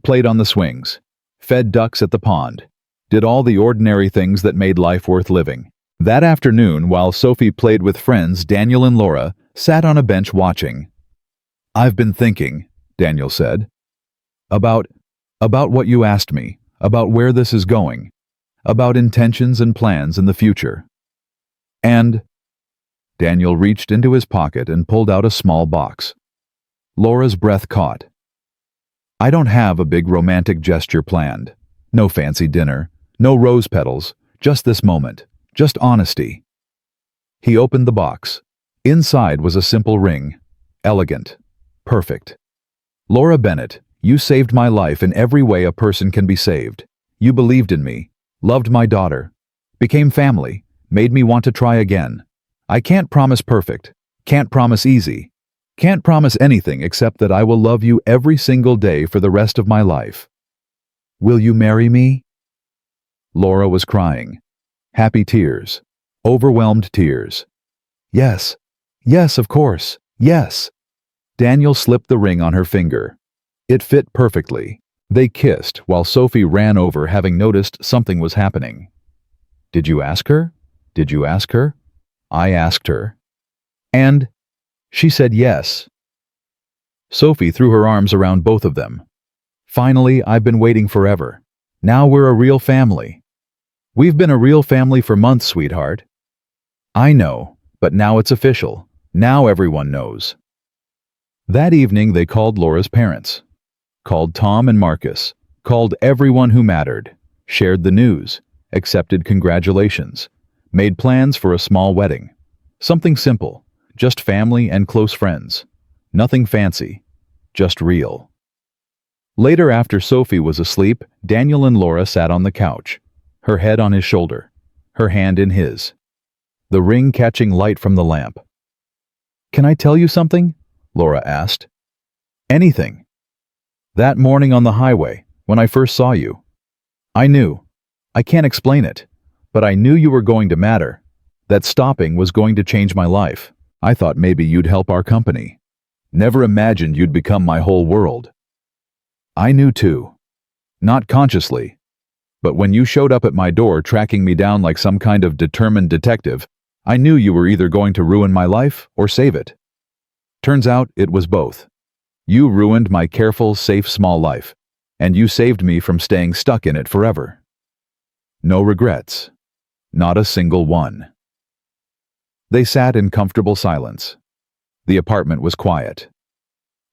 played on the swings, fed ducks at the pond, did all the ordinary things that made life worth living. That afternoon, while Sophie played with friends, Daniel and Laura sat on a bench watching. "I've been thinking," Daniel said, about what you asked me, about where this is going, about intentions and plans in the future. And Daniel reached into his pocket and pulled out a small box. Laura's breath caught. "I don't have a big romantic gesture planned. No fancy dinner, no rose petals, just this moment, just honesty." He opened the box. Inside was a simple ring. Elegant. Perfect. "Laura Bennett, you saved my life in every way a person can be saved. You believed in me, loved my daughter, became family, made me want to try again. I can't promise perfect, can't promise easy, can't promise anything except that I will love you every single day for the rest of my life. Will you marry me?" Laura was crying. Happy tears. Overwhelmed tears. "Yes. Yes, of course. Yes." Daniel slipped the ring on her finger. It fit perfectly. They kissed while Sophie ran over, having noticed something was happening. "Did you ask her? Did you ask her?" "I asked her." "And?" "She said yes." Sophie threw her arms around both of them. "Finally, I've been waiting forever. Now we're a real family." "We've been a real family for months, sweetheart." "I know, but now it's official. Now everyone knows." That evening they called Laura's parents. Called Tom and Marcus. Called everyone who mattered. Shared the news. Accepted congratulations. Made plans for a small wedding. Something simple. Just family and close friends. Nothing fancy. Just real. Later, after Sophie was asleep, Daniel and Laura sat on the couch. Her head on his shoulder. Her hand in his. The ring catching light from the lamp. "Can I tell you something?" Laura asked. "Anything." "That morning on the highway, when I first saw you. I knew. I can't explain it. But I knew you were going to matter. That stopping was going to change my life. I thought maybe you'd help our company. Never imagined you'd become my whole world." "I knew too. Not consciously. But when you showed up at my door tracking me down like some kind of determined detective, I knew you were either going to ruin my life or save it. Turns out it was both." You ruined my careful, safe, small life, and you saved me from staying stuck in it forever. No regrets. Not a single one. They sat in comfortable silence. The apartment was quiet.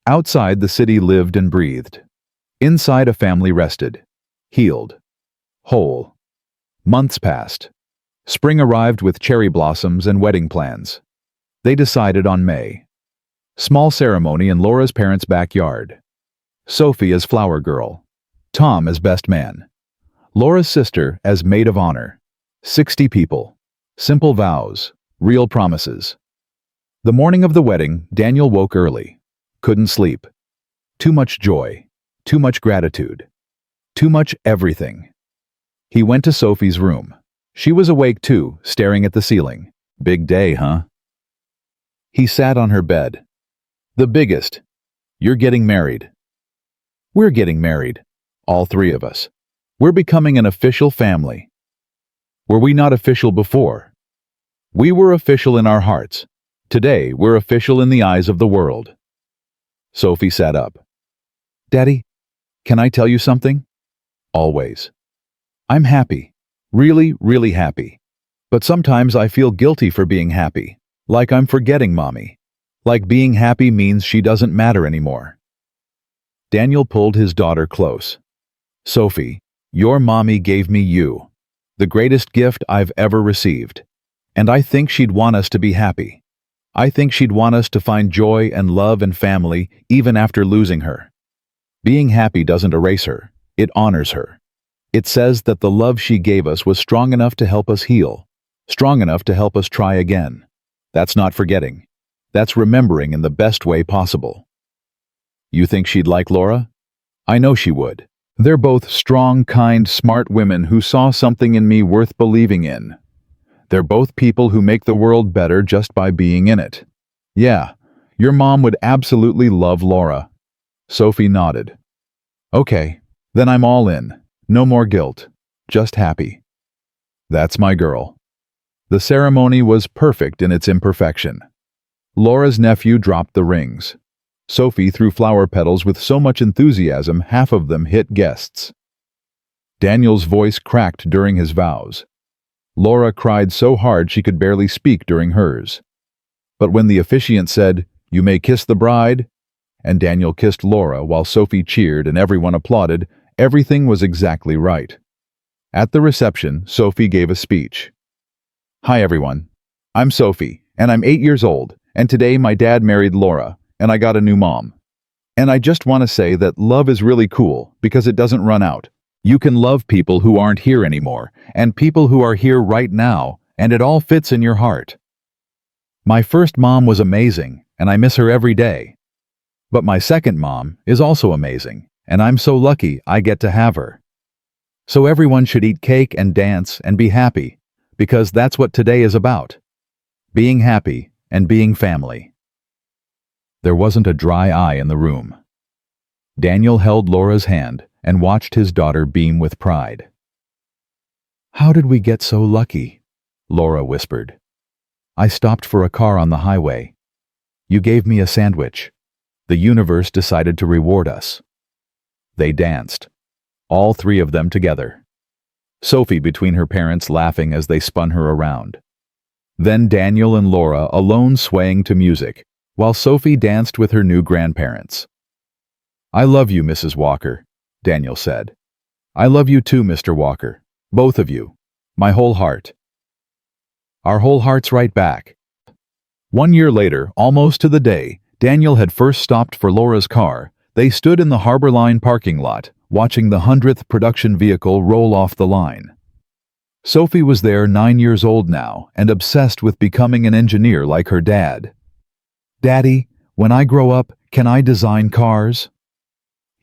Outside, the city lived and breathed. Inside, a family rested, healed, whole. Months passed. Spring arrived with cherry blossoms and wedding plans. They decided on May. Small ceremony in Laura's parents' backyard. Sophie as flower girl. Tom as best man. Laura's sister as maid of honor. 60 people. Simple vows. Real promises. The morning of the wedding, Daniel woke early. Couldn't sleep. Too much joy. Too much gratitude. Too much everything. He went to Sophie's room. She was awake too, staring at the ceiling. Big day, huh? He sat on her bed. The biggest. You're getting married. We're getting married. All three of us. We're becoming an official family. Were we not official before? We were official in our hearts. Today, we're official in the eyes of the world. Sophie sat up. Daddy, can I tell you something? Always. I'm happy. Really, really happy. But sometimes I feel guilty for being happy. Like I'm forgetting Mommy. Like being happy means she doesn't matter anymore. Daniel pulled his daughter close. Sophie, your Mommy gave me you. The greatest gift I've ever received. And I think she'd want us to be happy. I think she'd want us to find joy and love and family even after losing her. Being happy doesn't erase her. It honors her. It says that the love she gave us was strong enough to help us heal. Strong enough to help us try again. That's not forgetting. That's remembering in the best way possible. You think she'd like Laura? I know she would. They're both strong, kind, smart women who saw something in me worth believing in. They're both people who make the world better just by being in it. Yeah, your mom would absolutely love Laura. Sophie nodded. Okay, then I'm all in. No more guilt. Just happy. That's my girl. The ceremony was perfect in its imperfection. Laura's nephew dropped the rings. Sophie threw flower petals with so much enthusiasm half of them hit guests. Daniel's voice cracked during his vows. Laura cried so hard she could barely speak during hers. But when the officiant said, "You may kiss the bride," and Daniel kissed Laura while Sophie cheered and everyone applauded, everything was exactly right. At the reception, Sophie gave a speech. Hi everyone. I'm Sophie, and I'm 8 years old, and today my dad married Laura, and I got a new mom. And I just want to say that love is really cool because it doesn't run out. You can love people who aren't here anymore, and people who are here right now, and it all fits in your heart. My first mom was amazing, and I miss her every day. But my second mom is also amazing, and I'm so lucky I get to have her. So everyone should eat cake and dance and be happy, because that's what today is about. Being happy and being family. There wasn't a dry eye in the room. Daniel held Laura's hand and watched his daughter beam with pride. How did we get so lucky? Laura whispered. I stopped for a car on the highway. You gave me a sandwich. The universe decided to reward us. They danced, all three of them together. Sophie between her parents laughing as they spun her around. Then Daniel and Laura alone swaying to music, while Sophie danced with her new grandparents. I love you, Mrs. Walker, Daniel said. I love you too, Mr. Walker. Both of you. My whole heart. Our whole hearts right back. 1 year later, almost to the day, Daniel had first stopped for Laura's car. They stood in the Harbor Line parking lot, watching the 100th production vehicle roll off the line. Sophie was there 9 years old now and obsessed with becoming an engineer like her dad. Daddy, when I grow up, can I design cars?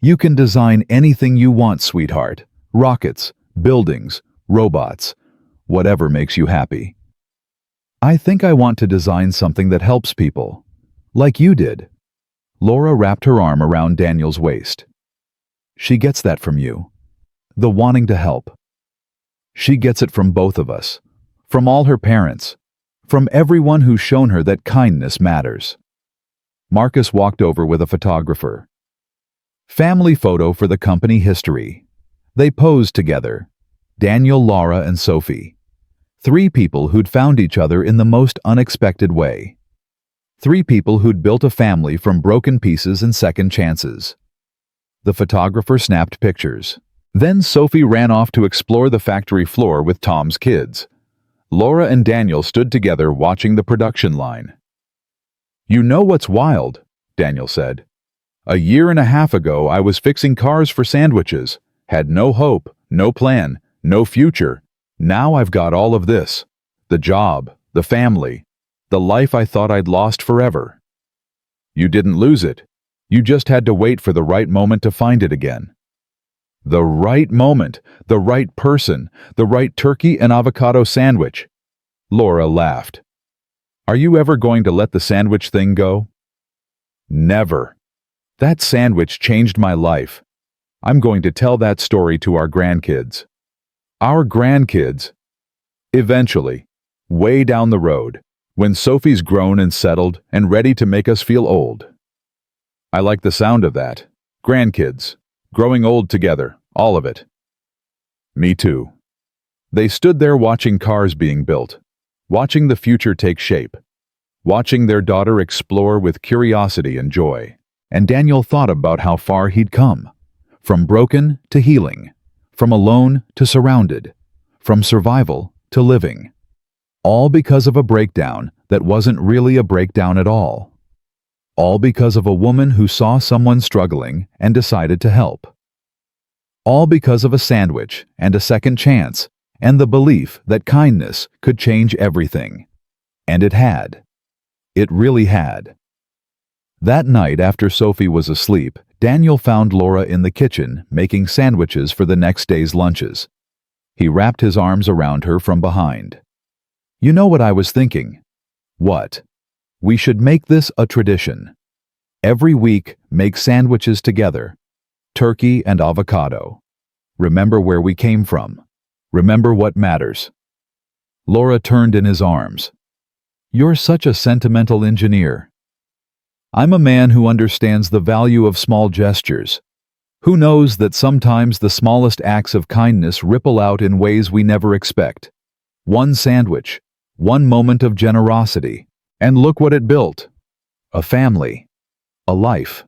You can design anything you want, sweetheart. Rockets, buildings, robots, whatever makes you happy. I think I want to design something that helps people, like you did. Laura wrapped her arm around Daniel's waist. She gets that from you, the wanting to help. She gets it from both of us, from all her parents, from everyone who's shown her that kindness matters. Marcus walked over with a photographer. Family photo for the company history. They posed together. Daniel, Laura, and Sophie. 3 people who'd found each other in the most unexpected way. 3 people who'd built a family from broken pieces and second chances. The photographer snapped pictures. Then Sophie ran off to explore the factory floor with Tom's kids. Laura and Daniel stood together watching the production line. "You know what's wild?" Daniel said. "A year and a half ago I was fixing cars for sandwiches. Had no hope, no plan, no future. Now I've got all of this. The job, the family, the life I thought I'd lost forever." "You didn't lose it. You just had to wait for the right moment to find it again." The right moment, the right person, the right turkey and avocado sandwich. Laura laughed. "Are you ever going to let the sandwich thing go?" "Never. That sandwich changed my life. I'm going to tell that story to our grandkids." Our grandkids? Eventually, way down the road, when Sophie's grown and settled and ready to make us feel old. I like the sound of that. Grandkids. Growing old together, all of it. Me too. They stood there watching cars being built, watching the future take shape, watching their daughter explore with curiosity and joy. And Daniel thought about how far he'd come, from broken to healing, from alone to surrounded, from survival to living. All because of a breakdown that wasn't really a breakdown at all. All because of a woman who saw someone struggling and decided to help. All because of a sandwich and a second chance and the belief that kindness could change everything. And it had. It really had. That night after Sophie was asleep, Daniel found Laura in the kitchen making sandwiches for the next day's lunches. He wrapped his arms around her from behind. "You know what I was thinking?" "What?" "We should make this a tradition. Every week, make sandwiches together. Turkey and avocado. Remember where we came from. Remember what matters." Laura turned in his arms. "You're such a sentimental engineer." "I'm a man who understands the value of small gestures. Who knows that sometimes the smallest acts of kindness ripple out in ways we never expect. One sandwich, one moment of generosity, and look what it built. A family, a life,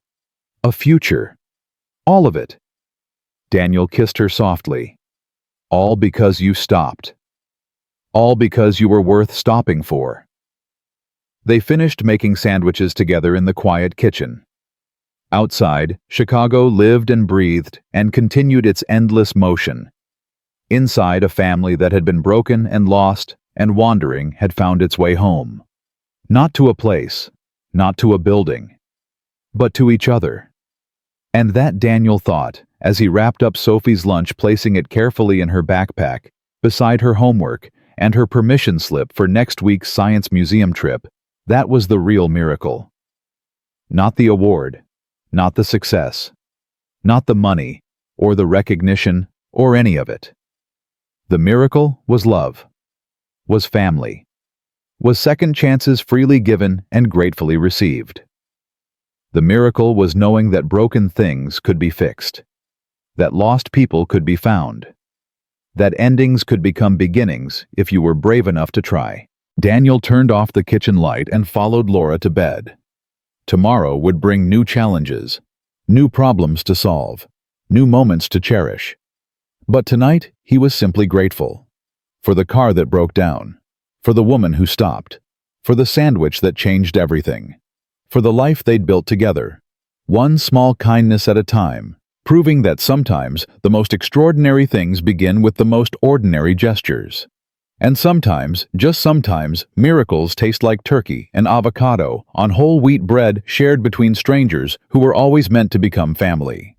a future. All of it." Daniel kissed her softly. "All because you stopped. All because you were worth stopping for." They finished making sandwiches together in the quiet kitchen. Outside, Chicago lived and breathed and continued its endless motion. Inside, a family that had been broken and lost and wandering had found its way home. Not to a place, not to a building, but to each other. And that Daniel thought, as he wrapped up Sophie's lunch, placing it carefully in her backpack, beside her homework and her permission slip for next week's science museum trip, that was the real miracle. Not the award, not the success, not the money, or the recognition, or any of it. The miracle was love, was family, was second chances freely given and gratefully received. The miracle was knowing that broken things could be fixed, that lost people could be found, that endings could become beginnings if you were brave enough to try. Daniel turned off the kitchen light and followed Laura to bed. Tomorrow would bring new challenges, new problems to solve, new moments to cherish. But tonight, he was simply grateful. For the car that broke down, for the woman who stopped, for the sandwich that changed everything, for the life they'd built together, one small kindness at a time, proving that sometimes the most extraordinary things begin with the most ordinary gestures. And sometimes, just sometimes, miracles taste like turkey and avocado on whole wheat bread shared between strangers who were always meant to become family.